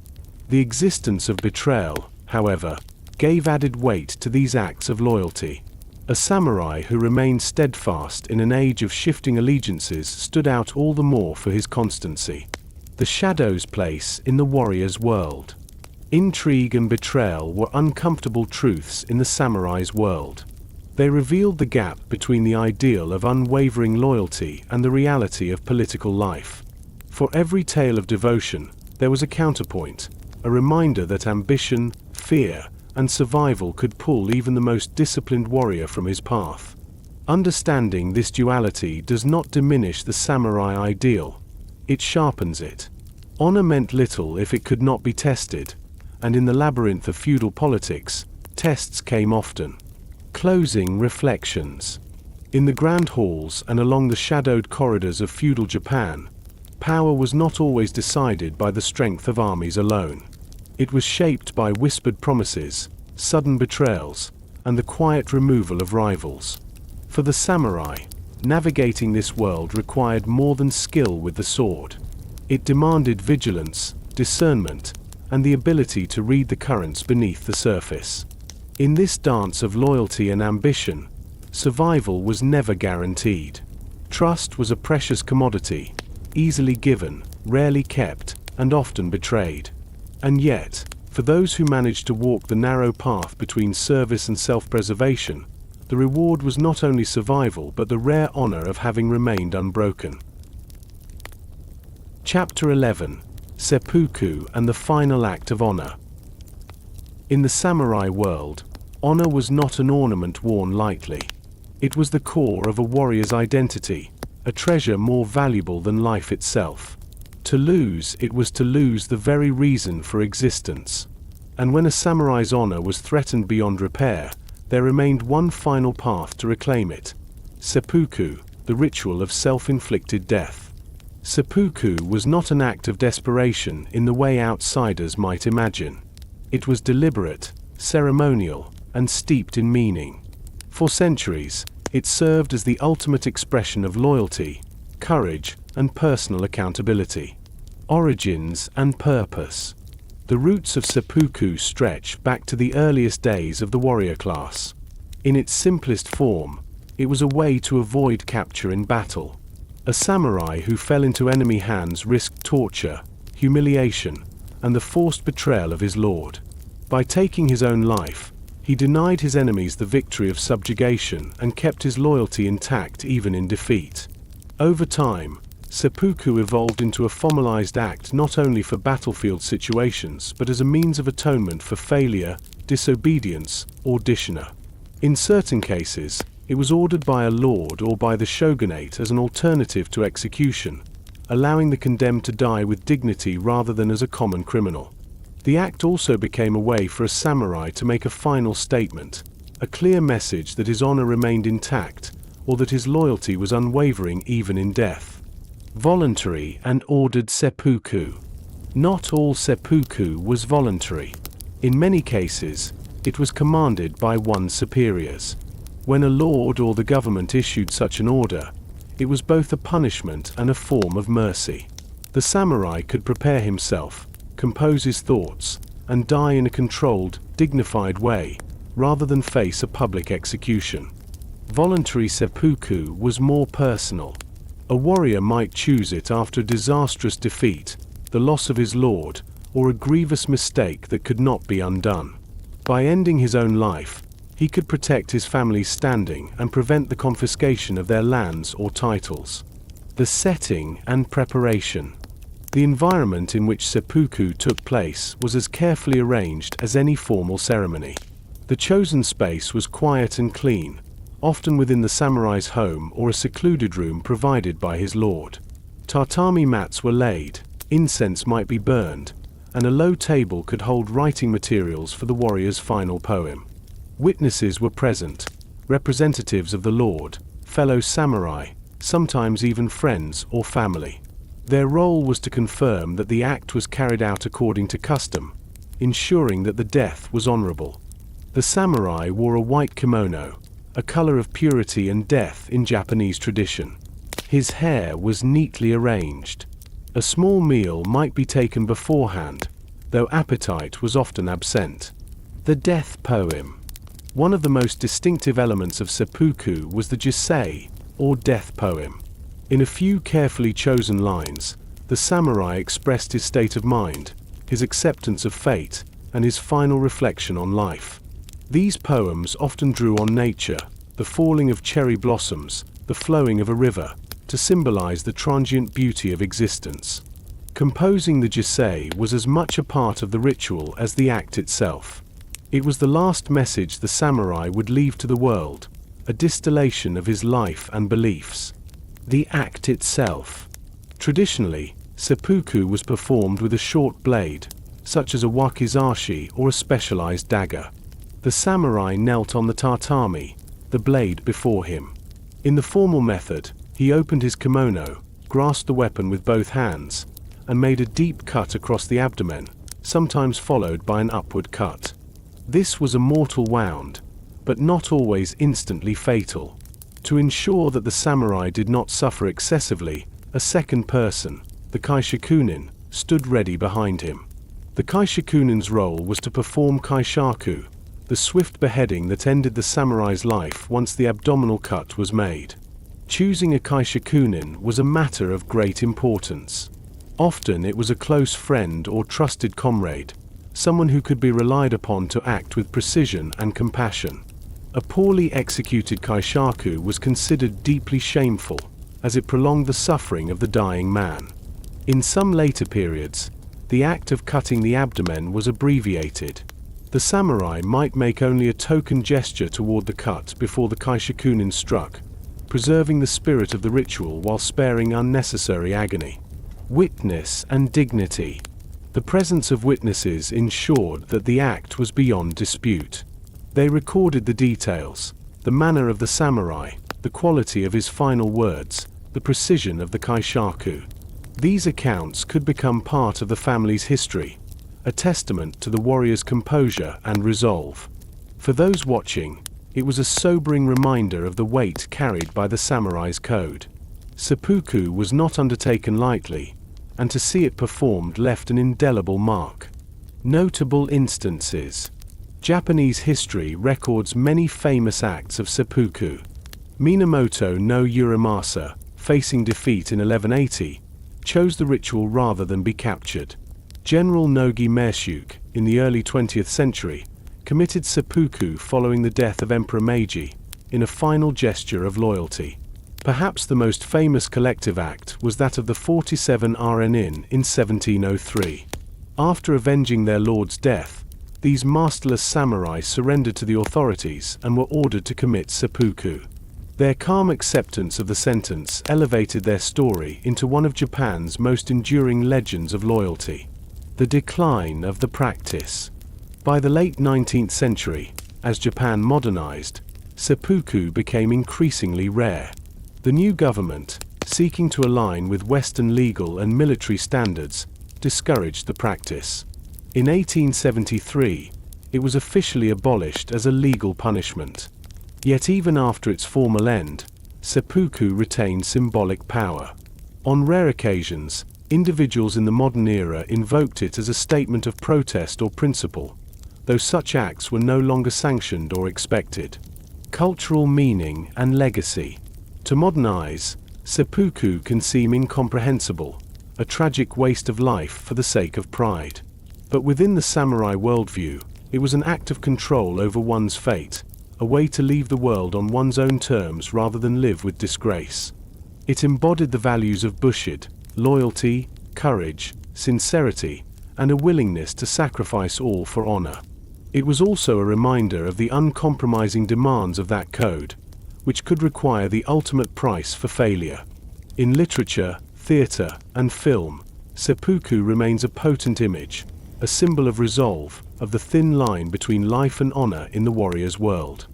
The existence of betrayal, however, gave added weight to these acts of loyalty. A samurai who remained steadfast in an age of shifting allegiances stood out all the more for his constancy. The shadow's place in the warrior's world. Intrigue and betrayal were uncomfortable truths in the samurai's world. They revealed the gap between the ideal of unwavering loyalty and the reality of political life. For every tale of devotion, there was a counterpoint, a reminder that ambition, fear, and survival could pull even the most disciplined warrior from his path. Understanding this duality does not diminish the samurai ideal, it sharpens it. Honor meant little if it could not be tested, and in the labyrinth of feudal politics, tests came often. Closing reflections. In the grand halls and along the shadowed corridors of feudal Japan, power was not always decided by the strength of armies alone. It was shaped by whispered promises, sudden betrayals, and the quiet removal of rivals. For the samurai, navigating this world required more than skill with the sword. It demanded vigilance, discernment, and the ability to read the currents beneath the surface. In this dance of loyalty and ambition, survival was never guaranteed. Trust was a precious commodity, easily given, rarely kept, and often betrayed. And yet, for those who managed to walk the narrow path between service and self-preservation, the reward was not only survival but the rare honor of having remained unbroken. Chapter 11. Seppuku and the Final Act of Honor. In the samurai world, honor was not an ornament worn lightly. It was the core of a warrior's identity, a treasure more valuable than life itself. To lose it was to lose the very reason for existence. And when a samurai's honor was threatened beyond repair, there remained one final path to reclaim it. Seppuku, the ritual of self-inflicted death. Seppuku was not an act of desperation in the way outsiders might imagine. It was deliberate, ceremonial, and steeped in meaning. For centuries, it served as the ultimate expression of loyalty, courage, and personal accountability. Origins and purpose. The roots of seppuku stretch back to the earliest days of the warrior class. In its simplest form, it was a way to avoid capture in battle. A samurai who fell into enemy hands risked torture, humiliation, and the forced betrayal of his lord. By taking his own life, he denied his enemies the victory of subjugation and kept his loyalty intact even in defeat. Over time, Seppuku evolved into a formalized act not only for battlefield situations but as a means of atonement for failure, disobedience, or dishonor. In certain cases, it was ordered by a lord or by the shogunate as an alternative to execution, allowing the condemned to die with dignity rather than as a common criminal. The act also became a way for a samurai to make a final statement, a clear message that his honor remained intact, or that his loyalty was unwavering even in death. Voluntary and ordered seppuku. Not all seppuku was voluntary. In many cases, it was commanded by one's superiors. When a lord or the government issued such an order, it was both a punishment and a form of mercy. The samurai could prepare himself, compose his thoughts, and die in a controlled, dignified way, rather than face a public execution. Voluntary seppuku was more personal. A warrior might choose it after a disastrous defeat, the loss of his lord, or a grievous mistake that could not be undone. By ending his own life, he could protect his family's standing and prevent the confiscation of their lands or titles. The setting and preparation. The environment in which seppuku took place was as carefully arranged as any formal ceremony. The chosen space was quiet and clean, often within the samurai's home or a secluded room provided by his lord. Tatami mats were laid, incense might be burned, and a low table could hold writing materials for the warrior's final poem. Witnesses were present, representatives of the lord, fellow samurai, sometimes even friends or family. Their role was to confirm that the act was carried out according to custom, ensuring that the death was honorable. The samurai wore a white kimono, a color of purity and death in Japanese tradition. His hair was neatly arranged. A small meal might be taken beforehand, though appetite was often absent. The death poem. One of the most distinctive elements of seppuku was the jisei, or death poem. In a few carefully chosen lines, the samurai expressed his state of mind, his acceptance of fate, and his final reflection on life. These poems often drew on nature, the falling of cherry blossoms, the flowing of a river, to symbolize the transient beauty of existence. Composing the jisei was as much a part of the ritual as the act itself. It was the last message the samurai would leave to the world, a distillation of his life and beliefs. The act itself. Traditionally, seppuku was performed with a short blade, such as a wakizashi or a specialized dagger. The samurai knelt on the tatami, the blade before him. In the formal method, he opened his kimono, grasped the weapon with both hands, and made a deep cut across the abdomen, sometimes followed by an upward cut. This was a mortal wound, but not always instantly fatal. To ensure that the samurai did not suffer excessively, a second person, the kaishakunin, stood ready behind him. The kaishakunin's role was to perform kaishaku, the swift beheading that ended the samurai's life once the abdominal cut was made. Choosing a kaishakunin was a matter of great importance. Often it was a close friend or trusted comrade, someone who could be relied upon to act with precision and compassion. A poorly executed kaishaku was considered deeply shameful, as it prolonged the suffering of the dying man. In some later periods, the act of cutting the abdomen was abbreviated. The samurai might make only a token gesture toward the cut before the kaishakunin struck, preserving the spirit of the ritual while sparing unnecessary agony. Witness and dignity. The presence of witnesses ensured that the act was beyond dispute. They recorded the details, the manner of the samurai, the quality of his final words, the precision of the kaishaku. These accounts could become part of the family's history, a testament to the warrior's composure and resolve. For those watching, it was a sobering reminder of the weight carried by the samurai's code. Seppuku was not undertaken lightly, and to see it performed left an indelible mark. Notable instances. Japanese history records many famous acts of seppuku. Minamoto no Uemasa, facing defeat in 1180, chose the ritual rather than be captured. General Nogi Meishuk, in the early 20th century, committed seppuku following the death of Emperor Meiji, in a final gesture of loyalty. Perhaps the most famous collective act was that of the 47 Renin in 1703. After avenging their lord's death, these masterless samurai surrendered to the authorities and were ordered to commit seppuku. Their calm acceptance of the sentence elevated their story into one of Japan's most enduring legends of loyalty. The decline of the practice. By the late 19th century, as Japan modernized, seppuku became increasingly rare. The new government, seeking to align with Western legal and military standards, discouraged the practice. In 1873, it was officially abolished as a legal punishment. Yet even after its formal end, seppuku retained symbolic power. On rare occasions, individuals in the modern era invoked it as a statement of protest or principle, though such acts were no longer sanctioned or expected. Cultural meaning and legacy. To modern eyes, seppuku can seem incomprehensible, a tragic waste of life for the sake of pride. But within the samurai worldview, it was an act of control over one's fate, a way to leave the world on one's own terms rather than live with disgrace. It embodied the values of Bushido, loyalty, courage, sincerity, and a willingness to sacrifice all for honor. It was also a reminder of the uncompromising demands of that code, which could require the ultimate price for failure. In literature, theater, and film, seppuku remains a potent image, a symbol of resolve, of the thin line between life and honor in the warrior's world.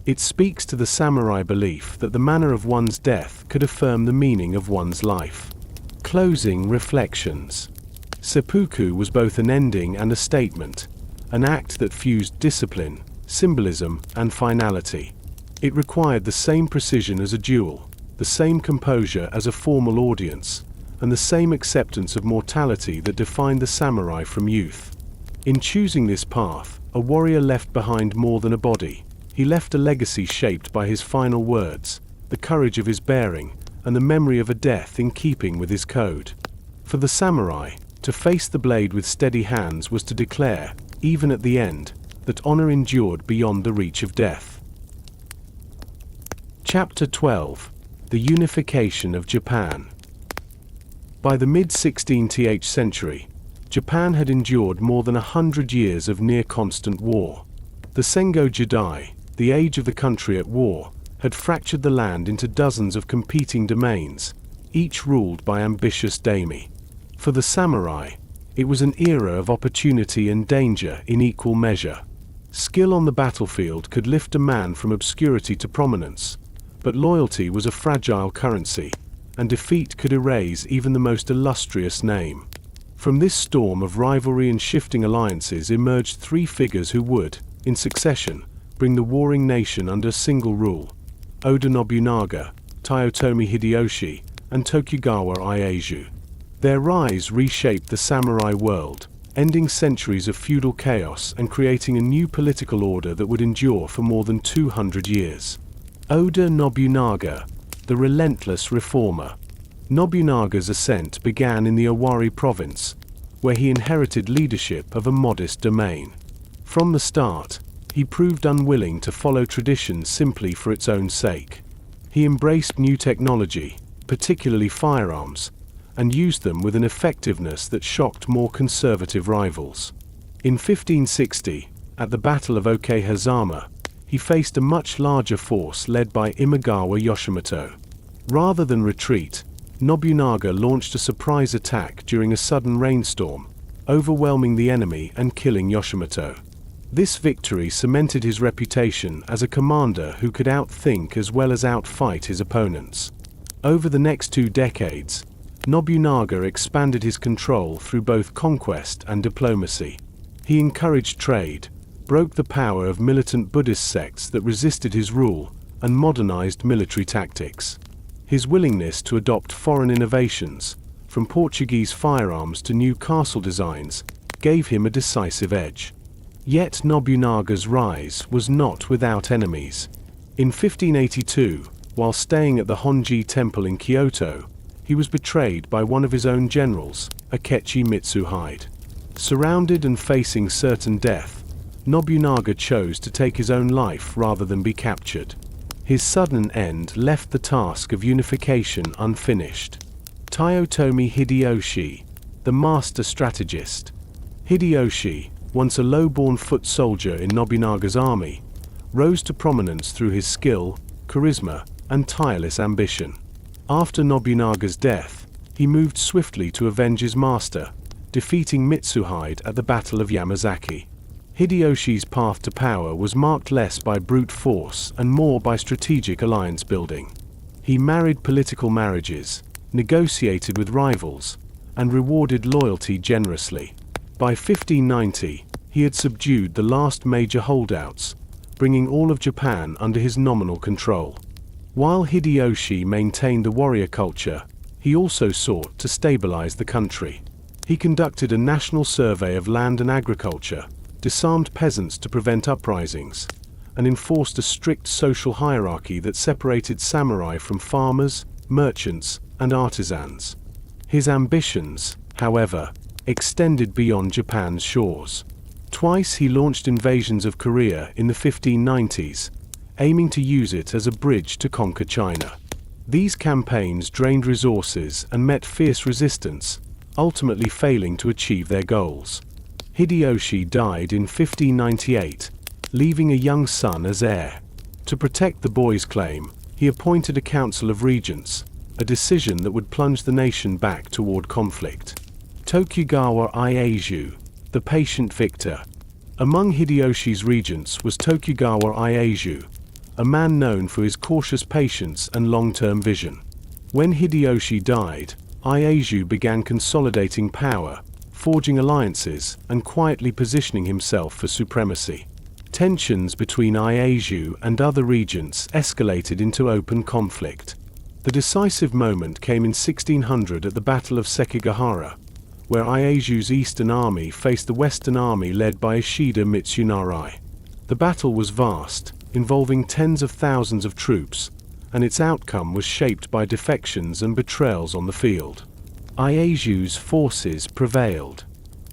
It speaks to the samurai belief that the manner of one's death could affirm the meaning of one's life. Closing reflections. Seppuku was both an ending and a statement, an act that fused discipline, symbolism, and finality. It required the same precision as a duel, the same composure as a formal audience, and the same acceptance of mortality that defined the samurai from youth. In choosing this path, a warrior left behind more than a body. He left a legacy shaped by his final words, the courage of his bearing, and the memory of a death in keeping with his code. For the samurai, to face the blade with steady hands was to declare, even at the end, that honor endured beyond the reach of death. Chapter 12. The Unification of Japan. By the mid-16th century, Japan had endured more than 100 years of near-constant war. The Sengo Jidai, the age of the country at war, had fractured the land into dozens of competing domains, each ruled by ambitious daimyo. For the samurai, it was an era of opportunity and danger in equal measure. Skill on the battlefield could lift a man from obscurity to prominence, but loyalty was a fragile currency, and defeat could erase even the most illustrious name. From this storm of rivalry and shifting alliances emerged three figures who would, in succession, bring the warring nation under single rule: Oda Nobunaga, Toyotomi Hideyoshi, and Tokugawa Ieyasu. Their rise reshaped the samurai world, ending centuries of feudal chaos and creating a new political order that would endure for more than 200 years. Oda Nobunaga, the relentless reformer. Nobunaga's ascent began in the Owari province, where he inherited leadership of a modest domain. From the start, he proved unwilling to follow tradition simply for its own sake. He embraced new technology, particularly firearms, and used them with an effectiveness that shocked more conservative rivals. In 1560, at the Battle of Okehazama, he faced a much larger force led by Imagawa Yoshimoto. Rather than retreat, Nobunaga launched a surprise attack during a sudden rainstorm, overwhelming the enemy and killing Yoshimoto. This victory cemented his reputation as a commander who could outthink as well as outfight his opponents. Over the next 2 decades, Nobunaga expanded his control through both conquest and diplomacy. He encouraged trade, broke the power of militant Buddhist sects that resisted his rule, and modernized military tactics. His willingness to adopt foreign innovations, from Portuguese firearms to new castle designs, gave him a decisive edge. Yet Nobunaga's rise was not without enemies. In 1582, while staying at the Honji Temple in Kyoto, he was betrayed by one of his own generals, Akechi Mitsuhide. Surrounded and facing certain death, Nobunaga chose to take his own life rather than be captured. His sudden end left the task of unification unfinished. Toyotomi Hideyoshi, the master strategist. Hideyoshi, once a low-born foot soldier in Nobunaga's army, rose to prominence through his skill, charisma, and tireless ambition. After Nobunaga's death, he moved swiftly to avenge his master, defeating Mitsuhide at the Battle of Yamazaki. Hideyoshi's path to power was marked less by brute force and more by strategic alliance building. He married political marriages, negotiated with rivals, and rewarded loyalty generously. By 1590, he had subdued the last major holdouts, bringing all of Japan under his nominal control. While Hideyoshi maintained the warrior culture, he also sought to stabilize the country. He conducted a national survey of land and agriculture, disarmed peasants to prevent uprisings, and enforced a strict social hierarchy that separated samurai from farmers, merchants, and artisans. His ambitions, however, extended beyond Japan's shores. Twice he launched invasions of Korea in the 1590s, aiming to use it as a bridge to conquer China. These campaigns drained resources and met fierce resistance, ultimately failing to achieve their goals. Hideyoshi died in 1598, leaving a young son as heir. To protect the boy's claim, he appointed a council of regents, a decision that would plunge the nation back toward conflict. Tokugawa Ieyasu, the patient victor. Among Hideyoshi's regents was Tokugawa Ieyasu, a man known for his cautious patience and long-term vision. When Hideyoshi died, Ieyasu began consolidating power, forging alliances, and quietly positioning himself for supremacy. Tensions between Ieyasu and other regents escalated into open conflict. The decisive moment came in 1600 at the Battle of Sekigahara, where Ieyasu's eastern army faced the western army led by Ishida Mitsunari. The battle was vast, involving tens of thousands of troops, and its outcome was shaped by defections and betrayals on the field. Ieyasu's forces prevailed.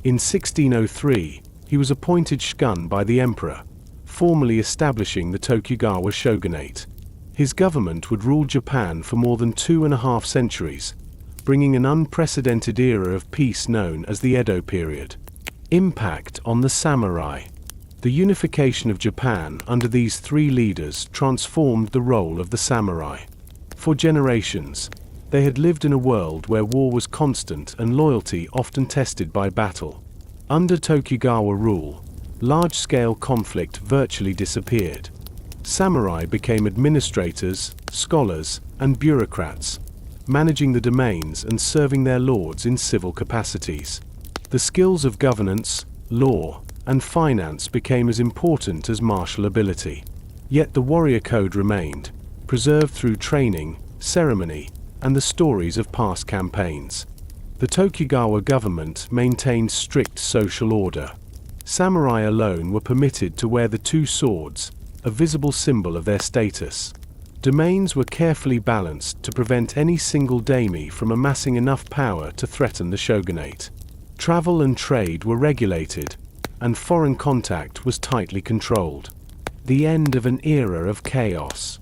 In 1603, he was appointed shogun by the emperor, formally establishing the Tokugawa shogunate. His government would rule Japan for more than 2.5 centuries, bringing an unprecedented era of peace known as the Edo period. Impact on the samurai. The unification of Japan under these three leaders transformed the role of the samurai. For generations, they had lived in a world where war was constant and loyalty often tested by battle. Under Tokugawa rule, large-scale conflict virtually disappeared. Samurai became administrators, scholars, and bureaucrats, managing the domains and serving their lords in civil capacities. The skills of governance, law, and finance became as important as martial ability. Yet the warrior code remained, preserved through training, ceremony, and the stories of past campaigns. The Tokugawa government maintained strict social order. Samurai alone were permitted to wear the two swords, a visible symbol of their status. Domains were carefully balanced to prevent any single daimyo from amassing enough power to threaten the shogunate. Travel and trade were regulated, and foreign contact was tightly controlled. The end of an era of chaos.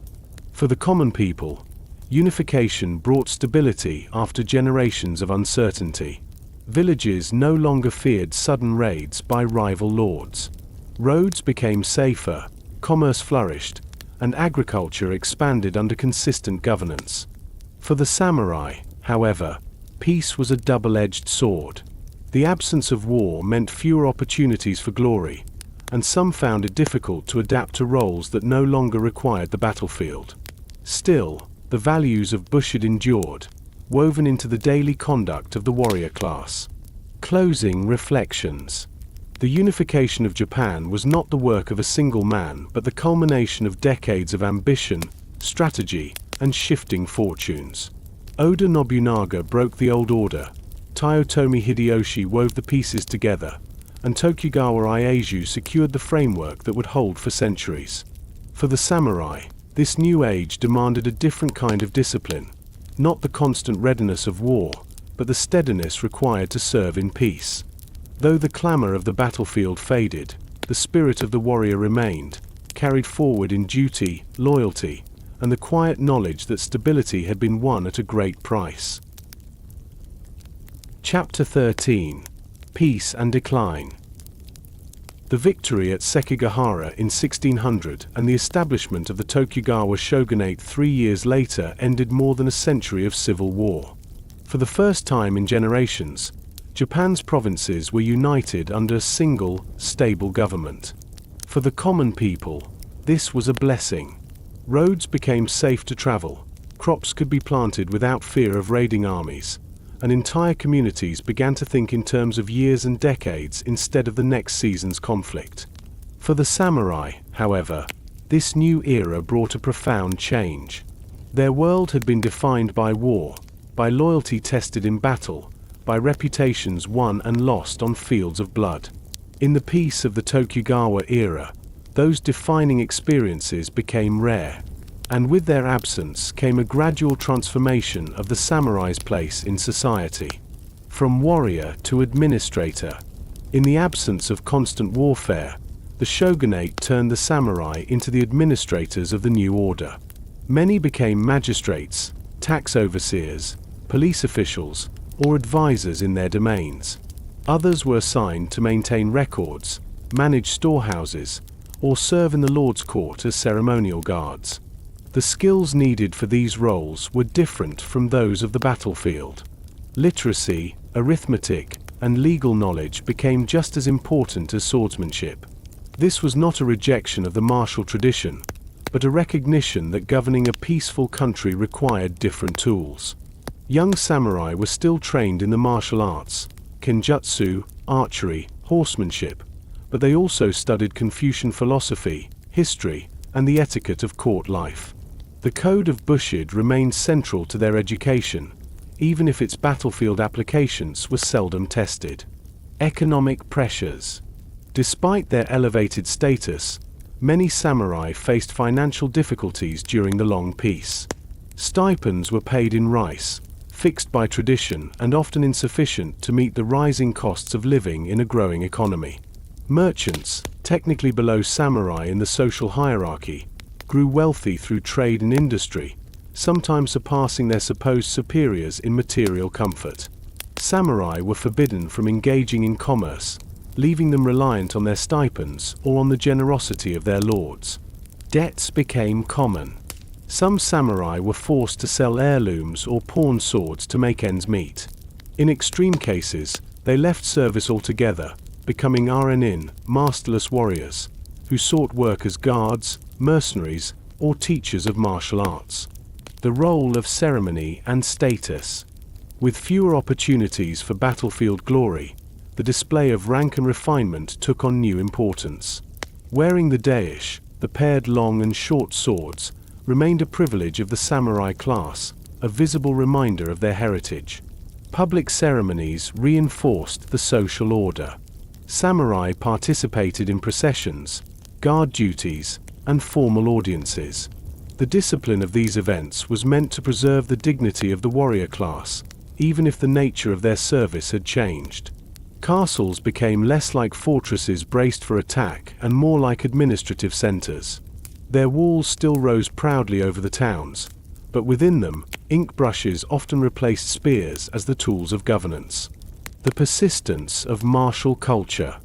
For the common people, unification brought stability after generations of uncertainty. Villages no longer feared sudden raids by rival lords. Roads became safer, commerce flourished, and agriculture expanded under consistent governance. For the samurai, however, peace was a double-edged sword. The absence of war meant fewer opportunities for glory, and some found it difficult to adapt to roles that no longer required the battlefield. Still, the values of Bushido endured, woven into the daily conduct of the warrior class. Closing reflections. The unification of Japan was not the work of a single man but the culmination of decades of ambition, strategy, and shifting fortunes. Oda Nobunaga broke the old order, Toyotomi Hideyoshi wove the pieces together, and Tokugawa Ieyasu secured the framework that would hold for centuries. For the samurai, this new age demanded a different kind of discipline, not the constant readiness of war, but the steadiness required to serve in peace. Though the clamor of the battlefield faded, the spirit of the warrior remained, carried forward in duty, loyalty, and the quiet knowledge that stability had been won at a great price. Chapter 13. Peace and Decline. The victory at Sekigahara in 1600 and the establishment of the Tokugawa shogunate 3 years later ended more than a century of civil war. For the first time in generations, Japan's provinces were united under a single, stable government. For the common people, this was a blessing. Roads became safe to travel, crops could be planted without fear of raiding armies, and entire communities began to think in terms of years and decades instead of the next season's conflict. For the samurai, however, this new era brought a profound change. Their world had been defined by war, by loyalty tested in battle, by reputations won and lost on fields of blood. In the peace of the Tokugawa era, those defining experiences became rare, and with their absence came a gradual transformation of the samurai's place in society. From warrior to administrator. In the absence of constant warfare, the shogunate turned the samurai into the administrators of the new order. Many became magistrates, tax overseers, police officials, or advisors in their domains. Others were assigned to maintain records, manage storehouses, or serve in the Lord's court as ceremonial guards. The skills needed for these roles were different from those of the battlefield. Literacy, arithmetic, and legal knowledge became just as important as swordsmanship. This was not a rejection of the martial tradition, but a recognition that governing a peaceful country required different tools. Young samurai were still trained in the martial arts, kenjutsu, archery, horsemanship, but they also studied Confucian philosophy, history, and the etiquette of court life. The code of Bushido remained central to their education, even if its battlefield applications were seldom tested. Economic pressures. Despite their elevated status, many samurai faced financial difficulties during the long peace. Stipends were paid in rice, fixed by tradition and often insufficient to meet the rising costs of living in a growing economy. Merchants, technically below samurai in the social hierarchy, grew wealthy through trade and industry, sometimes surpassing their supposed superiors in material comfort. Samurai were forbidden from engaging in commerce, leaving them reliant on their stipends or on the generosity of their lords. Debts became common. Some samurai were forced to sell heirlooms or pawn swords to make ends meet. In extreme cases, they left service altogether, becoming RNin, masterless warriors, who sought work as guards, mercenaries, or teachers of martial arts. The role of ceremony and status. With fewer opportunities for battlefield glory, the display of rank and refinement took on new importance. Wearing the daish, the paired long and short swords, remained a privilege of the samurai class, a visible reminder of their heritage. Public ceremonies reinforced the social order. Samurai participated in processions, guard duties, and formal audiences. The discipline of these events was meant to preserve the dignity of the warrior class, even if the nature of their service had changed. Castles became less like fortresses braced for attack and more like administrative centers. Their walls still rose proudly over the towns, but within them, ink brushes often replaced spears as the tools of governance. The persistence of martial culture.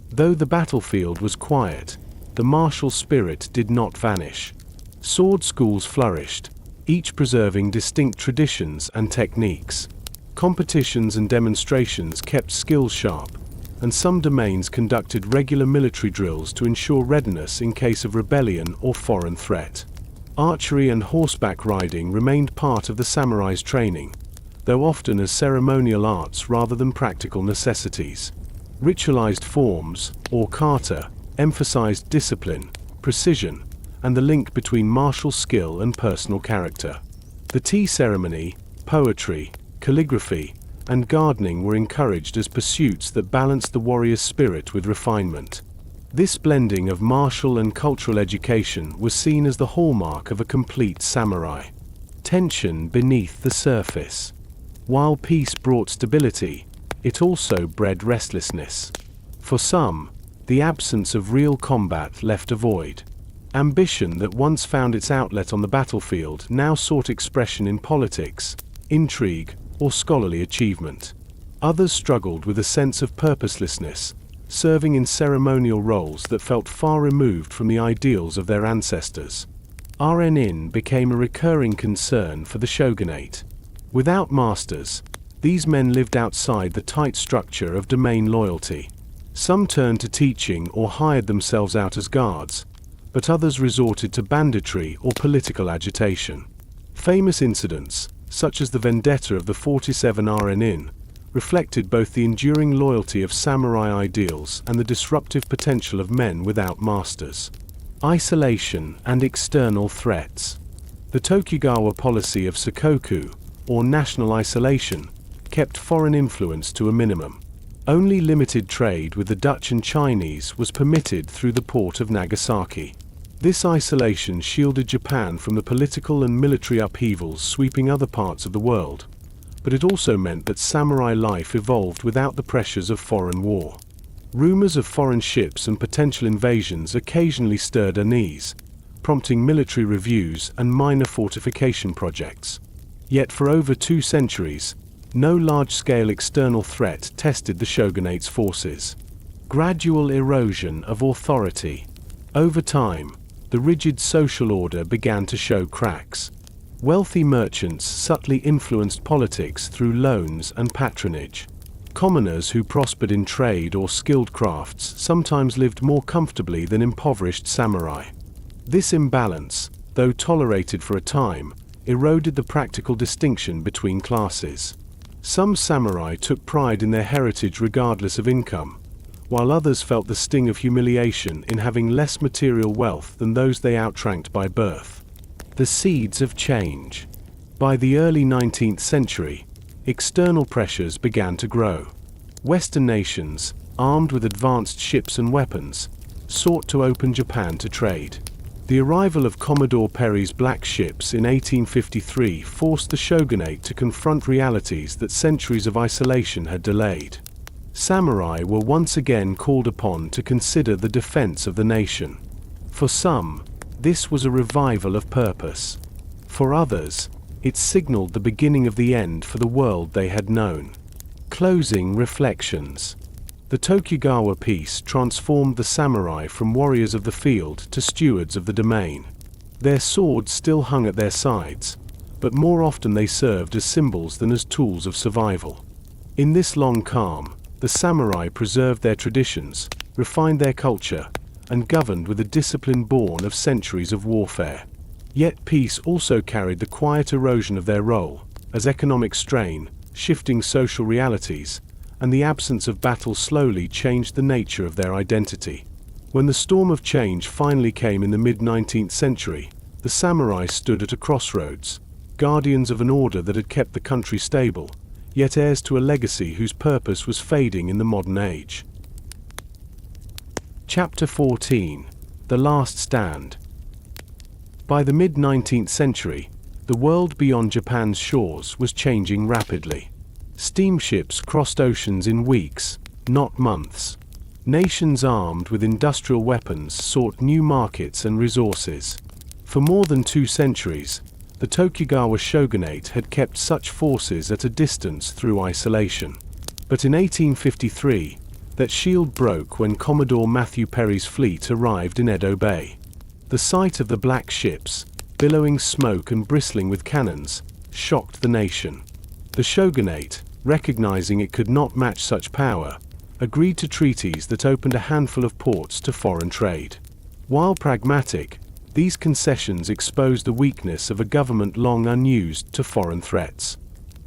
Though the battlefield was quiet, the martial spirit did not vanish. Sword schools flourished, each preserving distinct traditions and techniques. Competitions and demonstrations kept skills sharp, and some domains conducted regular military drills to ensure readiness in case of rebellion or foreign threat. Archery and horseback riding remained part of the samurai's training, though often as ceremonial arts rather than practical necessities. Ritualized forms, or kata, emphasized discipline, precision, and the link between martial skill and personal character. The tea ceremony, poetry, calligraphy, and gardening were encouraged as pursuits that balanced the warrior's spirit with refinement. This blending of martial and cultural education was seen as the hallmark of a complete samurai. Tension beneath the surface. While peace brought stability, it also bred restlessness. For some, the absence of real combat left a void. Ambition that once found its outlet on the battlefield now sought expression in politics, intrigue, or scholarly achievement. Others struggled with a sense of purposelessness, serving in ceremonial roles that felt far removed from the ideals of their ancestors. RNN became a recurring concern for the shogunate. Without masters, these men lived outside the tight structure of domain loyalty. Some turned to teaching or hired themselves out as guards, but others resorted to banditry or political agitation. Famous incidents, such as the vendetta of the 47 RNN, reflected both the enduring loyalty of samurai ideals and the disruptive potential of men without masters. Isolation and external threats. The Tokugawa policy of Seppuku, or national isolation, kept foreign influence to a minimum. Only limited trade with the Dutch and Chinese was permitted through the port of Nagasaki. This isolation shielded Japan from the political and military upheavals sweeping other parts of the world, but it also meant that samurai life evolved without the pressures of foreign war. Rumors of foreign ships and potential invasions occasionally stirred unease, prompting military reviews and minor fortification projects. Yet for over 2 centuries, no large-scale external threat tested the shogunate's forces. Gradual erosion of authority. Over time, the rigid social order began to show cracks. Wealthy merchants subtly influenced politics through loans and patronage. Commoners who prospered in trade or skilled crafts sometimes lived more comfortably than impoverished samurai. This imbalance, though tolerated for a time, eroded the practical distinction between classes. Some samurai took pride in their heritage regardless of income, while others felt the sting of humiliation in having less material wealth than those they outranked by birth. The seeds of change. By the early 19th century, external pressures began to grow. Western nations, armed with advanced ships and weapons, sought to open Japan to trade. The arrival of Commodore Perry's black ships in 1853 forced the shogunate to confront realities that centuries of isolation had delayed. Samurai were once again called upon to consider the defense of the nation. For some, this was a revival of purpose. For others, it signaled the beginning of the end for the world they had known. Closing reflections. The Tokugawa peace transformed the samurai from warriors of the field to stewards of the domain. Their swords still hung at their sides, but more often they served as symbols than as tools of survival. In this long calm, the samurai preserved their traditions, refined their culture, and governed with a discipline born of centuries of warfare. Yet peace also carried the quiet erosion of their role, as economic strain, shifting social realities, and the absence of battle slowly changed the nature of their identity. When the storm of change finally came in the mid-19th century, the samurai stood at a crossroads, guardians of an order that had kept the country stable, yet heirs to a legacy whose purpose was fading in the modern age. Chapter 14. The Last Stand. By the mid-19th century, the world beyond Japan's shores was changing rapidly. Steamships crossed oceans in weeks, not months. Nations armed with industrial weapons sought new markets and resources. For more than 2 centuries, the Tokugawa shogunate had kept such forces at a distance through isolation. But in 1853, that shield broke when Commodore Matthew Perry's fleet arrived in Edo Bay. The sight of the black ships, billowing smoke and bristling with cannons, shocked the nation. The shogunate, recognizing it could not match such power, agreed to treaties that opened a handful of ports to foreign trade. While pragmatic, these concessions exposed the weakness of a government long unused to foreign threats.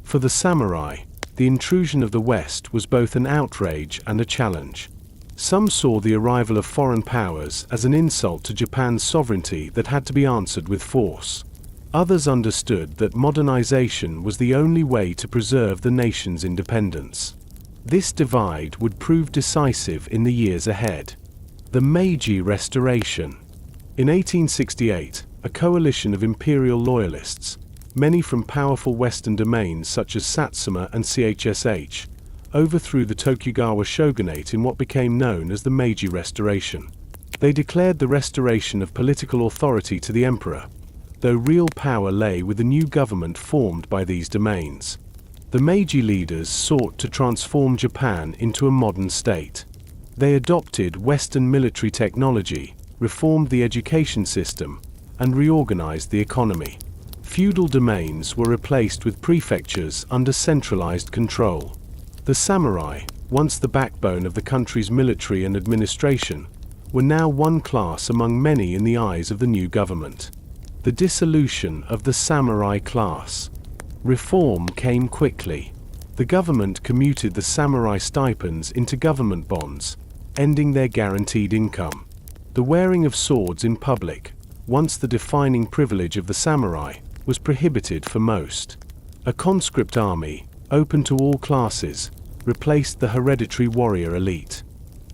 For the samurai, the intrusion of the West was both an outrage and a challenge. Some saw the arrival of foreign powers as an insult to Japan's sovereignty that had to be answered with force. Others understood that modernization was the only way to preserve the nation's independence. This divide would prove decisive in the years ahead. The Meiji Restoration. In 1868, a coalition of imperial loyalists, many from powerful Western domains such as Satsuma and CHSH, overthrew the Tokugawa shogunate in what became known as the Meiji Restoration. They declared the restoration of political authority to the emperor, though real power lay with the new government formed by these domains. The Meiji leaders sought to transform Japan into a modern state. They adopted Western military technology, reformed the education system, and reorganized the economy. Feudal domains were replaced with prefectures under centralized control. The samurai, once the backbone of the country's military and administration, were now one class among many in the eyes of the new government. The dissolution of the samurai class. Reform came quickly. The government commuted the samurai stipends into government bonds, ending their guaranteed income. The wearing of swords in public, once the defining privilege of the samurai, was prohibited for most. A conscript army, open to all classes, replaced the hereditary warrior elite.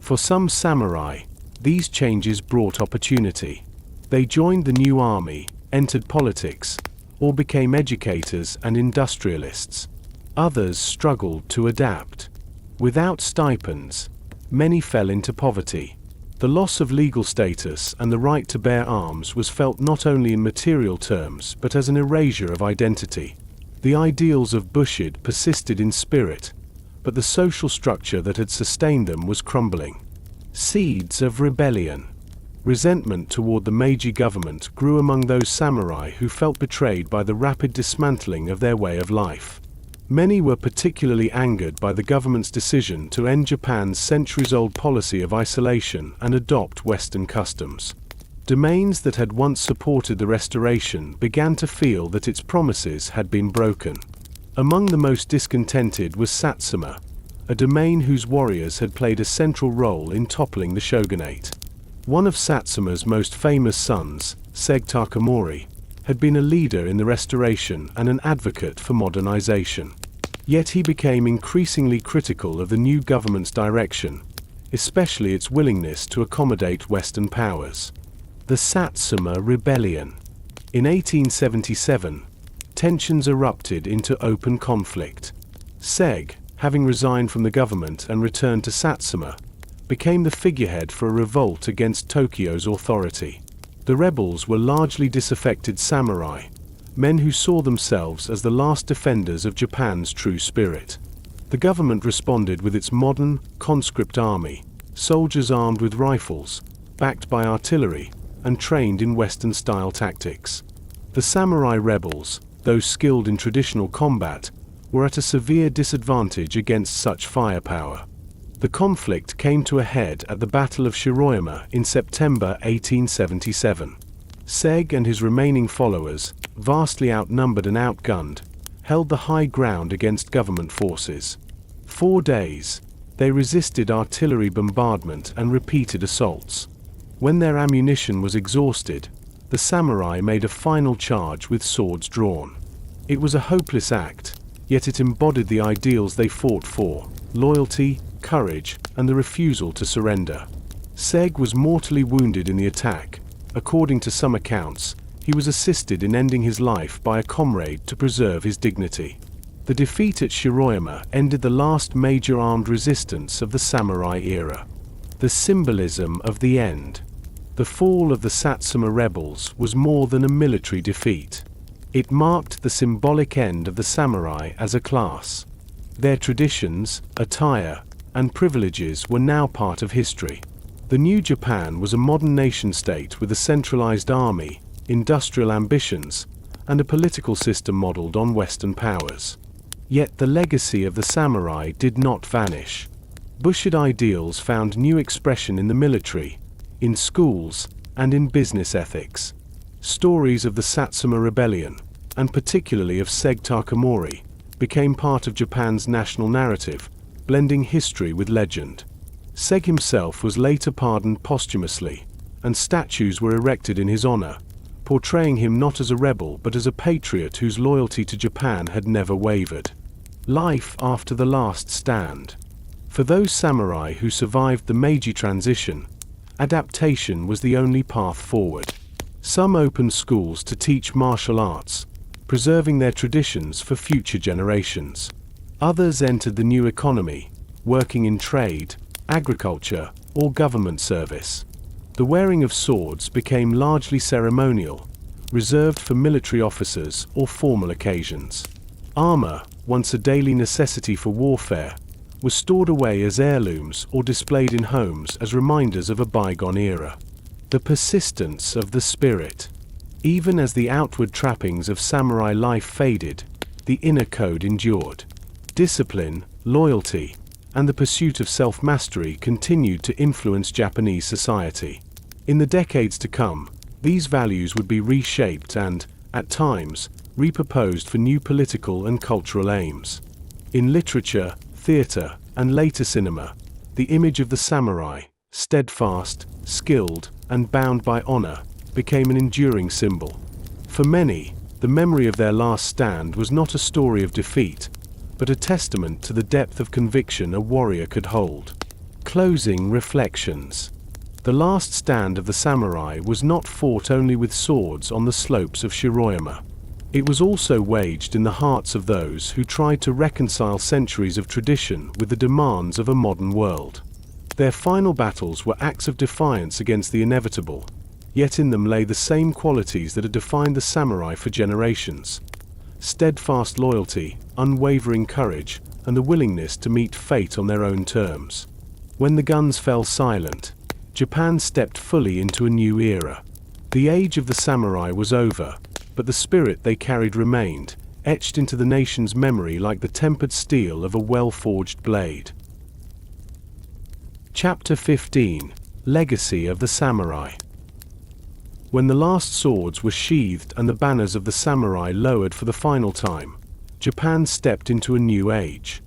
For some samurai, these changes brought opportunity. They joined the new army, entered politics, or became educators and industrialists. Others struggled to adapt. Without stipends, many fell into poverty. The loss of legal status and the right to bear arms was felt not only in material terms but as an erasure of identity. The ideals of Bushido persisted in spirit, but the social structure that had sustained them was crumbling. Seeds of rebellion. Resentment toward the Meiji government grew among those samurai who felt betrayed by the rapid dismantling of their way of life. Many were particularly angered by the government's decision to end Japan's centuries-old policy of isolation and adopt Western customs. Domains that had once supported the restoration began to feel that its promises had been broken. Among the most discontented was Satsuma, a domain whose warriors had played a central role in toppling the shogunate. One of Satsuma's most famous sons, Seg Takamori, had been a leader in the restoration and an advocate for modernization. Yet he became increasingly critical of the new government's direction, especially its willingness to accommodate Western powers. The Satsuma Rebellion. In 1877, tensions erupted into open conflict. Seg, having resigned from the government and returned to Satsuma, became the figurehead for a revolt against Tokyo's authority. The rebels were largely disaffected samurai, men who saw themselves as the last defenders of Japan's true spirit. The government responded with its modern, conscript army, soldiers armed with rifles, backed by artillery, and trained in Western-style tactics. The samurai rebels, though skilled in traditional combat, were at a severe disadvantage against such firepower. The conflict came to a head at the Battle of Shiroyama in September 1877. Seg and his remaining followers, vastly outnumbered and outgunned, held the high ground against government forces. 4 days, they resisted artillery bombardment and repeated assaults. When their ammunition was exhausted, the samurai made a final charge with swords drawn. It was a hopeless act, yet it embodied the ideals they fought for: loyalty, courage, and the refusal to surrender. Seg was mortally wounded in the attack. According to some accounts, he was assisted in ending his life by a comrade to preserve his dignity. The defeat at Shiroyama ended the last major armed resistance of the samurai era. The symbolism of the end. The fall of the Satsuma rebels was more than a military defeat. It marked the symbolic end of the samurai as a class. Their traditions, attire, and privileges were now part of history. The new Japan was a modern nation-state with a centralized army, industrial ambitions, and a political system modeled on Western powers. Yet the legacy of the samurai did not vanish. Bushido ideals found new expression in the military, in schools, and in business ethics. Stories of the Satsuma Rebellion, and particularly of Seg Takamori, became part of Japan's national narrative, blending history with legend. Seg himself was later pardoned posthumously, and statues were erected in his honor, portraying him not as a rebel but as a patriot whose loyalty to Japan had never wavered. Life after the last stand. For those samurai who survived the Meiji transition, adaptation was the only path forward. Some opened schools to teach martial arts, preserving their traditions for future generations. Others entered the new economy, working in trade, agriculture, or government service. The wearing of swords became largely ceremonial, reserved for military officers or formal occasions. Armor, once a daily necessity for warfare, was stored away as heirlooms or displayed in homes as reminders of a bygone era. The persistence of the spirit. Even as the outward trappings of samurai life faded, the inner code endured. Discipline, loyalty, and the pursuit of self-mastery continued to influence Japanese society. In the decades to come, these values would be reshaped and, at times, repurposed for new political and cultural aims. In literature, theater, and later cinema, the image of the samurai, steadfast, skilled, and bound by honor, became an enduring symbol. For many, the memory of their last stand was not a story of defeat, but a testament to the depth of conviction a warrior could hold. Closing reflections. The last stand of the samurai was not fought only with swords on the slopes of Shiroyama. It was also waged in the hearts of those who tried to reconcile centuries of tradition with the demands of a modern world. Their final battles were acts of defiance against the inevitable, yet in them lay the same qualities that had defined the samurai for generations: steadfast loyalty, unwavering courage, and the willingness to meet fate on their own terms. When the guns fell silent, Japan stepped fully into a new era. The age of the samurai was over, but the spirit they carried remained, etched into the nation's memory like the tempered steel of a well-forged blade. Chapter 15: Legacy of the Samurai. When the last swords were sheathed and the banners of the samurai lowered for the final time, Japan stepped into a new age.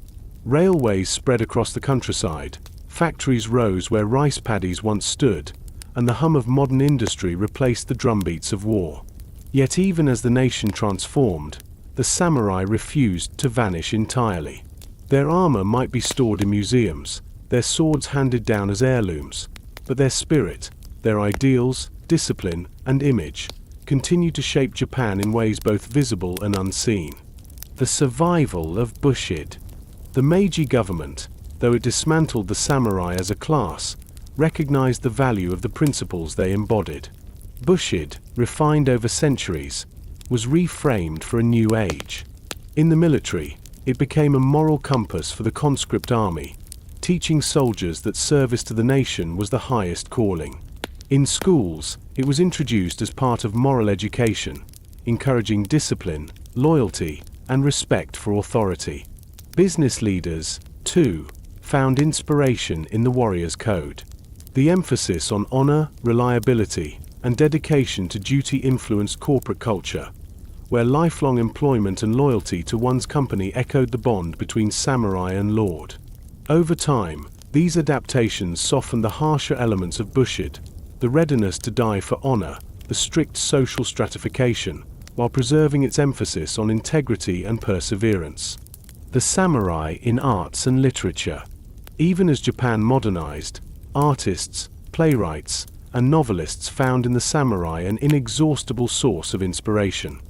Railways spread across the countryside, factories rose where rice paddies once stood, and the hum of modern industry replaced the drumbeats of war. Yet even as the nation transformed, the samurai refused to vanish entirely. Their armor might be stored in museums, their swords handed down as heirlooms, but their spirit, their ideals, discipline, and image continued to shape Japan in ways both visible and unseen. The survival of Bushido. The Meiji government, though it dismantled the samurai as a class, recognized the value of the principles they embodied. Bushido, refined over centuries, was reframed for a new age. In the military, it became a moral compass for the conscript army, teaching soldiers that service to the nation was the highest calling. In schools, it was introduced as part of moral education, encouraging discipline, loyalty, and respect for authority. Business leaders, too, found inspiration in the warrior's code. The emphasis on honor, reliability, and dedication to duty influenced corporate culture, where lifelong employment and loyalty to one's company echoed the bond between samurai and lord. Over time, these adaptations softened the harsher elements of Bushido, the readiness to die for honor, the strict social stratification, while preserving its emphasis on integrity and perseverance. The samurai in arts and literature. Even as Japan modernized, artists, playwrights, and novelists found in the samurai an inexhaustible source of inspiration.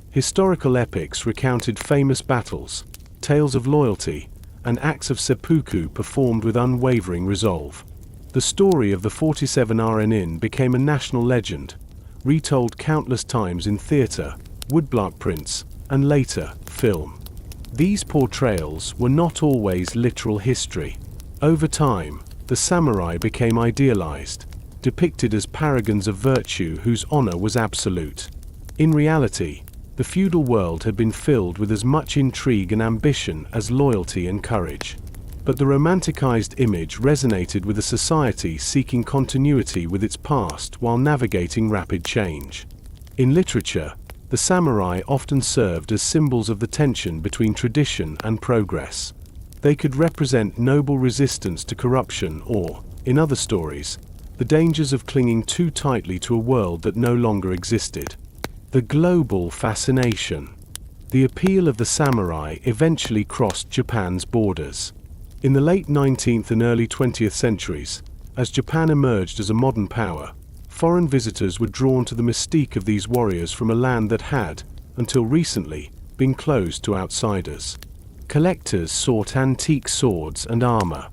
Historical epics recounted famous battles, tales of loyalty, and acts of seppuku performed with unwavering resolve. The story of the 47 Ronin became a national legend, retold countless times in theater, woodblock prints, and later, film. These portrayals were not always literal history. Over time, the samurai became idealized, depicted as paragons of virtue whose honor was absolute. In reality, the feudal world had been filled with as much intrigue and ambition as loyalty and courage. But the romanticized image resonated with a society seeking continuity with its past while navigating rapid change. In literature, the samurai often served as symbols of the tension between tradition and progress. They could represent noble resistance to corruption or, in other stories, the dangers of clinging too tightly to a world that no longer existed. The global fascination. The appeal of the samurai eventually crossed Japan's borders. In the late 19th and early 20th centuries, as Japan emerged as a modern power, foreign visitors were drawn to the mystique of these warriors from a land that had, until recently, been closed to outsiders. Collectors sought antique swords and armor.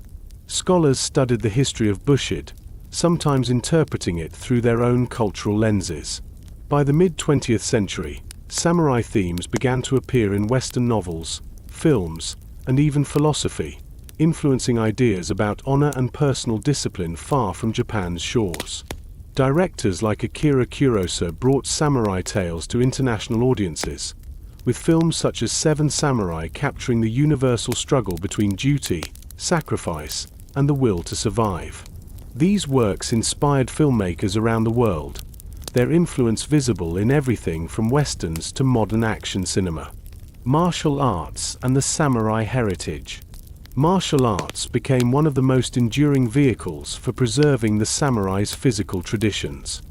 Scholars studied the history of Bushido, sometimes interpreting it through their own cultural lenses. By the mid-20th century, samurai themes began to appear in Western novels, films, and even philosophy, influencing ideas about honor and personal discipline far from Japan's shores. Directors like Akira Kurosawa brought samurai tales to international audiences, with films such as Seven Samurai capturing the universal struggle between duty, sacrifice, and the will to survive. These works inspired filmmakers around the world, their influence visible in everything from westerns to modern action cinema. Martial arts and the samurai heritage. Martial arts became one of the most enduring vehicles for preserving the samurai's physical traditions.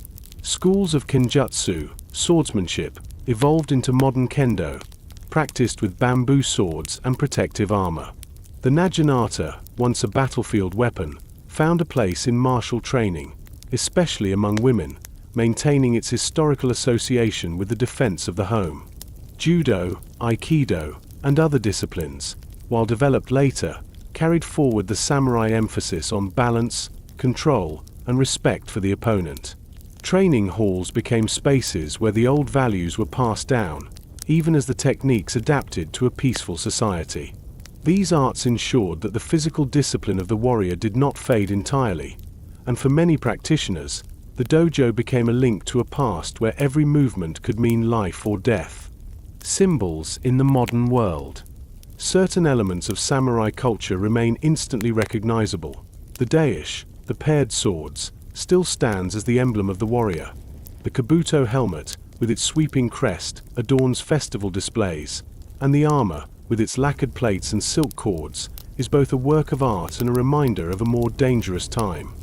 Schools of kenjutsu, swordsmanship, evolved into modern kendo, practiced with bamboo swords and protective armor. The naginata, once a battlefield weapon, found a place in martial training, especially among women, maintaining its historical association with the defense of the home. Judo, aikido, and other disciplines, while developed later, carried forward the samurai emphasis on balance, control, and respect for the opponent. Training halls became spaces where the old values were passed down, even as the techniques adapted to a peaceful society. These arts ensured that the physical discipline of the warrior did not fade entirely, and for many practitioners, the dojo became a link to a past where every movement could mean life or death. Symbols in the modern world. Certain elements of samurai culture remain instantly recognizable. The daish, the paired swords, still stands as the emblem of the warrior. The kabuto helmet, with its sweeping crest, adorns festival displays, and the armor, with its lacquered plates and silk cords, is both a work of art and a reminder of a more dangerous time.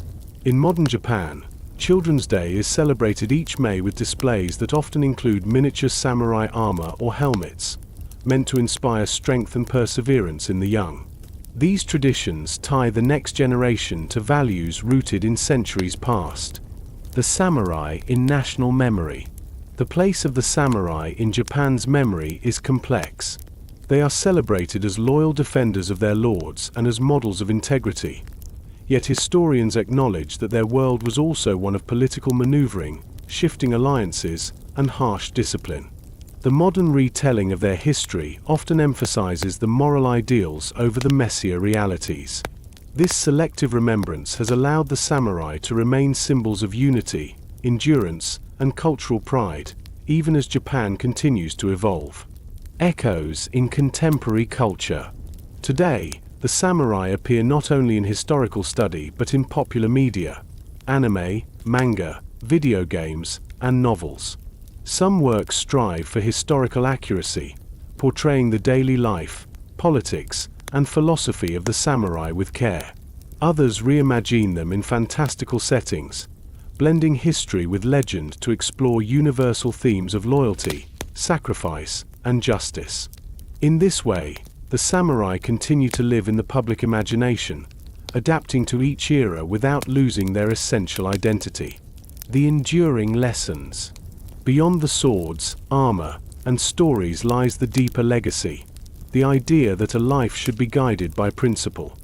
In modern Japan, Children's Day is celebrated each May with displays that often include miniature samurai armor or helmets, meant to inspire strength and perseverance in the young. These traditions tie the next generation to values rooted in centuries past. The samurai in national memory. The place of the samurai in Japan's memory is complex. They are celebrated as loyal defenders of their lords and as models of integrity. Yet historians acknowledge that their world was also one of political maneuvering, shifting alliances, and harsh discipline. The modern retelling of their history often emphasizes the moral ideals over the messier realities. This selective remembrance has allowed the samurai to remain symbols of unity, endurance, and cultural pride, even as Japan continues to evolve. Echoes in contemporary culture. Today, the samurai appear not only in historical study but in popular media, anime, manga, video games, and novels. Some works strive for historical accuracy, portraying the daily life, politics, and philosophy of the samurai with care. Others reimagine them in fantastical settings, blending history with legend to explore universal themes of loyalty, sacrifice, and justice. In this way, the samurai continue to live in the public imagination, adapting to each era without losing their essential identity. The enduring lessons. Beyond the swords, armor, and stories lies the deeper legacy, the idea that a life should be guided by principle.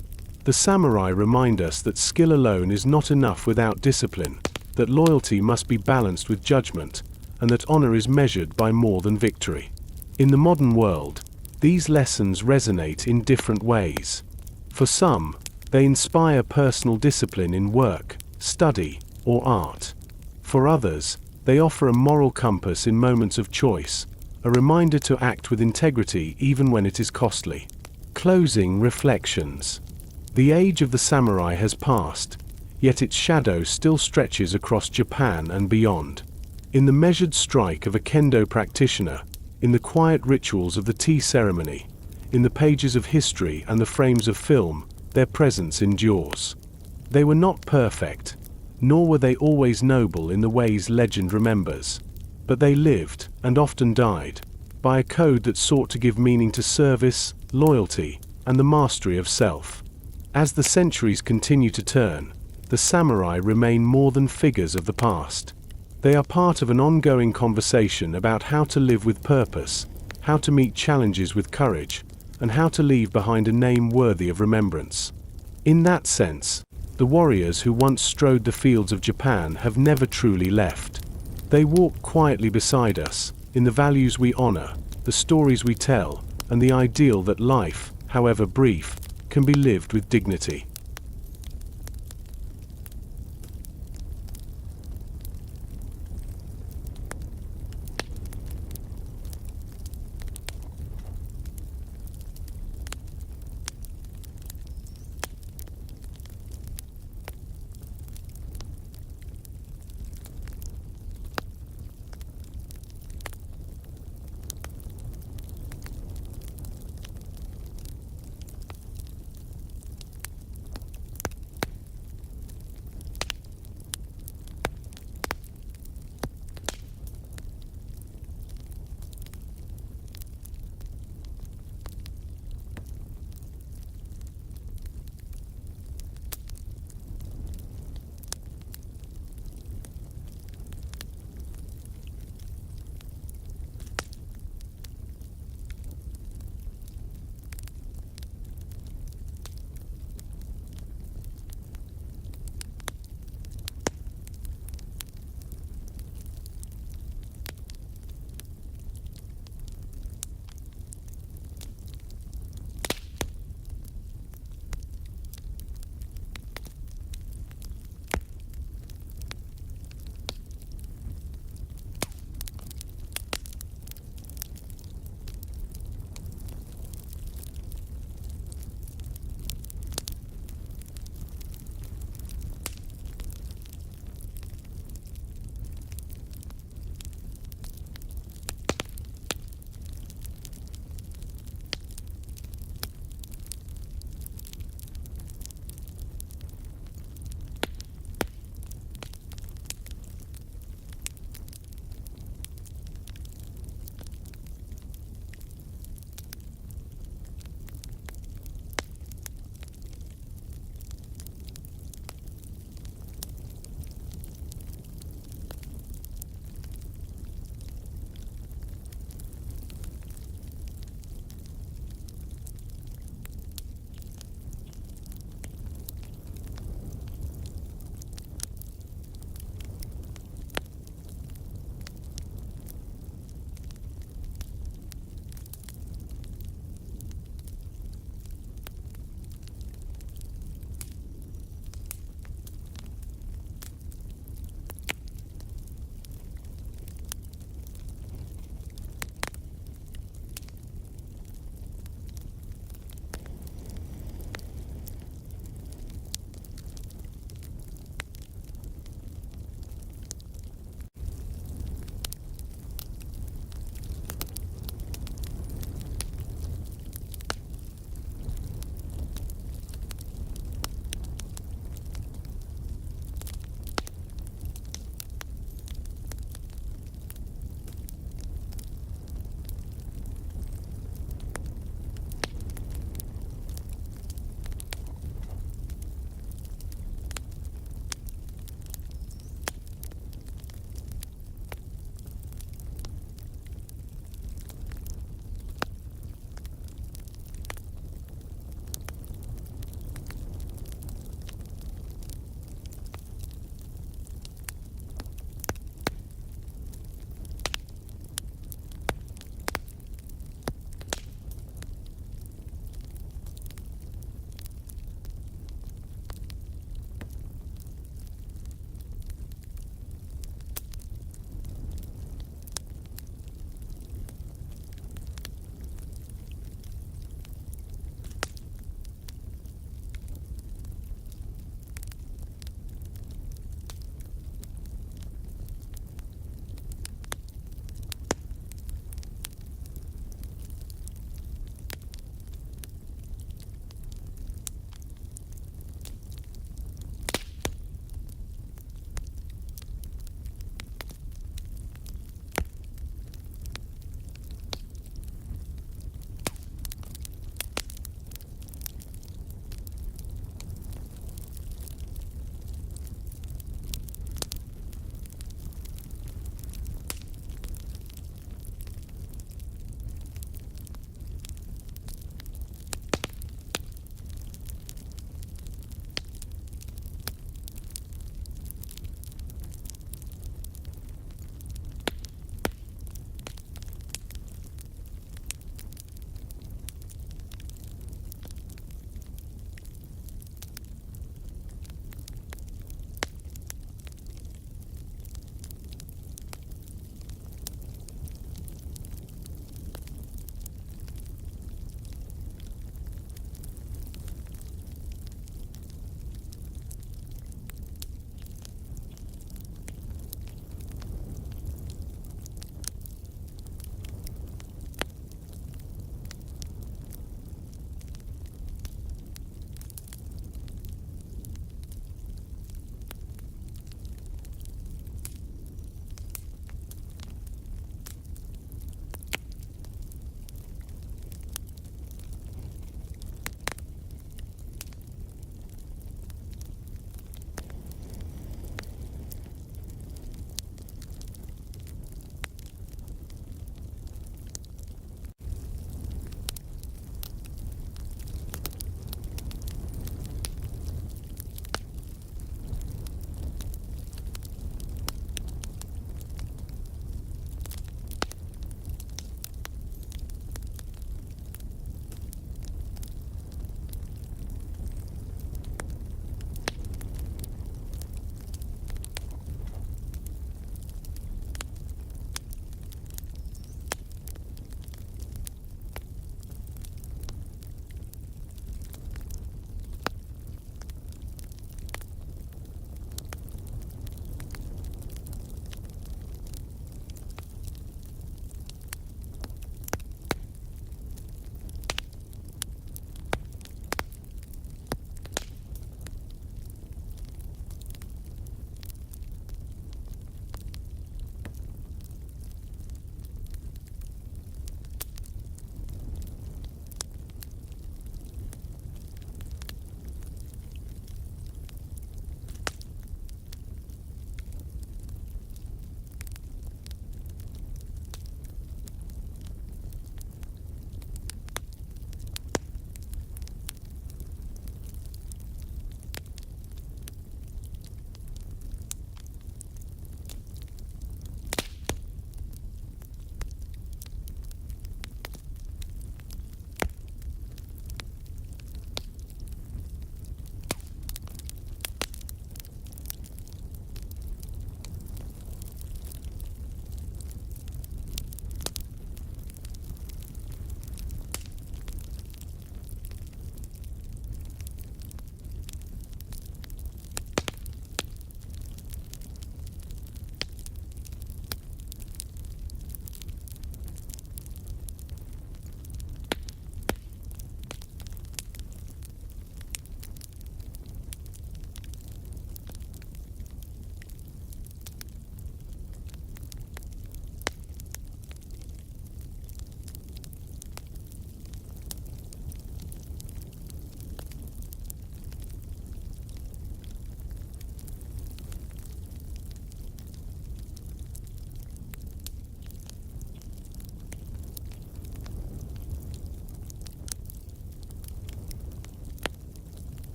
The samurai remind us that skill alone is not enough without discipline, that loyalty must be balanced with judgment, and that honor is measured by more than victory. In the modern world, these lessons resonate in different ways. For some, they inspire personal discipline in work, study, or art. For others, they offer a moral compass in moments of choice, a reminder to act with integrity even when it is costly. Closing reflections. The age of the samurai has passed, yet its shadow still stretches across Japan and beyond. In the measured strike of a kendo practitioner, in the quiet rituals of the tea ceremony, in the pages of history and the frames of film, their presence endures. They were not perfect, nor were they always noble in the ways legend remembers, but they lived, and often died, by a code that sought to give meaning to service, loyalty, and the mastery of self. As the centuries continue to turn, the samurai remain more than figures of the past. They are part of an ongoing conversation about how to live with purpose, how to meet challenges with courage, and how to leave behind a name worthy of remembrance. In that sense, The warriors who once strode the fields of Japan have never truly left. They walk quietly beside us, in the values we honor, the stories we tell, and the ideal that life, however brief, can be lived with dignity.